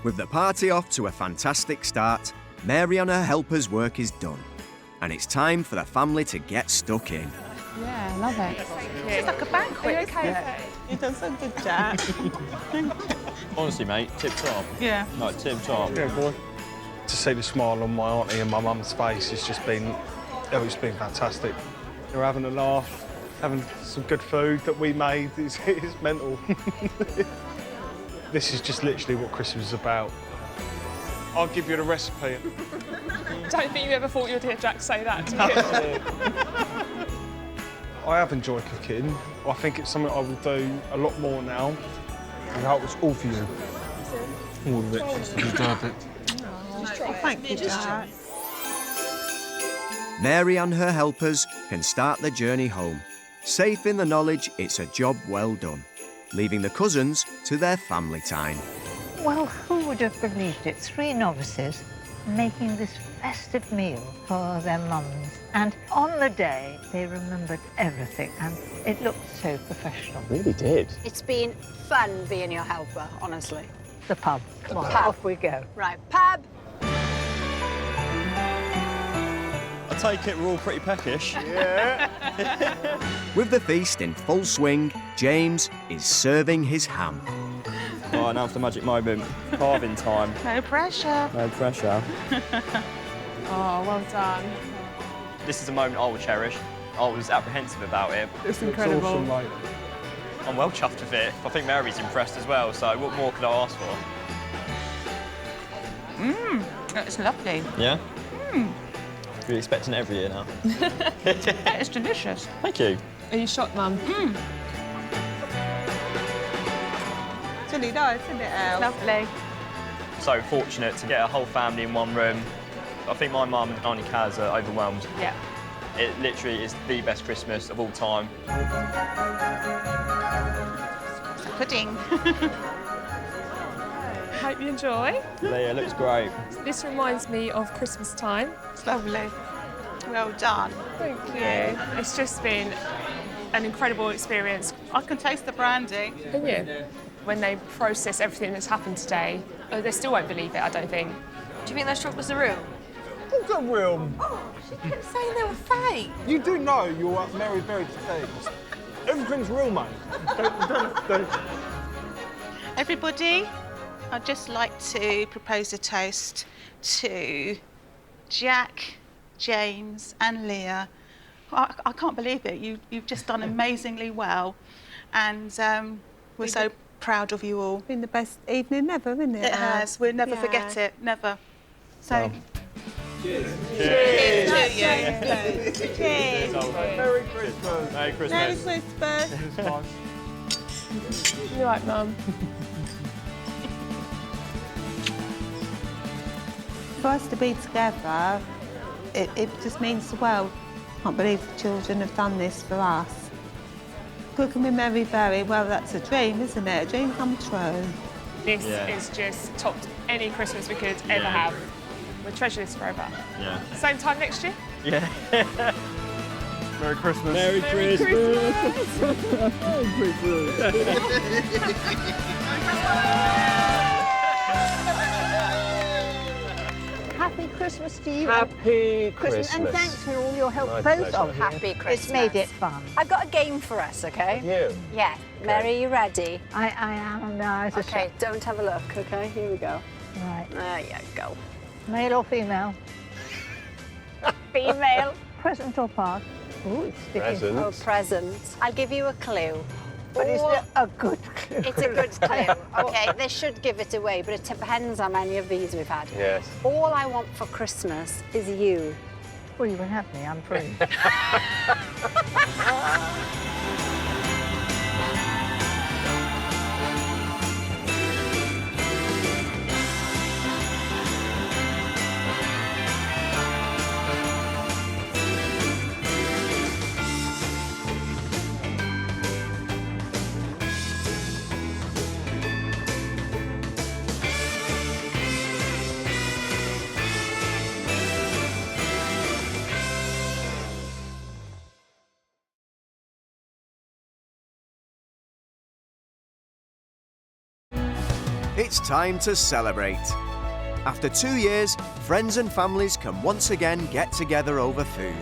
With the party off to a fantastic start, Mary and her helpers' work is done. And it's time for the family to get stuck in. Yeah, I love it. It's like a banquet. Are you okay? You've done so good, Jack. Honestly, mate, tip top. Yeah. Like, tip top. Yeah, boy. To see the smile on my auntie and my mum's face has just been, it's been fantastic. They're having a laugh, having some good food that we made. It's mental. This is just literally what Christmas is about. I'll give you the recipe. Don't think you ever thought you'd hear Jack say that, did you? I have enjoyed cooking. I think it's something I will do a lot more now. And I hope it's all for you. All of it. You deserve it. Thank you, Jack. Mary and her helpers can start the journey home, safe in the knowledge it's a job well done, leaving the cousins to their family time. Well, who would have believed it? 3 novices making this festive meal for their mums. And on the day, they remembered everything, and it looked so professional. Really did. It's been fun being your helper, honestly. The pub. Come on, Pub. off we go. Right, pub. I take it we're all pretty peckish. Yeah. With the feast in full swing, James is serving his ham. Right, now for the magic moment. Carving time. No pressure. No pressure. Oh, well done. This is a moment I will cherish. I was apprehensive about it. It's incredible. Awesome, mate. I'm well chuffed with it. I think Mary's impressed as well, so what more could I ask for? It's lovely. Yeah? You're expecting it every year now. It's delicious. Thank you. Are you shocked, Mum? It's really nice, isn't it, Elle? Lovely. So fortunate to get a whole family in one room. I think my mum and Auntie Kaz are overwhelmed. Yeah. It literally is the best Christmas of all time. It's a pudding. Hope you enjoy. Yeah, it looks great. This reminds me of Christmas time. It's lovely. Well done. Thank you. It's just been an incredible experience. I can taste the brandy. Can you? When they process everything that's happened today, they still won't believe it, I don't think. Do you think those chocolates are real? All done real. Oh, she kept saying they were fake. You do know you're at Mary Berry today. Everything's real, mate. Don't. Everybody, I'd just like to propose a toast to Jack, James and Leah. I can't believe it. You've just done amazingly well. And we're so proud of you all. Been the best evening ever, isn't it? It has. We'll never forget it. Never. So. Cheers. Cheers to you. Cheers. Merry Christmas. Merry Christmas. Merry Christmas. You're right, Mum. For us to be together, it just means the world. I can't believe the children have done this for us. Cooking with Mary Berry, well, that's a dream, isn't it? A dream come true. This is just topped any Christmas we could ever have. We'll treasure this forever. Yeah. Same time next year? Yeah. Merry Christmas. Merry Christmas. Happy Christmas to you. Happy Christmas. And thanks for all your help, My both pleasure. of you. Happy Christmas. It's made it fun. I've got a game for us, okay? You? Yeah. Mary, are you ready? I am now. Okay, don't have a look, okay? Here we go. Right. There you go. Male or female? Female. Present or past? Oh, it's sticky. Present. Oh, present. I'll give you a clue. But is it a good clue? It's a good clue. Okay, this should give it away, but it depends how many of these we've had. Yes. All I want for Christmas is you. Well, you can have me, I'm free. It's time to celebrate. After 2 years, friends and families can once again get together over food.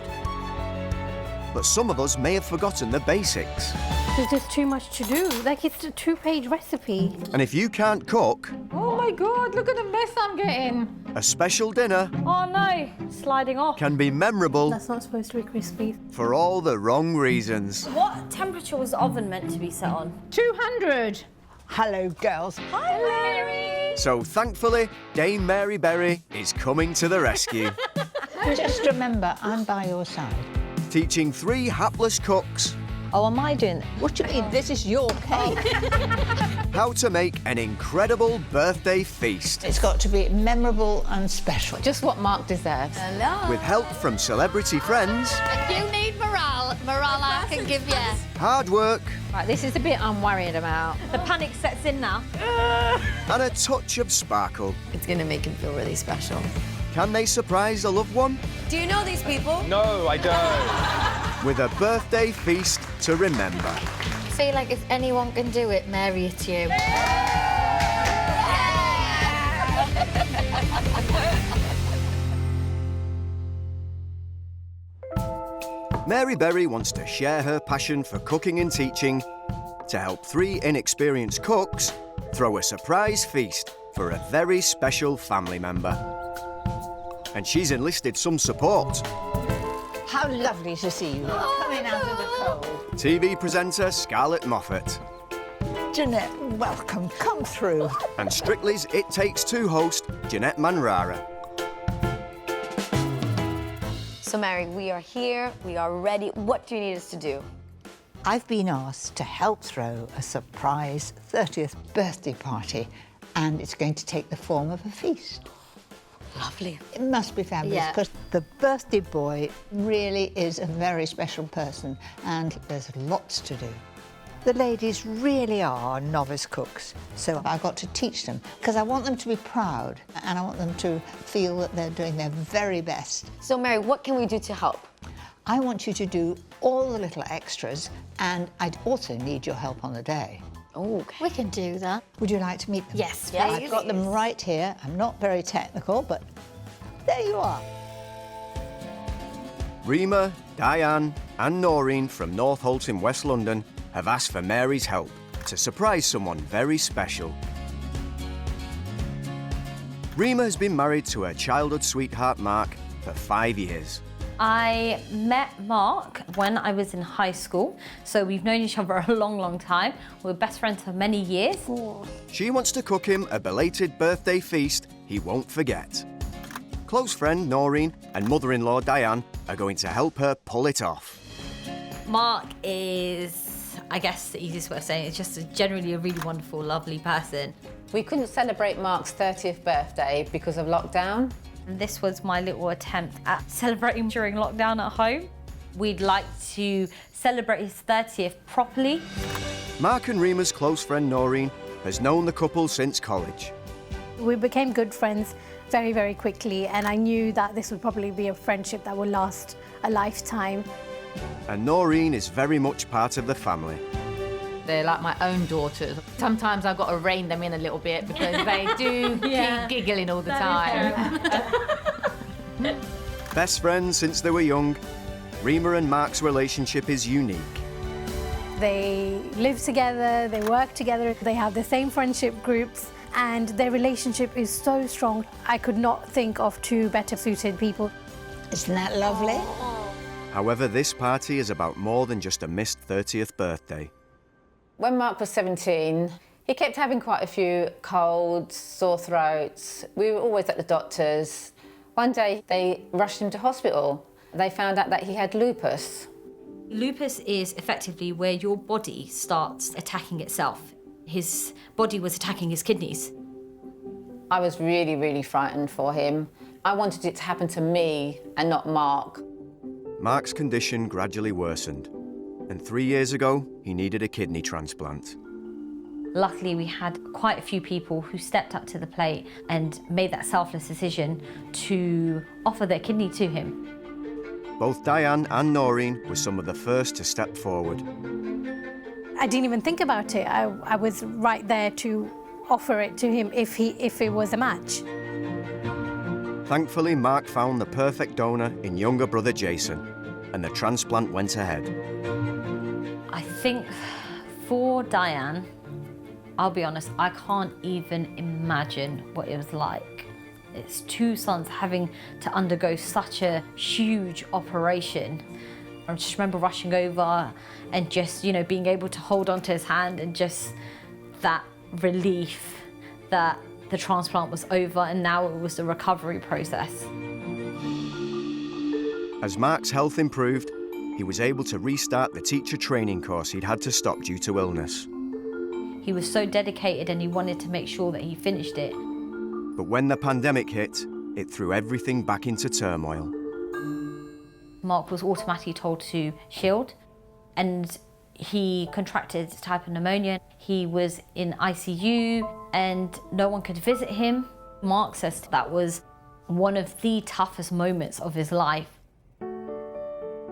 But some of us may have forgotten the basics. There's just too much to do. Like, it's a 2-page recipe. And if you can't cook, Oh my God, look at the mess I'm getting. a special dinner Oh no, sliding off. can be memorable That's not supposed to be crispy. for all the wrong reasons. What temperature was the oven meant to be set on? 200. Hello, girls. Hi, Mary. So thankfully, Dame Mary Berry is coming to the rescue, Just remember, I'm by your side. teaching 3 hapless cooks Oh, am I doing? What do you mean? This is your cake. how to make an incredible birthday feast It's got to be memorable and special. Just what Mark deserves. Hello. with help from celebrity friends, If you need morale I can give you. hard work, Right, this is the bit I'm worried about. The panic sets in now. and a touch of sparkle. It's going to make him feel really special. Can they surprise a loved one Do you know these people? No, I don't. with a birthday feast to remember? I feel like if anyone can do it, Mary, it's you. Mary Berry wants to share her passion for cooking and teaching to help 3 inexperienced cooks throw a surprise feast for a very special family member. And she's enlisted some support. How lovely to see you coming out of the cold. TV presenter Scarlett Moffat Jeanette, welcome. Come through. and Strictly's It Takes Two host Jeanette Manrara. So, Mary, we are here. We are ready. What do you need us to do? I've been asked to help throw a surprise 30th birthday party, and it's going to take the form of a feast. Lovely. It must be fabulous, Yeah. because the birthday boy really is a very special person, and there's lots to do. The ladies really are novice cooks, so I've got to teach them, because I want them to be proud, and I want them to feel that they're doing their very best. So, Mary, what can we do to help? I want you to do all the little extras, and I'd also need your help on the day. Oh, okay. We can do that. Would you like to meet them? Yes, I've please. got them right here. I'm not very technical, but there you are. Rima, Diane and Noreen from Northolt in West London have asked for Mary's help to surprise someone very special. Rima has been married to her childhood sweetheart Mark for 5 years. I met Mark when I was in high school, so we've known each other a long, long time. We're best friends for many years. She wants to cook him a belated birthday feast he won't forget. Close friend Noreen and mother-in-law Diane are going to help her pull it off. Mark is, I guess the easiest way of saying it, is just generally a really wonderful, lovely person. We couldn't celebrate Mark's 30th birthday because of lockdown. And this was my little attempt at celebrating during lockdown at home. We'd like to celebrate his 30th properly. Mark and Rima's close friend Noreen has known the couple since college. We became good friends very, very quickly, and I knew that this would probably be a friendship that would last a lifetime. And Noreen is very much part of the family. They're like my own daughters. Sometimes I've got to rein them in a little bit because they do keep giggling all the time. Best friends since they were young, Rima and Mark's relationship is unique. They live together, they work together, they have the same friendship groups, and their relationship is so strong. I could not think of two better suited people. Isn't that lovely? However, this party is about more than just a missed 30th birthday. When Mark was 17, he kept having quite a few colds, sore throats. We were always at the doctor's. One day, they rushed him to hospital. They found out that he had lupus. Lupus is effectively where your body starts attacking itself. His body was attacking his kidneys. I was really, really frightened for him. I wanted it to happen to me and not Mark. Mark's condition gradually worsened, and 3 years ago, he needed a kidney transplant. Luckily, we had quite a few people who stepped up to the plate and made that selfless decision to offer their kidney to him. Both Diane and Noreen were some of the first to step forward. I didn't even think about it. I was right there to offer it to him if it was a match. Thankfully, Mark found the perfect donor in younger brother Jason, and the transplant went ahead. I think for Diane, I'll be honest, I can't even imagine what it was like. It's two sons having to undergo such a huge operation. I just remember rushing over and just, being able to hold onto his hand and just that relief that the transplant was over and now it was the recovery process. As Mark's health improved, he was able to restart the teacher training course he'd had to stop due to illness. He was so dedicated and he wanted to make sure that he finished it. But when the pandemic hit, it threw everything back into turmoil. Mark was automatically told to shield and he contracted a type of pneumonia. He was in ICU and no one could visit him. Mark says that was one of the toughest moments of his life.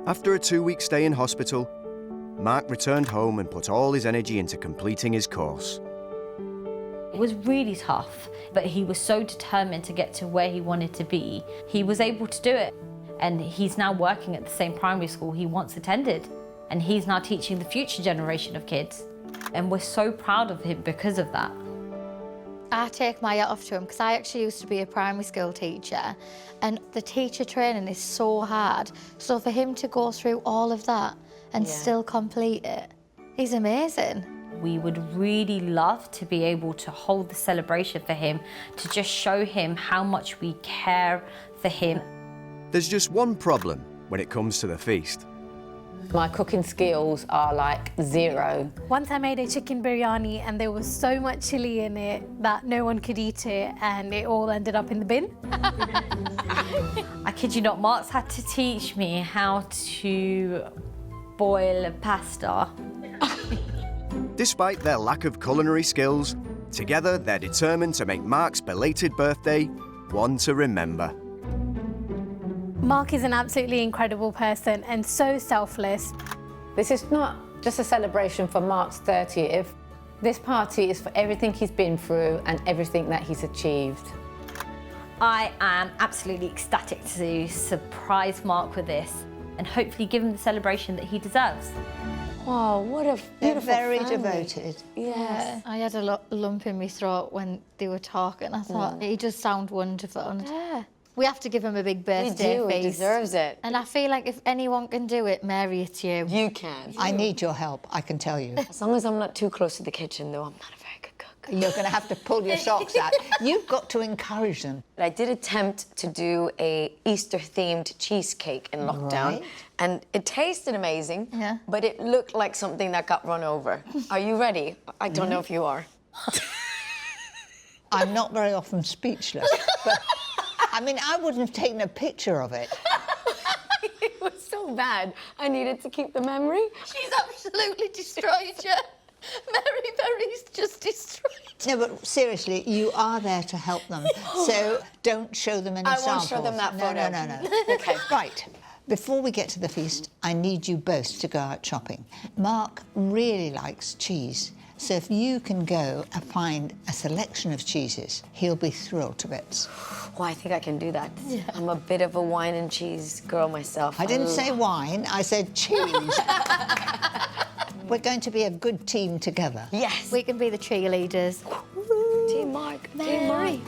After a 2-week stay in hospital, Mark returned home and put all his energy into completing his course. It was really tough, but he was so determined to get to where he wanted to be. He was able to do it, and he's now working at the same primary school he once attended, and he's now teaching the future generation of kids. And we're so proud of him because of that. I take my hat off to him because I actually used to be a primary school teacher, and the teacher training is so hard. So for him to go through all of that and still complete it, he's amazing. We would really love to be able to hold the celebration for him, to just show him how much we care for him. There's just one problem when it comes to the feast. My cooking skills are like zero. Once I made a chicken biryani and there was so much chili in it that no one could eat it and it all ended up in the bin. I kid you not, Mark's had to teach me how to boil pasta. Despite their lack of culinary skills, together they're determined to make Mark's belated birthday one to remember. Mark is an absolutely incredible person and so selfless. This is not just a celebration for Mark's 30th. This party is for everything he's been through and everything that he's achieved. I am absolutely ecstatic to surprise Mark with this and hopefully give him the celebration that he deserves. Wow, what a beautiful They're very family. devoted. Yes. I had a lump in my throat when they were talking. I thought, he just sounds wonderful. And we have to give him a big birthday We do, he feast. deserves it. And I feel like if anyone can do it, Mary, it's you. You can. I need your help, I can tell you. As long as I'm not too close to the kitchen, though, I'm not a very good cook. You're going to have to pull your socks out. You've got to encourage them. I did attempt to do a Easter-themed cheesecake in lockdown, Right. and it tasted amazing, but it looked like something that got run over. Are you ready? I don't know if you are. I'm not very often speechless, but I mean, I wouldn't have taken a picture of it. It was so bad. I needed to keep the memory. She's absolutely destroyed you. Mary Berry's just destroyed. No, but seriously, you are there to help them. So don't show them any I samples. won't show them that photo. No. Okay. Right. Before we get to the feast, I need you both to go out shopping. Mark really likes cheese, so if you can go and find a selection of cheeses, he'll be thrilled to bits. Oh, I think I can do that. Yeah. I'm a bit of a wine and cheese girl myself. I didn't say wine, I said cheese. We're going to be a good team together. Yes. We can be the cheerleaders. Team Mark. Team Mark.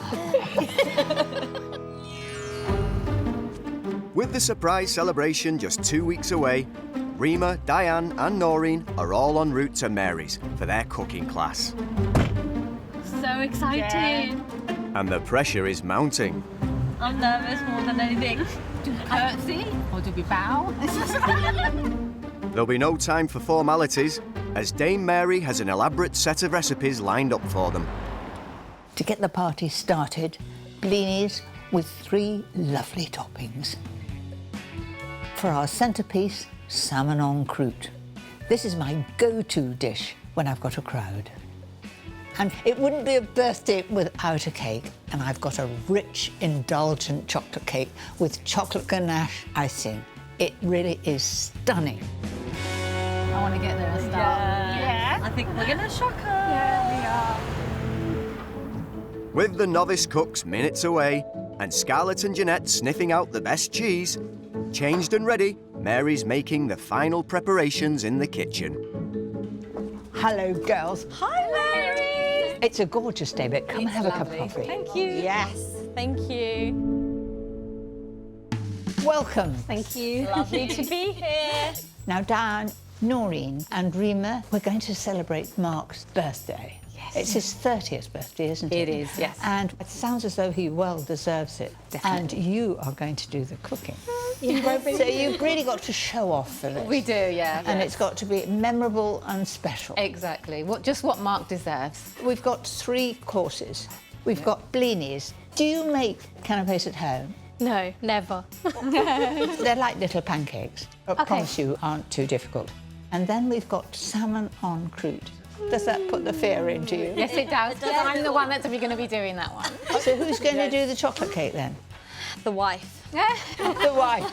With the surprise celebration just 2 weeks away, Rima, Diane and Noreen are all en route to Mary's for their cooking class. So excited. And the pressure is mounting. I'm nervous more than anything. Do we curtsy or do we bow? There'll be no time for formalities, as Dame Mary has an elaborate set of recipes lined up for them. To get the party started, blinis with 3 lovely toppings. For our centrepiece, salmon en croute. This is my go-to dish when I've got a crowd. And it wouldn't be a birthday without a cake, and I've got a rich, indulgent chocolate cake with chocolate ganache icing. It really is stunning. I want to get there and start. Yeah. I think we're going to shock her. Yeah, we are. With the novice cooks minutes away, and Scarlett and Jeanette sniffing out the best cheese, changed and ready, Mary's making the final preparations in the kitchen. Hello, girls. Hi, Mary. It's a gorgeous day, but come and have a cup of coffee. Thank you. Yes, thank you. Welcome. Thank you. Lovely to be here. Now, Dan, Noreen and Rima, we're going to celebrate Mark's birthday. Yes. It's his 30th birthday, isn't it? It is, yes. And it sounds as though he well deserves it. Definitely. And you are going to do the cooking. Yes. So you've really got to show off for this. We do, yeah. And it's got to be memorable and special. Exactly. Just what Mark deserves. We've got 3 courses. We've got blinis. Do you make canapés at home? No, never. They're like little pancakes. I Okay. promise you aren't too difficult. And then we've got salmon en croute. Does that put the fear into you? Yes, it does. I'm the one that's going to be doing that one. So who's going to do the chocolate cake then? The wife. The wife.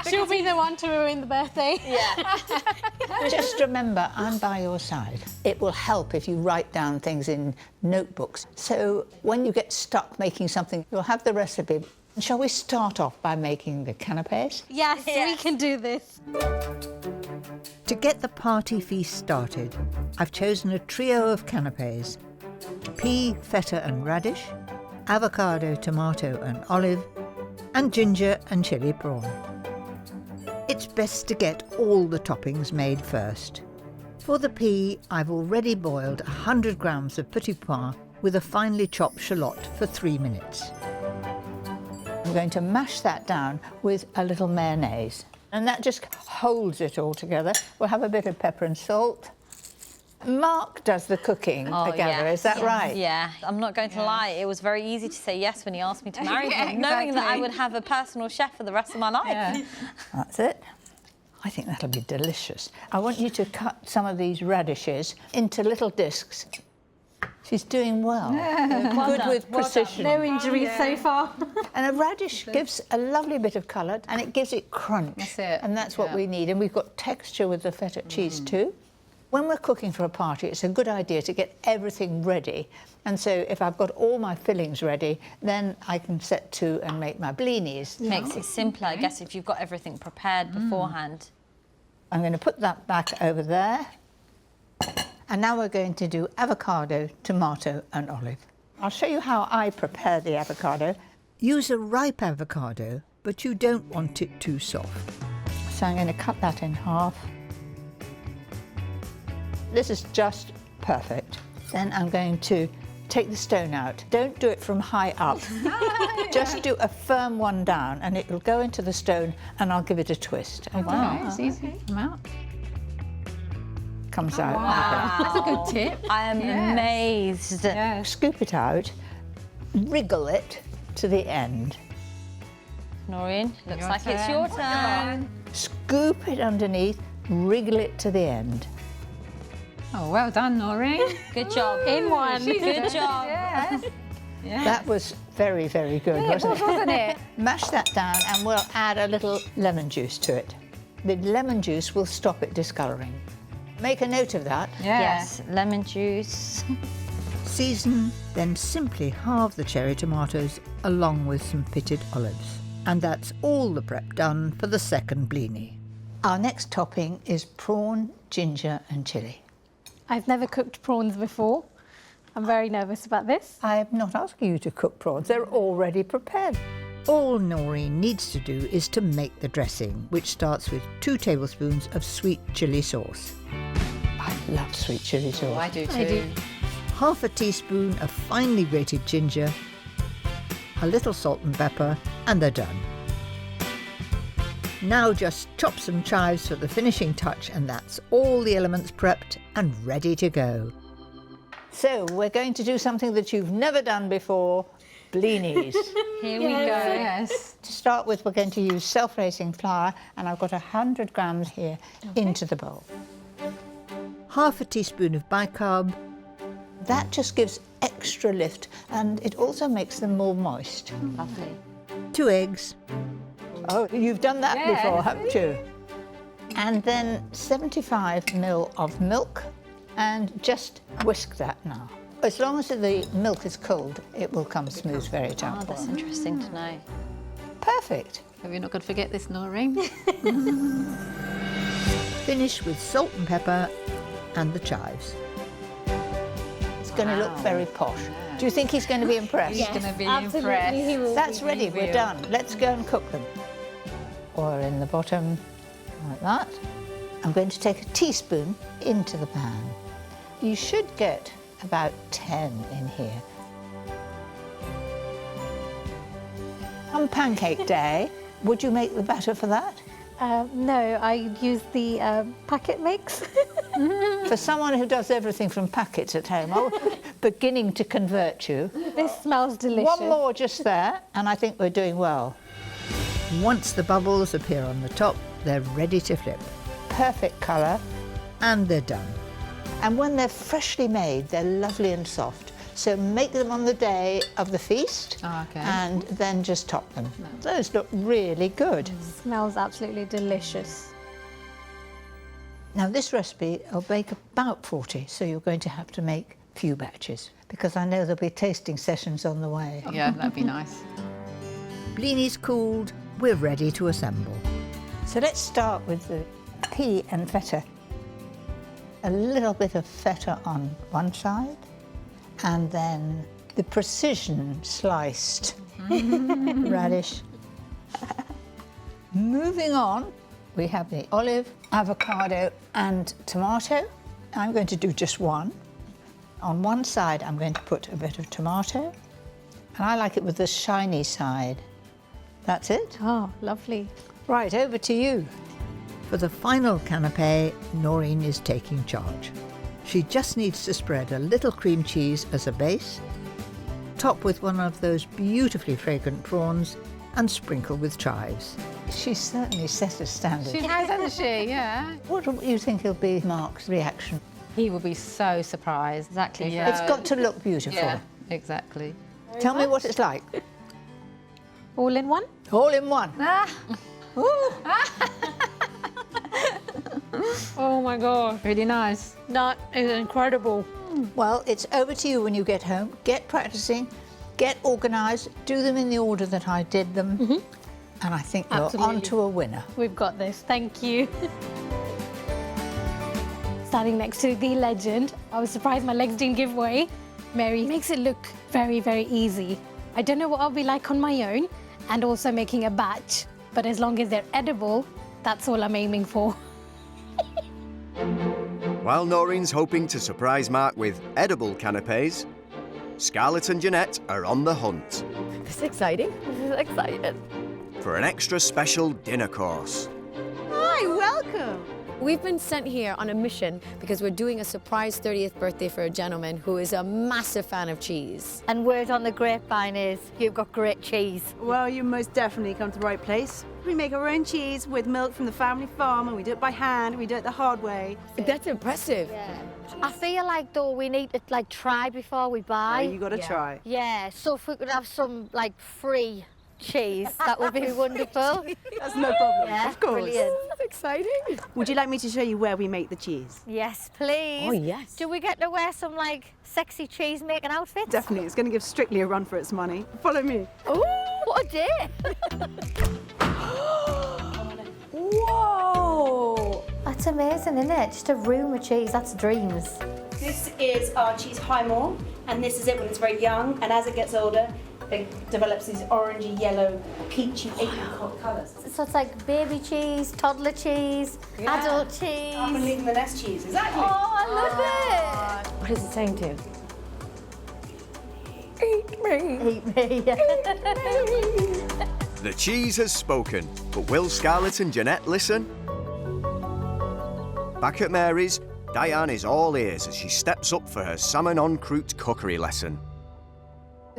She'll be the one to ruin the birthday. Yeah. Just remember, I'm by your side. It will help if you write down things in notebooks. So when you get stuck making something, you'll have the recipe. Shall we start off by making the canapés? Yes, we can do this. To get the party feast started, I've chosen a trio of canapés: pea, feta and radish, avocado, tomato and olive, and ginger and chilli prawn. It's best to get all the toppings made first. For the pea, I've already boiled 100 grams of petit pois with a finely chopped shallot for 3 minutes. I'm going to mash that down with a little mayonnaise, and that just holds it all together. We'll have a bit of pepper and salt. Mark does the cooking, I gather, is that right? Yeah, I'm not going to lie, it was very easy to say yes when he asked me to marry him, knowing that I would have a personal chef for the rest of my life. Yeah. That's it. I think that'll be delicious. I want you to cut some of these radishes into little discs. She's doing well. Good with precision. No injuries so far. And a radish gives a lovely bit of colour and it gives it crunch. That's it. And that's what we need. And we've got texture with the feta cheese too. When we're cooking for a party, it's a good idea to get everything ready. And so if I've got all my fillings ready, then I can set to and make my blinis. Makes it simpler, I guess, if you've got everything prepared beforehand. I'm going to put that back over there. And now we're going to do avocado, tomato and olive. I'll show you how I prepare the avocado. Use a ripe avocado, but you don't want it too soft. So I'm going to cut that in half. This is just perfect. Then I'm going to take the stone out. Don't do it from high up. Just do a firm one down and it will go into the stone and I'll give it a twist. Oh, wow. It's easy. Come out. Comes out. Wow. That's a good tip. I am amazed. Yeah. Scoop it out, wriggle it to the end. Noreen, looks like it's your turn. Scoop it underneath, wriggle it to the end. Oh, well done, Noreen. Good job. In one. Good job. Yes. That was very, very good, Yeah, it wasn't was, wasn't it? Mash that down and we'll add a little lemon juice to it. The lemon juice will stop it discolouring. Make a note of that. Yes, lemon juice. Season, then simply halve the cherry tomatoes along with some pitted olives. And that's all the prep done for the second blini. Our next topping is prawn, ginger and chilli. I've never cooked prawns before. I'm very nervous about this. I'm not asking you to cook prawns, they're already prepared. All Noreen needs to do is to make the dressing, which starts with 2 tablespoons of sweet chilli sauce. I love sweet chilli sauce. I do too. I do. Half a teaspoon of finely grated ginger, a little salt and pepper, and they're done. Now just chop some chives for the finishing touch, and that's all the elements prepped and ready to go. So we're going to do something that you've never done before, blinis. Here we go. Yes. To start with, we're going to use self-raising flour, and I've got 100 grams here into the bowl. Half a teaspoon of bicarb. That just gives extra lift, and it also makes them more moist. Lovely. 2 eggs. Oh, you've done that before, haven't you? And then 75 ml of milk, and just whisk that now. As long as the milk is cold, it will come smooth very down. Oh, that's interesting to know. Perfect. Hope you're not going to forget this, Noreen. Finish with salt and pepper and the chives. It's going to look very posh. Do you think he's going to be impressed? He's going to be absolutely, impressed. he will That's be. ready, we're done. Let's go and cook them. Oil in the bottom, like that. I'm going to take a teaspoon into the pan. You should get about 10 in here. On pancake day, would you make the batter for that? No, I use the packet mix. For someone who does everything from packets at home, I'm beginning to convert you. This smells delicious. One more just there, and I think we're doing well. Once the bubbles appear on the top, they're ready to flip. Perfect colour, and they're done. And when they're freshly made, they're lovely and soft. So make them on the day of the feast, and then just top them. Those look really good. Smells absolutely delicious. Now this recipe will bake about 40, so you're going to have to make a few batches, because I know there'll be tasting sessions on the way. Yeah, that'd be nice. Blinis cooled, we're ready to assemble. So let's start with the pea and feta. A little bit of feta on one side, and then the precision sliced radish. Moving on, we have the olive, avocado and tomato. I'm going to do just one. On one side, I'm going to put a bit of tomato, and I like it with the shiny side. That's it. Oh, lovely. Right, over to you. For the final canapé, Noreen is taking charge. She just needs to spread a little cream cheese as a base, top with one of those beautifully fragrant prawns, and sprinkle with chives. She's certainly set a standard. She has, hasn't she? Yeah. What do you think will be Mark's reaction? He will be so surprised. Exactly. Yeah. It's got to look beautiful. Yeah, exactly. Tell me what it's like. All in one? All in one. Oh my God. Really nice. That is incredible. Well, it's over to you when you get home. Get practicing, get organised, do them in the order that I did them, and I think you're on to a winner. We've got this. Thank you. Standing next to the legend, I was surprised my legs didn't give way. Mary makes it look very, very easy. I don't know what I'll be like on my own, and also making a batch, but as long as they're edible, that's all I'm aiming for. While Noreen's hoping to surprise Mark with edible canapés, Scarlett and Jeanette are on the hunt This is exciting. This is exciting. for an extra special dinner course. Hi, welcome. We've been sent here on a mission because we're doing a surprise 30th birthday for a gentleman who is a massive fan of cheese. And word on the grapevine is you've got great cheese. Well, you most definitely come to the right place. We make our own cheese with milk from the family farm, and we do it by hand. We do it the hard way. That's impressive. Yeah. I feel like though we need to like try before we buy. Yeah, you got to try. Yeah, so if we could have some like free cheese, that would be wonderful. That's no problem. Yeah, of course. brilliant. That's exciting. Would you like me to show you where we make the cheese? Yes, please. Oh, yes. Do we get to wear some like sexy cheese making outfits? Definitely. It's going to give Strictly a run for its money. Follow me. Ooh, what a day! Whoa! That's amazing, isn't it? Just a room of cheese, that's dreams. This is our cheese highmore, and this is it when it's very young, and as it gets older, it develops these orangey, yellow, peachy, apricot colours. So it's like baby cheese, toddler cheese, adult cheese. Up and leaving the nest cheese, exactly. Oh, I love it! What is it saying to? Eat me. Eat me. The cheese has spoken, but will Scarlett and Jeanette listen? Back at Mary's, Diane is all ears as she steps up for her salmon en croute cookery lesson.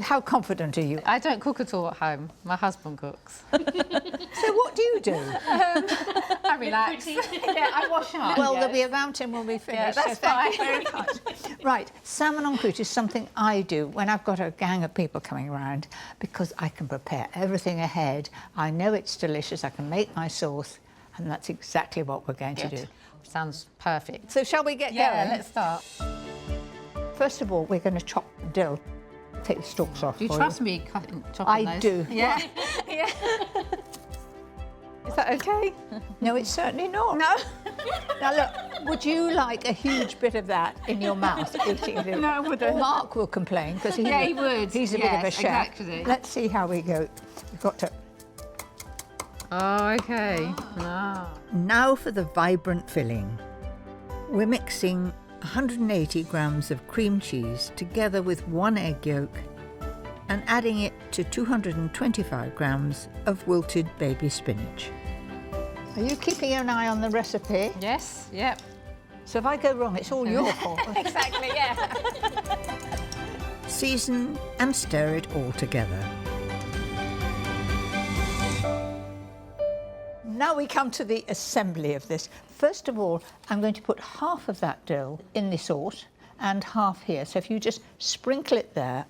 How confident are you? I don't cook at all at home. My husband cooks. So what do you do? I relax. Yeah, I wash up. Well, there'll be a mountain when we finish. Yeah, that's so thank you fine. very much. Right, salmon en croute is something I do when I've got a gang of people coming around because I can prepare everything ahead. I know it's delicious. I can make my sauce, and that's exactly what we're going to do. Sounds perfect. So shall we get going? Yeah, let's start. First of all, we're going to chop dill. Take the stalks off. Do you for trust me chopping those? I do. Yeah. Yeah. Is that okay? No, it's certainly not. No. Now look, would you like a huge bit of that in your mouth eating it? No, I wouldn't. Mark will complain because he would. He's a bit of a chef. Exactly. Let's see how we go. We've got to. Oh, okay. Ah. Now for the vibrant filling. We're mixing 180 grams of cream cheese together with 1 egg yolk and adding it to 225 grams of wilted baby spinach. Are you keeping an eye on the recipe? Yes, yep. So if I go wrong, it's all your fault. Exactly, yeah. Season and stir it all together. Now we come to the assembly of this. First of all, I'm going to put half of that dill in the sauce and half here. So if you just sprinkle it there,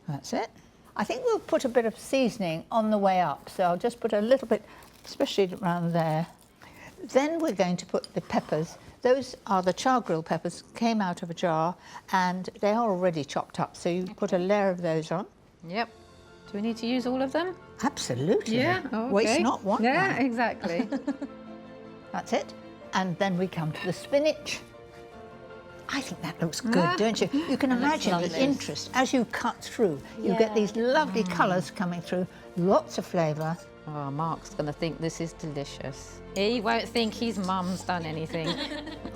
that's it. I think we'll put a bit of seasoning on the way up. So I'll just put a little bit, especially around there. Then we're going to put the peppers. Those are the char grill peppers, came out of a jar, and they are already chopped up. So you put a layer of those on. Yep. Do we need to use all of them? Absolutely. Yeah, okay. Waste not, want none. Yeah, exactly. That's it. And then we come to the spinach. I think that looks good, don't you? You can imagine the interest. As you cut through, you get these lovely colours coming through, lots of flavour. Oh, Mark's going to think this is delicious. He won't think his mum's done anything.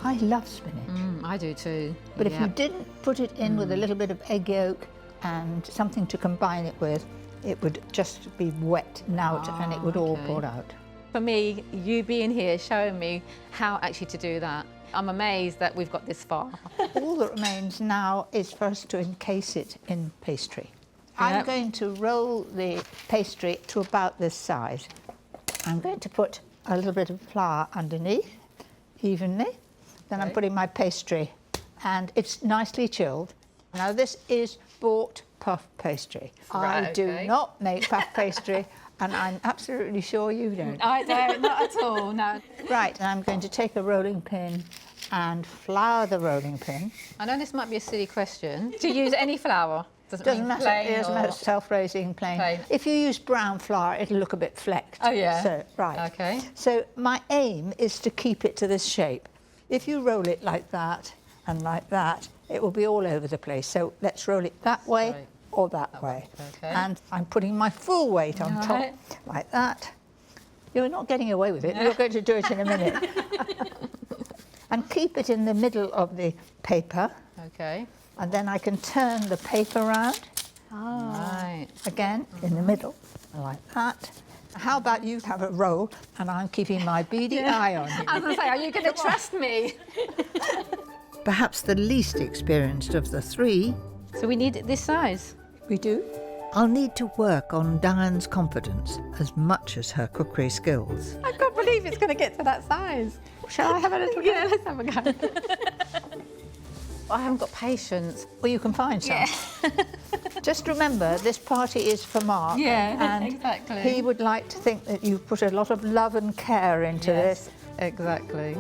I love spinach. I do too. But if you didn't put it in with a little bit of egg yolk and something to combine it with, it would just be wet out and it would all pour out. For me, you being here showing me how actually to do that. I'm amazed that we've got this far. All that remains now is for us to encase it in pastry. I'm going to roll the pastry to about this size. I'm going to put a little bit of flour underneath, evenly. Then I'm putting my pastry, and it's nicely chilled. Now this is bought puff pastry. Right, I do not make puff pastry, and I'm absolutely sure you don't. I don't, not at all, no. Right, and I'm going to take a rolling pin and flour the rolling pin. I know this might be a silly question. Do you use any flour? Doesn't matter. It doesn't matter. Self-raising, plain. If you use brown flour, it'll look a bit flecked. Oh yeah. So right. Okay. So my aim is to keep it to this shape. If you roll it like that and like that, it will be all over the place. So let's roll it that way or that way. Okay. And I'm putting my full weight on top, like that. You're not getting away with it. You're going to do it in a minute. And keep it in the middle of the paper. Okay. And then I can turn the paper around. Right. Again, in the middle, like that. How about you have a roll and I'm keeping my beady eye on you? I was going to say, are you going to trust me? Perhaps the least experienced of the three. So we need it this size? We do. I'll need to work on Diane's confidence as much as her cookery skills. I can't believe it's going to get to that size. Shall I have a little go? Let's have a go. I haven't got patience. Well, you can find some. Yeah. Just remember, this party is for Mark. Yeah, and exactly. He would like to think that you've put a lot of love and care into this. Exactly.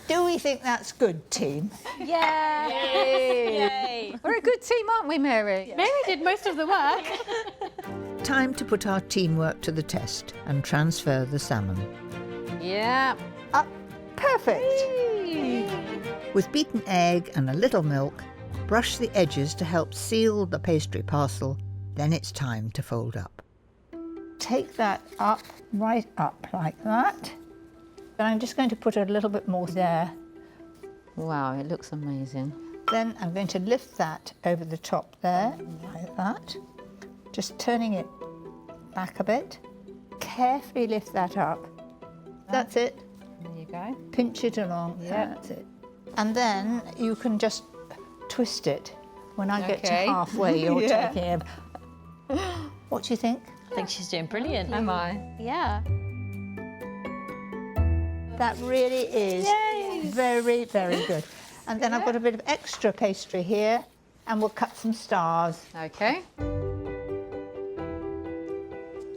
Do we think that's good, team? Yay! Yay! We're a good team, aren't we, Mary? Mary did most of the work. Time to put our teamwork to the test and transfer the salmon. Yeah. Perfect! With beaten egg and a little milk, brush the edges to help seal the pastry parcel, then it's time to fold up. Take that up, right up like that. And I'm just going to put a little bit more there. Wow, it looks amazing. Then I'm going to lift that over the top there, like that. Just turning it back a bit. Carefully lift that up. That's it. There you go. Pinch it along. Yeah. That's it. And then you can just twist it. When I get to halfway, you're taking it. What do you think? I think she's doing brilliant. Am I? Yeah. That really is very, very good. And then I've got a bit of extra pastry here, and we'll cut some stars. Okay.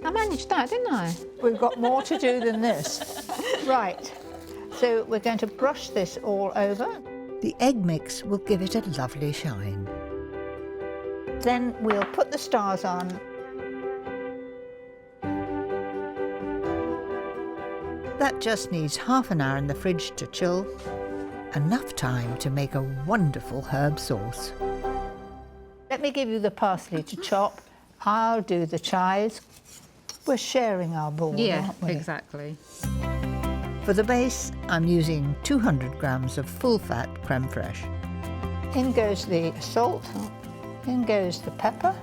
I managed that, didn't I? We've got more to do than this. Right, so we're going to brush this all over. The egg mix will give it a lovely shine. Then we'll put the stars on. That just needs half an hour in the fridge to chill. Enough time to make a wonderful herb sauce. Let me give you the parsley to chop. I'll do the chives. We're sharing our bowl, aren't we? Exactly. For the base, I'm using 200 grams of full-fat creme fraiche. In goes the salt, in goes the pepper.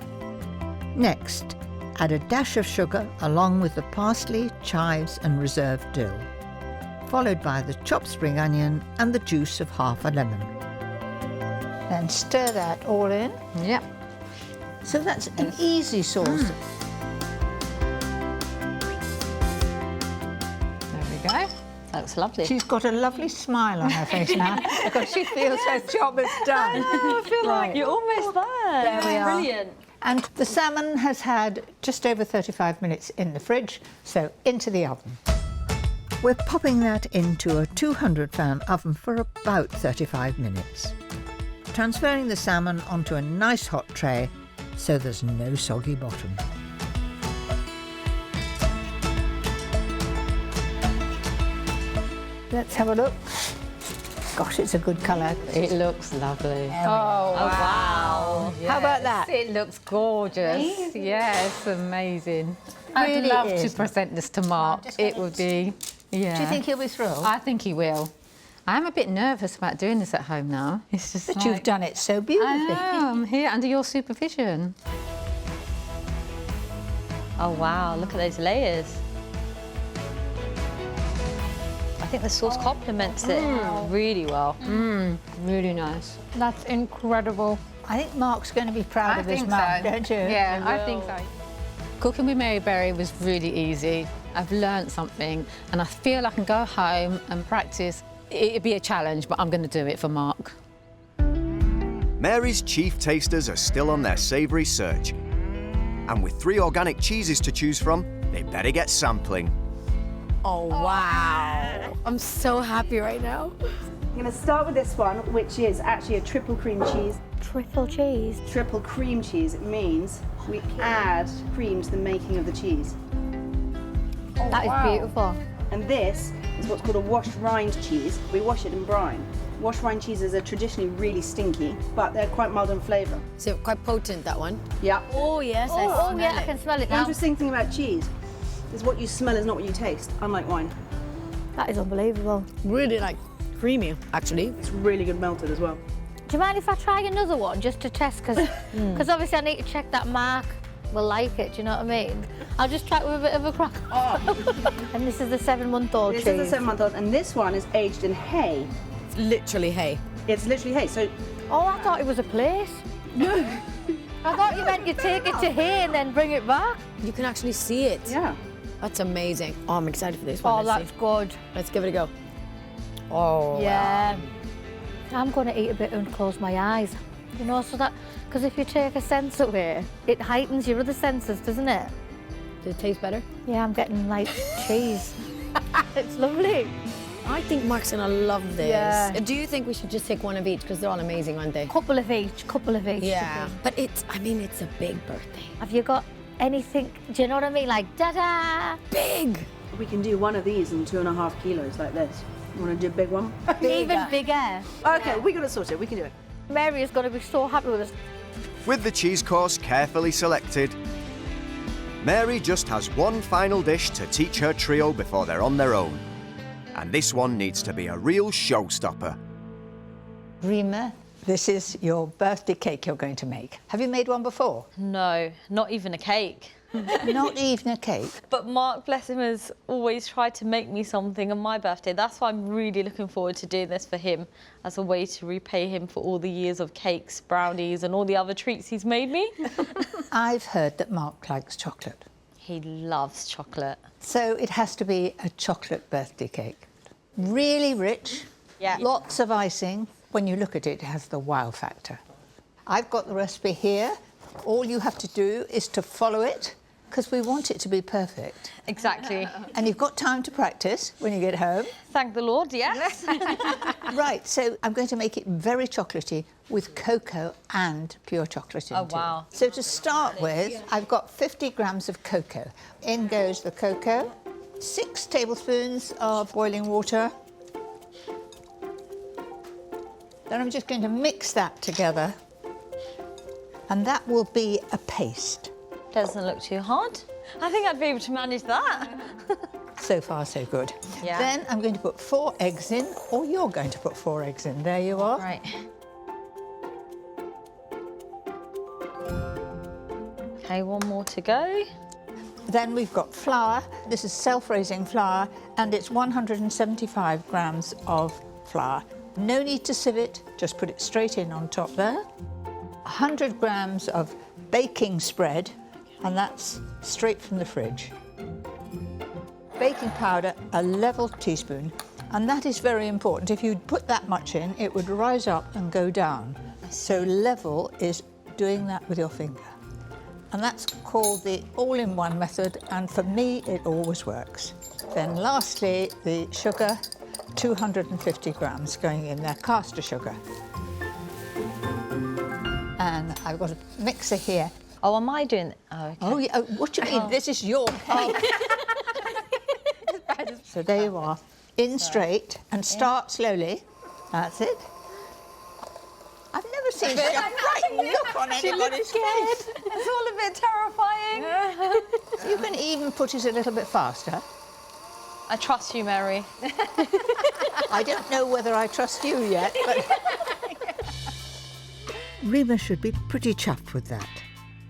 Next, add a dash of sugar along with the parsley, chives and reserved dill, followed by the chopped spring onion and the juice of half a lemon. Then stir that all in. Yep. So that's an easy sauce. There we go. That looks lovely. She's got a lovely smile on her face now because she feels her job is done. I know, I feel like you're almost there. There we are. Brilliant. And the salmon has had just over 35 minutes in the fridge, so into the oven. We're popping that into a 200-fan oven for about 35 minutes. Transferring the salmon onto a nice hot tray so there's no soggy bottom. Let's have a look. Gosh, it's a good colour. It looks lovely. Oh, wow. How about that? It looks gorgeous. Amazing. Yes, amazing. Really I'd love is. to present this to Mark. It would be, yeah. Do you think he'll be thrilled? I think he will. I'm a bit nervous about doing this at home now. It's just But you've done it so beautifully. I know, I'm here under your supervision. Oh wow, look at those layers. I think the sauce complements it really well. Really nice. That's incredible. I think Mark's going to be proud of his think mum, so. don't you? Yeah, I think so. Cooking with Mary Berry was really easy. I've learnt something and I feel I can go home and practice. It'd be a challenge, but I'm going to do it for Mark. Mary's chief tasters are still on their savoury search. And with 3 organic cheeses to choose from, they better get sampling. Oh, wow. I'm so happy right now. I'm going to start with this one, which is actually a triple cream cheese. Triple cheese? Triple cream cheese. It means we add cream to the making of the cheese. That is beautiful. And this is what's called a washed rind cheese. We wash it in brine. Washed rind cheeses are traditionally really stinky, but they're quite mild in flavour. So quite potent, that one. Yeah. Oh, yes. Oh, yeah, I can smell it The now. interesting thing about cheese is what you smell is not what you taste, unlike wine. That is unbelievable. Really like creamy, actually. It's really good melted as well. Do you mind if I try another one just to test? Because obviously I need to check that Mark will like it, do you know what I mean? I'll just try it with a bit of a crack. And this is the 7-month-old cheese. This is the 7-month-old, and this one is aged in hay. It's literally hay. It's literally hay, so... Oh, I thought it was a place. No. I thought you meant you take it to here and then bring it back. You can actually see it. Yeah. That's amazing. Oh, I'm excited for this one. Oh, that's good. Let's give it a go. Oh, yeah. I'm going to eat a bit and close my eyes. You know, so that, because if you take a sense away, it heightens your other senses, doesn't it? Does it taste better? Yeah, I'm getting like cheese. It's lovely. I think Mark's gonna love this. Yeah. Do you think we should just take one of each? Because they're all amazing, aren't they? Couple of each. Yeah. But it's a big birthday. Have you got anything, do you know what I mean? Like, da-da! Big! We can do one of these in 2.5 kilos like this. You want to do a big one? Even bigger. Okay, we got to sort it. We can do it. Mary is going to be so happy with us. With the cheese course carefully selected, Mary just has one final dish to teach her trio before they're on their own. And this one needs to be a real showstopper. Rima, this is your birthday cake you're going to make. Have you made one before? No, not even a cake. Not even a cake? But Mark, bless him, has always tried to make me something on my birthday. That's why I'm really looking forward to doing this for him as a way to repay him for all the years of cakes, brownies and all the other treats he's made me. I've heard that Mark likes chocolate. He loves chocolate. So it has to be a chocolate birthday cake. Really rich, lots of icing. When you look at it, it has the wow factor. I've got the recipe here. All you have to do is to follow it, because we want it to be perfect. Exactly. And you've got time to practice when you get home. Thank the Lord, yes. Right, so I'm going to make it very chocolatey with cocoa and pure chocolate into it. wow. So to start with, I've got 50 grams of cocoa. In goes the cocoa, 6 tablespoons of boiling water. Then I'm just going to mix that together, and that will be a paste. Doesn't look too hard. I think I'd be able to manage that. So far, so good. Yeah. Then I'm going to put 4 eggs in, or you're going to put 4 eggs in. There you are. Right. Okay, one more to go. Then we've got flour. This is self-raising flour, and it's 175 grams of flour. No need to sieve it, just put it straight in on top there. 100 grams of baking spread, and that's straight from the fridge. Baking powder, a level teaspoon, and that is very important. If you put that much in, it would rise up and go down. So level is doing that with your finger. And that's called the all-in-one method, and for me, it always works. Then lastly, the sugar, 250 grams going in there, caster sugar. And I've got a mixer here. Oh, am I doing it? Oh, okay. Oh, yeah. Oh, what do you mean? This is your cake. So there you are. In straight and start slowly. That's it. I've never seen such a frightened look on anybody's face. It's all a bit terrifying. You can even put it a little bit faster. I trust you, Mary. I don't know whether I trust you yet, but... Rima should be pretty chuffed with that.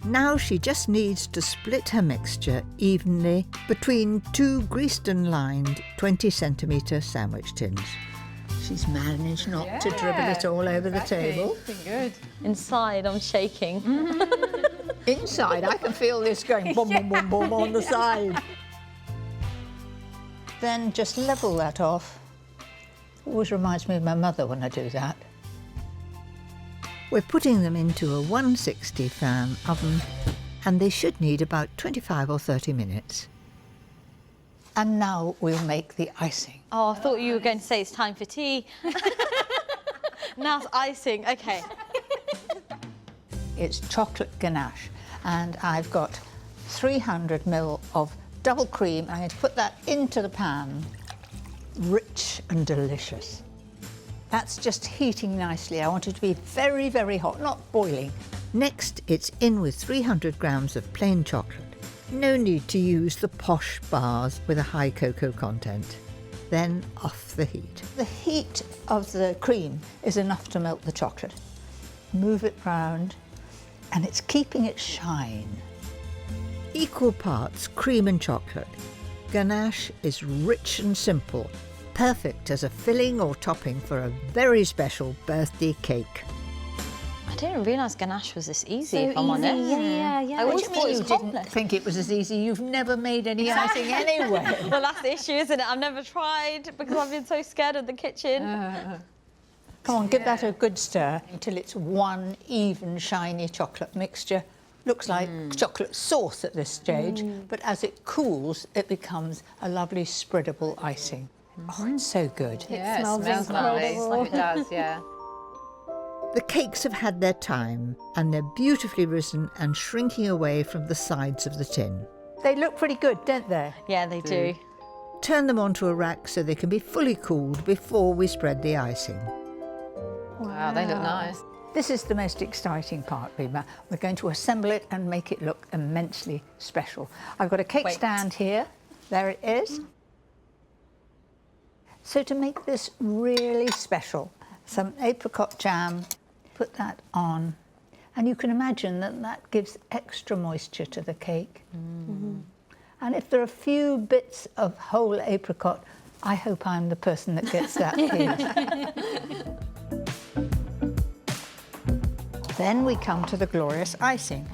Now she just needs to split her mixture evenly between 2 greased and lined 20-centimetre sandwich tins. She's managed not to dribble it all over the table. Good. Inside, I'm shaking. Inside, I can feel this going boom, boom, boom, boom on the side. Then just level that off. Always reminds me of my mother when I do that. We're putting them into a 160 fan oven, and they should need about 25 or 30 minutes. And now we'll make the icing. Oh, I thought you were going to say it's time for tea. Now it's icing, okay. It's chocolate ganache, and I've got 300 ml of double cream. I'm going to put that into the pan. Rich and delicious. That's just heating nicely. I want it to be very, very hot, not boiling. Next, it's in with 300 grams of plain chocolate. No need to use the posh bars with a high cocoa content. Then off the heat. The heat of the cream is enough to melt the chocolate. Move it round, and it's keeping it shine. Equal parts cream and chocolate. Ganache is rich and simple, perfect as a filling or topping for a very special birthday cake. I didn't realise ganache was this easy, So if I'm honest. Yeah. I What always do you thought mean it you was didn't hopeless. think it was as easy? You've never made any icing anyway. Well, that's the issue, isn't it? I've never tried because I've been so scared of the kitchen. Come on, give that a good stir until it's one even shiny chocolate mixture. Looks like chocolate sauce at this stage, but as it cools, it becomes a lovely spreadable icing. Oh, it's so good. Yeah, it smells nice. It does, yeah. The cakes have had their time, and they're beautifully risen and shrinking away from the sides of the tin. They look pretty good, don't they? Yeah, they do. Turn them onto a rack so they can be fully cooled before we spread the icing. Wow, they look nice. This is the most exciting part, Rima. We're going to assemble it and make it look immensely special. I've got a cake stand here. There it is. So to make this really special, some apricot jam, put that on, and you can imagine that that gives extra moisture to the cake. And if there are a few bits of whole apricot, I hope I'm the person that gets that piece. Then we come to the glorious icing.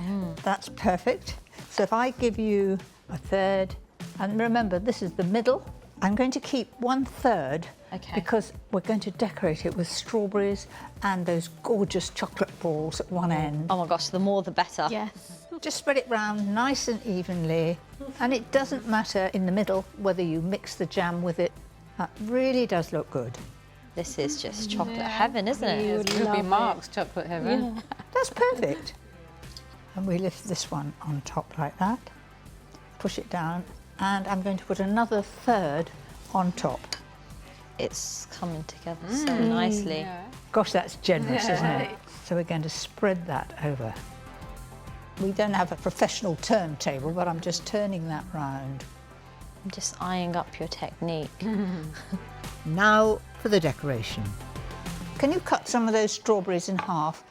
That's perfect. So if I give you a third, and remember, this is the middle, I'm going to keep 1/3 because we're going to decorate it with strawberries and those gorgeous chocolate balls at one end. Oh my gosh, the more the better. Yes. Just spread it round nice and evenly, and it doesn't matter in the middle whether you mix the jam with it. That really does look good. This is just chocolate heaven, isn't it? It's Ruby Mark's chocolate heaven. Yeah. That's perfect. And we lift this one on top like that, push it down, and I'm going to put another third on top. It's coming together so nicely. Yeah. Gosh, that's generous, isn't it? So we're going to spread that over. We don't have a professional turntable, but I'm just turning that round. I'm just eyeing up your technique. Now for the decoration. Can you cut some of those strawberries in half?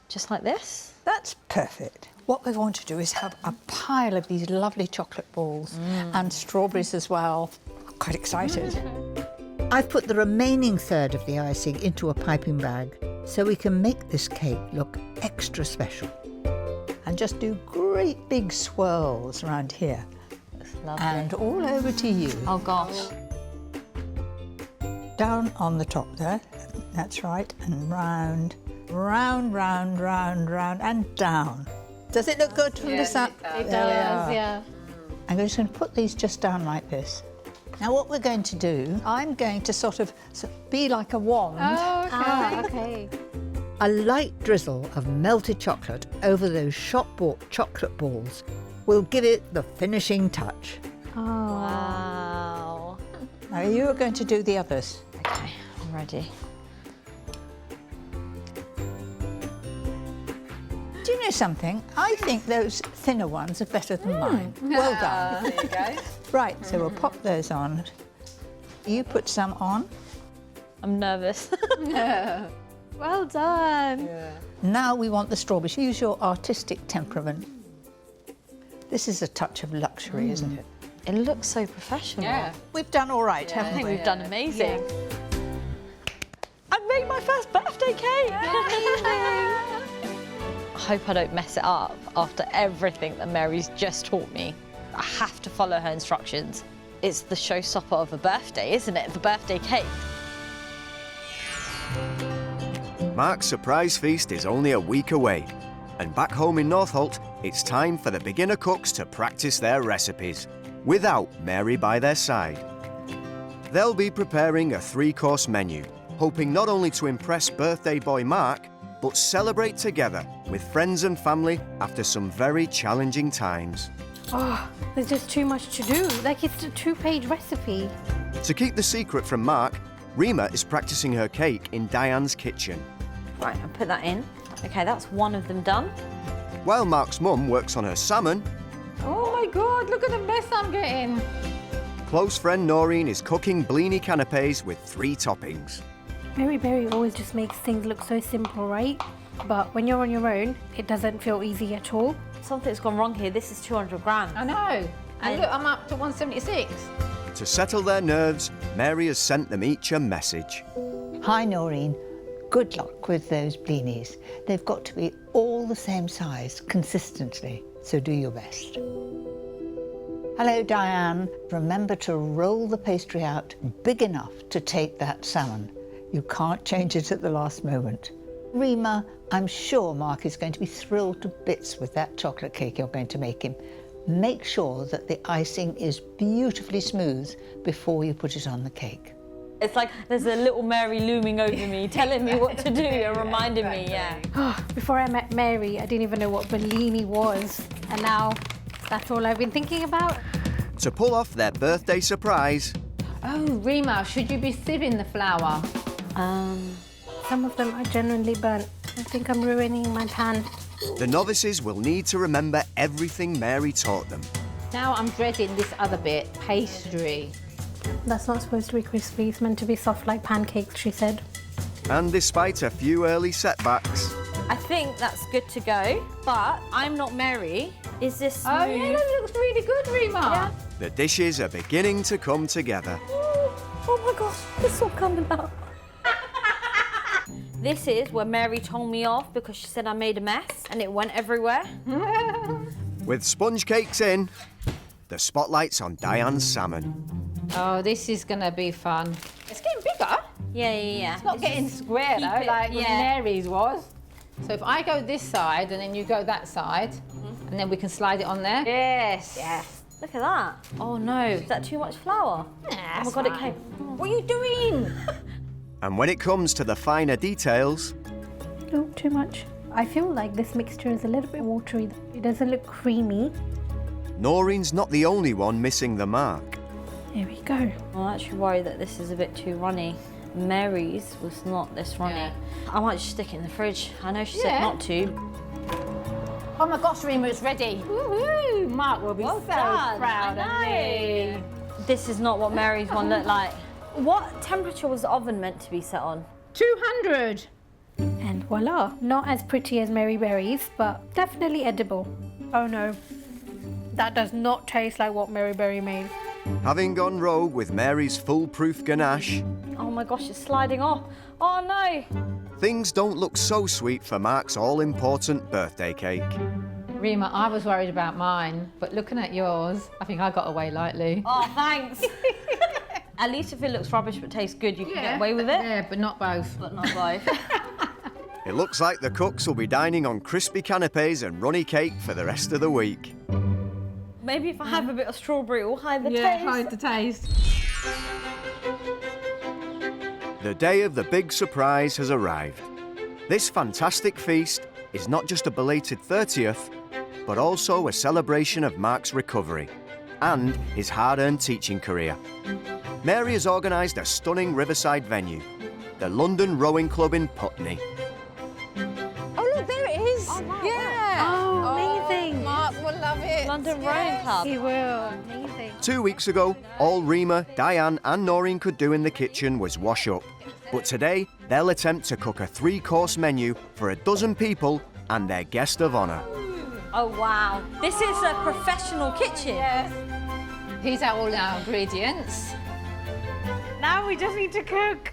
Just like this? That's perfect. What we want to do is have a pile of these lovely chocolate balls and strawberries as well. I'm quite excited. I've put the remaining third of the icing into a piping bag so we can make this cake look extra special. And just do great big swirls around here. That's lovely. And all over to you. Oh gosh. Down on the top there. That's right. And round, round, round, round, round, and down. Does it look good from the side? It does, yeah. I'm just going to put these just down like this. Now what we're going to do, I'm going to sort of be like a wand. Oh, okay. A light drizzle of melted chocolate over those shop-bought chocolate balls will give it the finishing touch. Oh. Wow. Now you are going to do the others. Okay, I'm ready. Do you know something? I think those thinner ones are better than mine. Well done. There you go. Right, so we'll pop those on. You put some on. I'm nervous. Well done. Now we want the strawberries. Use your artistic temperament. This is a touch of luxury, isn't it? It looks so professional. Yeah. We've done all right, I haven't think we? we've done amazing. I made my first birthday cake! I hope I don't mess it up after everything that Mary's just taught me. I have to follow her instructions. It's the showstopper of a birthday, isn't it? The birthday cake. Mark's surprise feast is only a week away, and back home in Northolt, it's time for the beginner cooks to practice their recipes, without Mary by their side. They'll be preparing a 3-course menu, hoping not only to impress birthday boy Mark, but celebrate together with friends and family after some very challenging times. Oh, there's just too much to do. Like, it's a 2-page recipe. To keep the secret from Mark, Rima is practicing her cake in Diane's kitchen. Right, I'll put that in. Okay, that's one of them done. While Mark's mum works on her salmon, Oh my God, look at the mess I'm getting. close friend Noreen is cooking Blini canapes with 3 toppings. Mary Berry always just makes things look so simple, right? But when you're on your own, it doesn't feel easy at all. Something's gone wrong here. This is 200 grams. I know. And look, I'm up to 176. To settle their nerves, Mary has sent them each a message. Hi, Noreen. Good luck with those blinis. They've got to be all the same size consistently, so do your best. Hello, Diane. Remember to roll the pastry out big enough to take that salmon. You can't change it at the last moment. Rima, I'm sure Mark is going to be thrilled to bits with that chocolate cake you're going to make him. Make sure that the icing is beautifully smooth before you put it on the cake. It's like there's a little Mary looming over me, telling me what to do and reminding me, yeah. Before I met Mary, I didn't even know what Bellini was. And now, that's all I've been thinking about. To pull off their birthday surprise... Oh, Rima, should you be sieving the flour? Some of them are genuinely burnt. I think I'm ruining my pan. The novices will need to remember everything Mary taught them. Now I'm dreading this other bit, pastry. That's not supposed to be crispy. It's meant to be soft like pancakes, she said. And despite a few early setbacks... I think that's good to go, but I'm not Mary. Is this smooth? Oh, yeah, that looks really good, Rima. Yeah. The dishes are beginning to come together. Oh my gosh, it's all coming out. This is where Mary told me off because she said I made a mess and it went everywhere. With sponge cakes in, the spotlight's on Diane's salmon. Oh, this is going to be fun. It's getting bigger. Yeah. It's not getting square, though, like Mary's was. So if I go this side and then you go that side, and then we can slide it on there. Yes. Look at that. Oh no, is that too much flour? Nah, oh my God, it came. What are you doing? And when it comes to the finer details... Oh, too much. I feel like this mixture is a little bit watery. It doesn't look creamy. Noreen's not the only one missing the mark. Here we go. I'm actually worried that this is a bit too runny. Mary's was not this runny. Yeah. I might just stick it in the fridge. I know she said not to. Oh my gosh, Rima, it's ready. Woohoo! Mark will be so proud of me. This is not what Mary's one looked like. What temperature was the oven meant to be set on? 200. And voila. Not as pretty as Mary Berry's, but definitely edible. Oh no, that does not taste like what Mary Berry made. Having gone rogue with Mary's foolproof ganache... Oh my gosh, it's sliding off. Oh no. Things don't look so sweet for Mark's all-important birthday cake. Rima, I was worried about mine, but looking at yours, I think I got away lightly. Oh, thanks. At least if it looks rubbish but tastes good, you can get away with it. Yeah, but not both. But not both. It looks like the cooks will be dining on crispy canapés and runny cake for the rest of the week. Maybe if I have a bit of strawberry, it will hide the taste. Yeah, hide the taste. The day of the big surprise has arrived. This fantastic feast is not just a belated 30th, but also a celebration of Mark's recovery and his hard-earned teaching career. Mary has organised a stunning riverside venue, the London Rowing Club in Putney. Oh, look, there it is. Oh, wow, yeah. Oh, amazing. Mark will love it. London Rowing Club. He will. Amazing. 2 weeks ago, all Rima, Diane and Noreen could do in the kitchen was wash up. But today, they'll attempt to cook a 3-course menu for a dozen people and their guest of honour. Oh, wow. This is a professional kitchen. Yes. Here's all our ingredients. Now we just need to cook.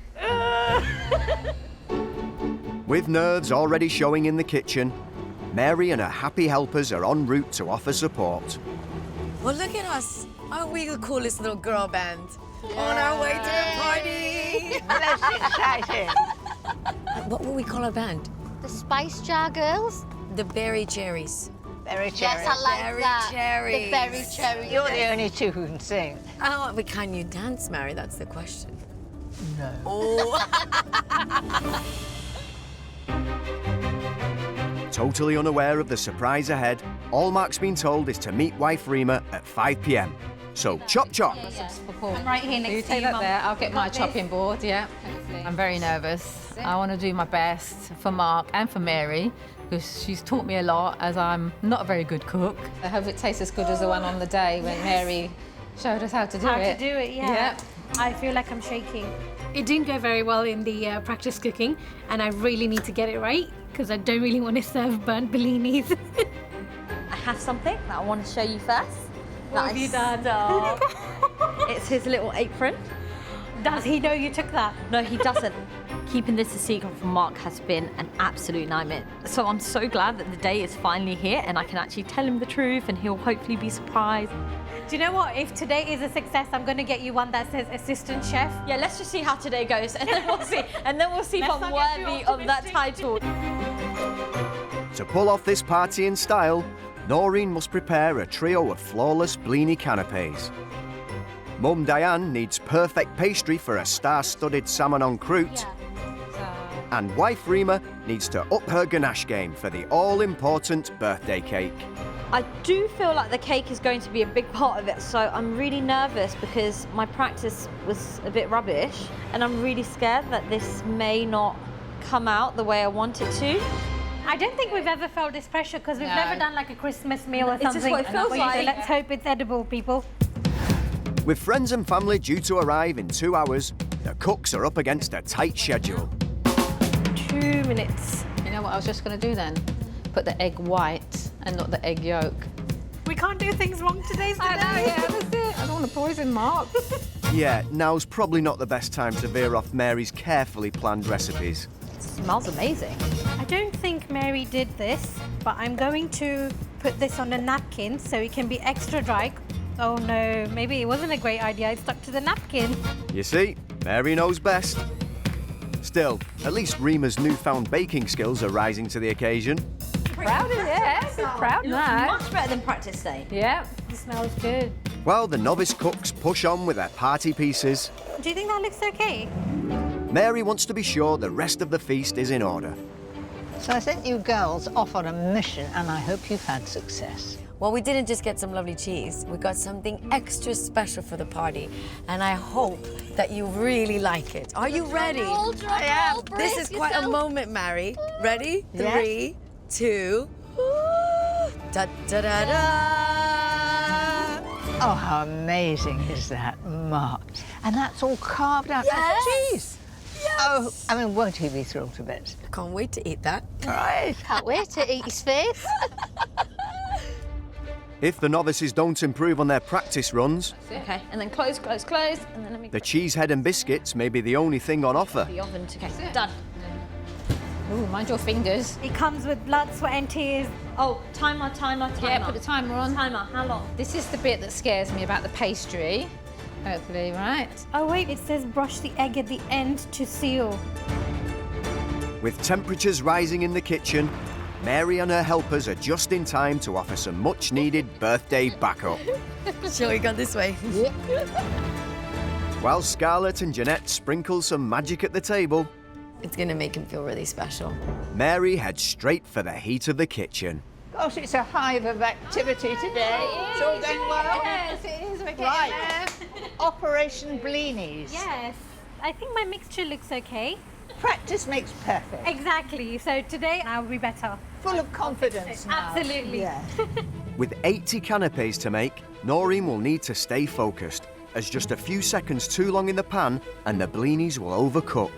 With nerves already showing in the kitchen, Mary and her happy helpers are en route to offer support. Well, look at us. Aren't we the coolest little girl band? On our way to the party. That's exciting. What will we call our band? The Spice Jar Girls? The Berry Cherries. Berry cherries. Yes, I like Berry that. cherries. The berry cherries. You're the only two who can sing. Oh, but can you dance, Mary? That's the question. No. Oh. Totally unaware of the surprise ahead, all Mark's been told is to meet wife Rima at 5 p.m. So chop chop. I'm right here next you to take you, that Mum. there. I'll get my Got chopping this. board. Yeah. I'm very nervous. I want to do my best for Mark and for Mary because she's taught me a lot as I'm not a very good cook. I hope it tastes as good as the one on the day when Mary showed us how to do it. Yeah. I feel like I'm shaking. It didn't go very well in the practice cooking, and I really need to get it right because I don't really want to serve burnt Bellinis. I have something that I want to show you first. What have you done? It's his little apron. Does he know you took that? No, he doesn't. Keeping this a secret from Mark has been an absolute nightmare. So I'm so glad that the day is finally here and I can actually tell him the truth and he'll hopefully be surprised. Do you know what? If today is a success, I'm going to get you one that says assistant chef. Yeah, let's just see how today goes and then we'll see. And then we'll see if I'm worthy of that title. To pull off this party in style, Noreen must prepare a trio of flawless Blini canapes. Mum Diane needs perfect pastry for a star-studded salmon en croute. And wife Rima needs to up her ganache game for the all-important birthday cake. I do feel like the cake is going to be a big part of it, so I'm really nervous because my practice was a bit rubbish and I'm really scared that this may not come out the way I want it to. I don't think we've ever felt this pressure because we've never done like a Christmas meal or It's something. just what it feels like. So let's hope it's edible, people. With friends and family due to arrive in 2 hours, the cooks are up against a tight schedule. 2 minutes. You know what I was just going to do then? Put the egg white and not the egg yolk. We can't do things wrong today. I know, yeah, that's it. I don't want to poison Mark. Yeah, now's probably not the best time to veer off Mary's carefully planned recipes. It smells amazing. I don't think Mary did this, but I'm going to put this on a napkin so it can be extra dry. Oh no, maybe it wasn't a great idea. It stuck to the napkin. You see, Mary knows best. Still, at least Rima's newfound baking skills are rising to the occasion. Proud of it. Proud of that. Much better than practice day. Yeah. It smells good. While the novice cooks push on with their party pieces, Do you think that looks okay? Mary wants to be sure the rest of the feast is in order. So I sent you girls off on a mission and I hope you've had success. Well, we didn't just get some lovely cheese. We got something extra special for the party. And I hope that you really like it. Are you ready? I am. This is quite a moment, Mary. Ready? Yes. 3, 2, da da da da. Oh, how amazing is that, Mark? And that's all carved out as cheese. Yes. Oh, I mean, won't he be thrilled to bits? Can't wait to eat that. Right. Can't wait to eat his face. If the novices don't improve on their practice runs, Okay, and then close, close, close, and then let me the cheesehead and biscuits may be the only thing on offer. the oven to done. Ooh, mind your fingers. It comes with blood, sweat and tears. Oh, timer. Yeah, put the timer on. Timer, how long? This is the bit that scares me about the pastry. Hopefully, right? Oh wait, it says brush the egg at the end to seal. With temperatures rising in the kitchen, Mary and her helpers are just in time to offer some much-needed birthday backup. Shall we go this way? While Scarlett and Jeanette sprinkle some magic at the table, It's gonna make him feel really special. Mary heads straight for the heat of the kitchen. Gosh, it's a hive of activity today. It's all going well. Yes, it is. We're Right. Operation Blinies. Yes. I think my mixture looks okay. Practice makes perfect. Exactly. So today I'll be better. Full of confidence now. Absolutely. Yeah. With 80 canapes to make, Noreen will need to stay focused, as just a few seconds too long in the pan and the blinis will overcook.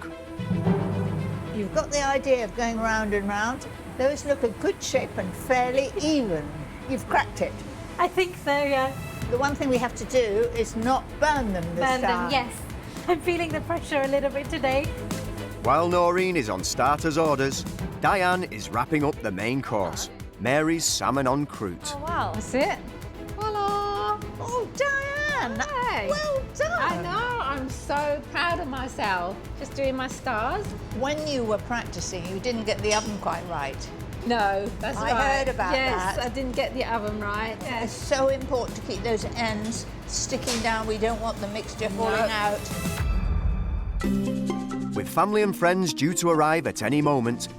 You've got the idea of going round and round. Those look a good shape and fairly even. You've cracked it. I think so, yeah. The one thing we have to do is not burn them this Burn time. them, yes. I'm feeling the pressure a little bit today. While Noreen is on starters orders, Diane is wrapping up the main course, Mary's salmon en croute. Oh, wow. That's it. Voila! Oh, Diane! Hey. Well done! I know, I'm so proud of myself. Just doing my stars. When you were practicing, you didn't get the oven quite right. No, that's I right. heard about yes, that. I didn't get the oven right. It's Yes. so important to keep those ends sticking down. We don't want the mixture falling out. With family and friends due to arrive at any moment,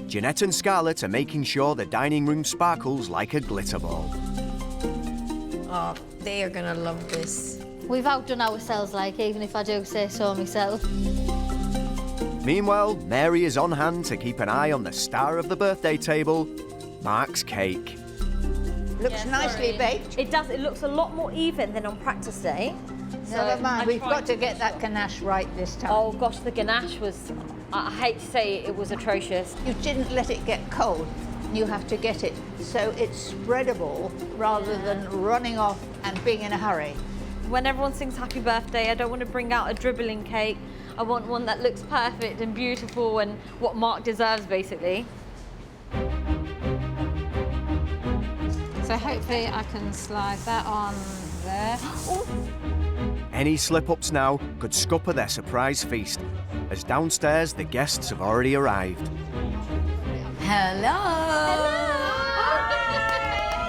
Jeanette and Scarlett are making sure the dining room sparkles like a glitter ball. Oh, they are gonna love this. We've outdone ourselves, like, even if I do say so myself. Meanwhile, Mary is on hand to keep an eye on the star of the birthday table, Mark's cake. Looks nicely baked. It does. It looks a lot more even than on practice day. Never mind, we've got to get that ganache right this time. Oh gosh, the ganache was, I hate to say it was atrocious. You didn't let it get cold. You have to get it so it's spreadable rather than running off and being in a hurry. When everyone sings happy birthday, I don't want to bring out a dribbling cake. I want one that looks perfect and beautiful and what Mark deserves, basically. So hopefully I can slide that on there. Any slip-ups now could scupper their surprise feast, as downstairs the guests have already arrived. Hello.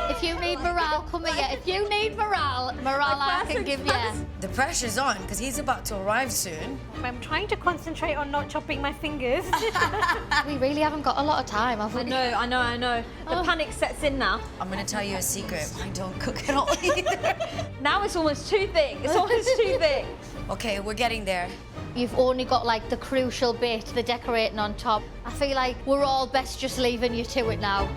If you need morale, come here. If you need morale I can give you. The pressure's on because he's about to arrive soon. I'm trying to concentrate on not chopping my fingers. We really haven't got a lot of time, have we? I know. The panic sets in now. I'm going to tell you a secret. I don't cook at all either. Now it's almost too thick. It's almost too thick. Okay, we're getting there. You've only got like the crucial bit, the decorating on top. I feel like we're all best just leaving you to it now.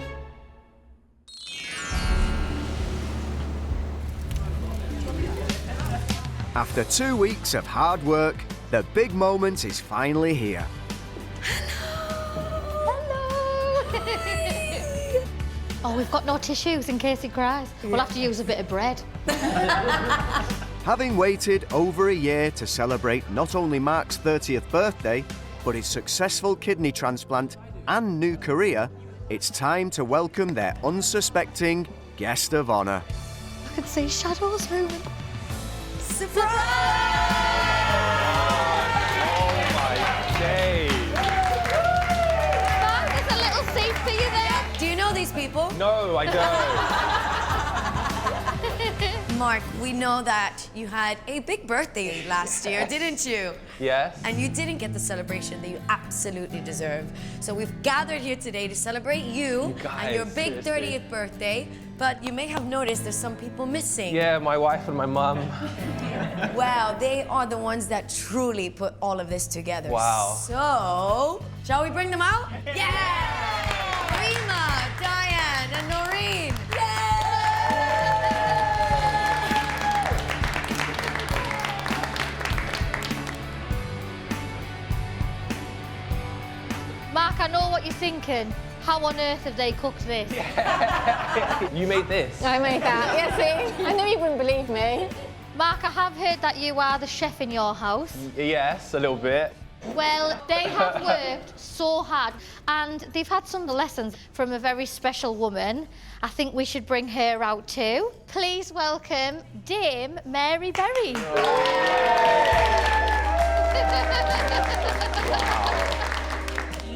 After 2 weeks of hard work, the big moment is finally here. Oh, we've got no tissues in case he cries. We'll have to use a bit of bread. Having waited over a year to celebrate not only Mark's 30th birthday, but his successful kidney transplant and new career, it's time to welcome their unsuspecting guest of honour. I can see shadows moving. Surprise! Oh my days! Mark, there's a little seat for you there. Do you know these people? No, I don't. Mark, we know that you had a big birthday last year, didn't you? Yes. And you didn't get the celebration that you absolutely deserve. So we've gathered here today to celebrate you and your big seriously. 30th birthday. But you may have noticed there's some people missing. Yeah, my wife and my mum. Well, they are the ones that truly put all of this together. Wow. So, shall we bring them out? Yeah! Rima, Diane, and Noreen. Mark, I know what you're thinking. How on earth have they cooked this? You made this? I made that. Yeah, see? I knew you wouldn't believe me. Mark, I have heard that you are the chef in your house. Yes, a little bit. Well, they have worked so hard and they've had some lessons from a very special woman. I think we should bring her out too. Please welcome Dame Mary Berry.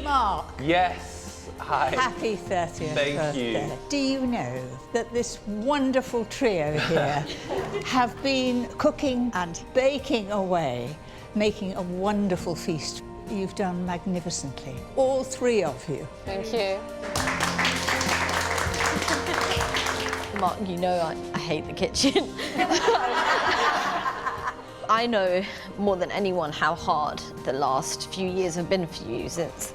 Mark. Yes. Hi. Happy 30th Thank birthday. you. Do you know that this wonderful trio here have been cooking and baking away, making a wonderful feast? You've done magnificently, all three of you. Thank you. Mark, you know I hate the kitchen. I know more than anyone how hard the last few years have been for you since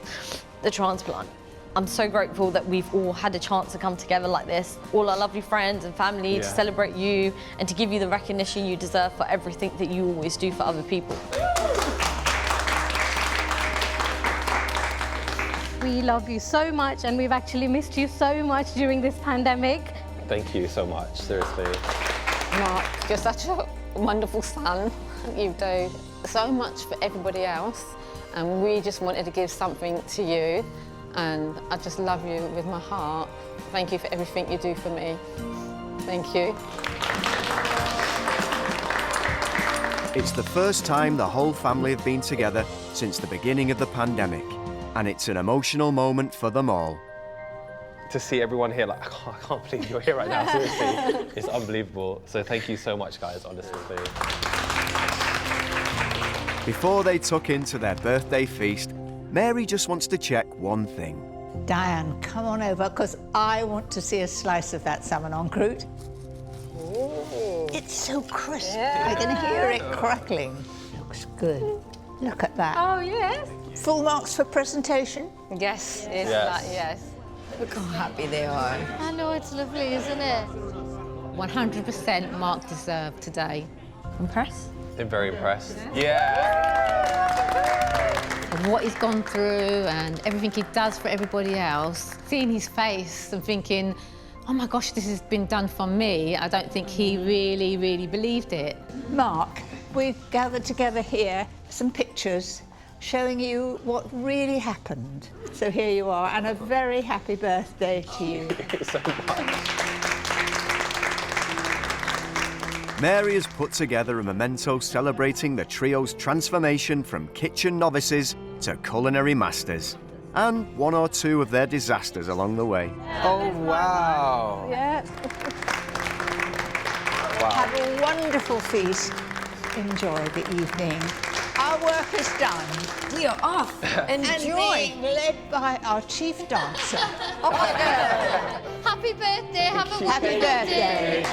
the transplant. I'm so grateful that we've all had a chance to come together like this, all our lovely friends and family, to celebrate you and to give you the recognition you deserve for everything that you always do for other people. We love you so much and we've actually missed you so much during this pandemic. Thank you so much, seriously. Mark, you're such a wonderful son. You do so much for everybody else and we just wanted to give something to you. And I just love you with my heart. Thank you for everything you do for me. Thank you. It's the first time the whole family have been together since the beginning of the pandemic, and it's an emotional moment for them all. To see everyone here, like, I can't believe you're here right now, seriously. It's unbelievable. So thank you so much, guys, honestly. Before they tuck into their birthday feast, Mary just wants to check one thing. Diane, come on over, because I want to see a slice of that salmon en croute. Ooh. It's so crisp. I can hear it crackling. Looks good. Look at that. Oh, yes. Full marks for presentation? Yes, it's Yes. like, yes. Look how happy they are. I know, it's lovely, isn't it? 100% Mark deserved today. Impressed? I'm very impressed. Yeah! And what he's gone through and everything he does for everybody else, seeing his face and thinking, oh my gosh, this has been done for me, I don't think he really, really believed it. Mark, we've gathered together here some pictures showing you what really happened. So here you are, and a very happy birthday to you. Thank you so much. Mary has put together a memento celebrating the trio's transformation from kitchen novices to culinary masters, and one or two of their disasters along the way. Oh, wow. Yeah. Wow. Have a wonderful feast. Enjoy the evening. Our work is done. We are off. And Enjoy. being led by our chief dancer. Happy birthday, have a Happy birthday.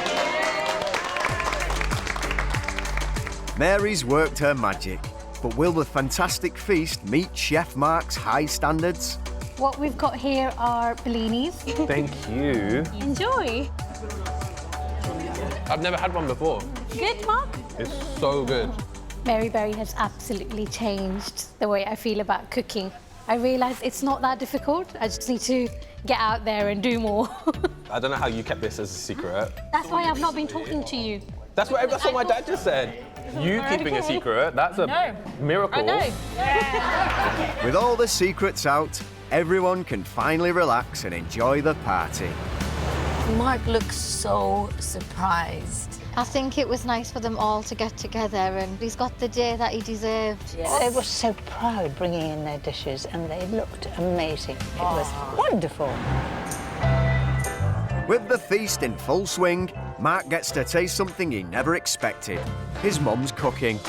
Mary's worked her magic, but will the fantastic feast meet Chef Mark's high standards? What we've got here are Blinies. Thank you. Enjoy. I've never had one before. Good, Mark? It's so good. Mary Berry has absolutely changed the way I feel about cooking. I realise it's not that difficult. I just need to get out there and do more. I don't know how you kept this as a secret. That's why I've not been talking to you. That's what my dad just said. You keeping a secret, that's a miracle. With all the secrets out, everyone can finally relax and enjoy the party. Mark looks so surprised. I think it was nice for them all to get together, and he's got the day that he deserved. They were so proud bringing in their dishes, and they looked amazing. It was wonderful. With the feast in full swing, Mark gets to taste something he never expected, his mum's cooking.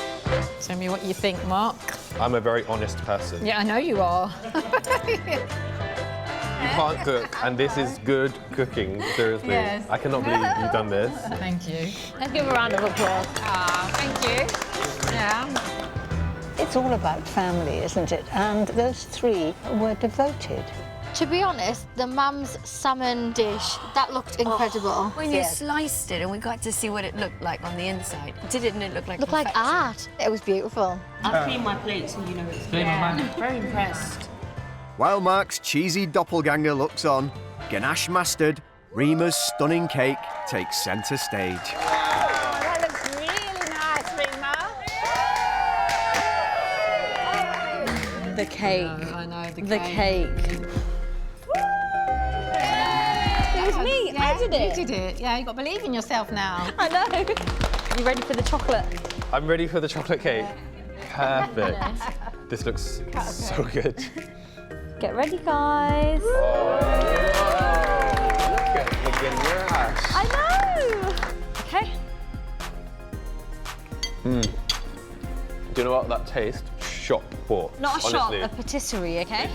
Tell me what you think, Mark. I'm a very honest person. Yeah, I know you are. You can't cook, and this is good cooking, seriously. Yes. I cannot believe you've done this. Thank you. Let's give a round of applause. Thank you. Yeah. It's all about family, isn't it? And those three were devoted. To be honest, the mum's salmon dish, that looked incredible. When you sliced it and we got to see what it looked like on the inside, didn't it look like Looked like perfection? art. It was beautiful. I've cleaned my plate, so you know it's very impressed. While Mark's cheesy doppelganger looks on, ganache mastered, Rima's stunning cake takes centre stage. That looks really nice, Rima. The cake. I know, the cake. It was me. I did it. You did it. Yeah, you got to believe in yourself now. I know. You ready for the chocolate? I'm ready for the chocolate cake. Perfect. This looks so good. Get ready, guys. Look at the ganache. I know. Okay. Do you know what that tastes? Shop pork. Not a shop, honestly. a patisserie, okay?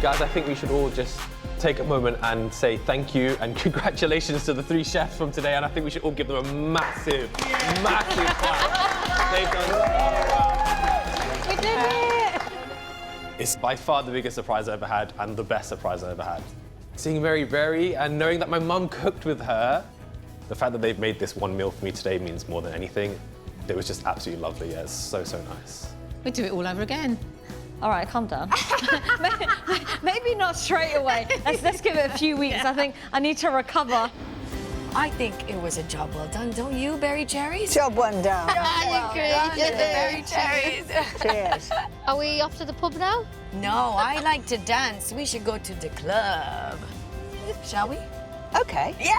Guys, I think we should all just take a moment and say thank you and congratulations to the three chefs from today, and I think we should all give them a massive, massive clap. They've done so well. We did it! It's by far the biggest surprise I ever had and the best surprise I ever had. Seeing Mary Berry and knowing that my mum cooked with her, the fact that they've made this one meal for me today means more than anything. It was just absolutely lovely. Yeah, it's so, so nice. We'd do it all over again. All right, calm down. Maybe not straight away. Let's give it a few weeks. I think I need to recover. I think it was a job well done, don't you, Berry Cherries? Job one down. Well done to the Berry Cherries. Cheers. Are we off to the pub now? No, I like to dance. We should go to the club. Shall we? Okay. Yeah!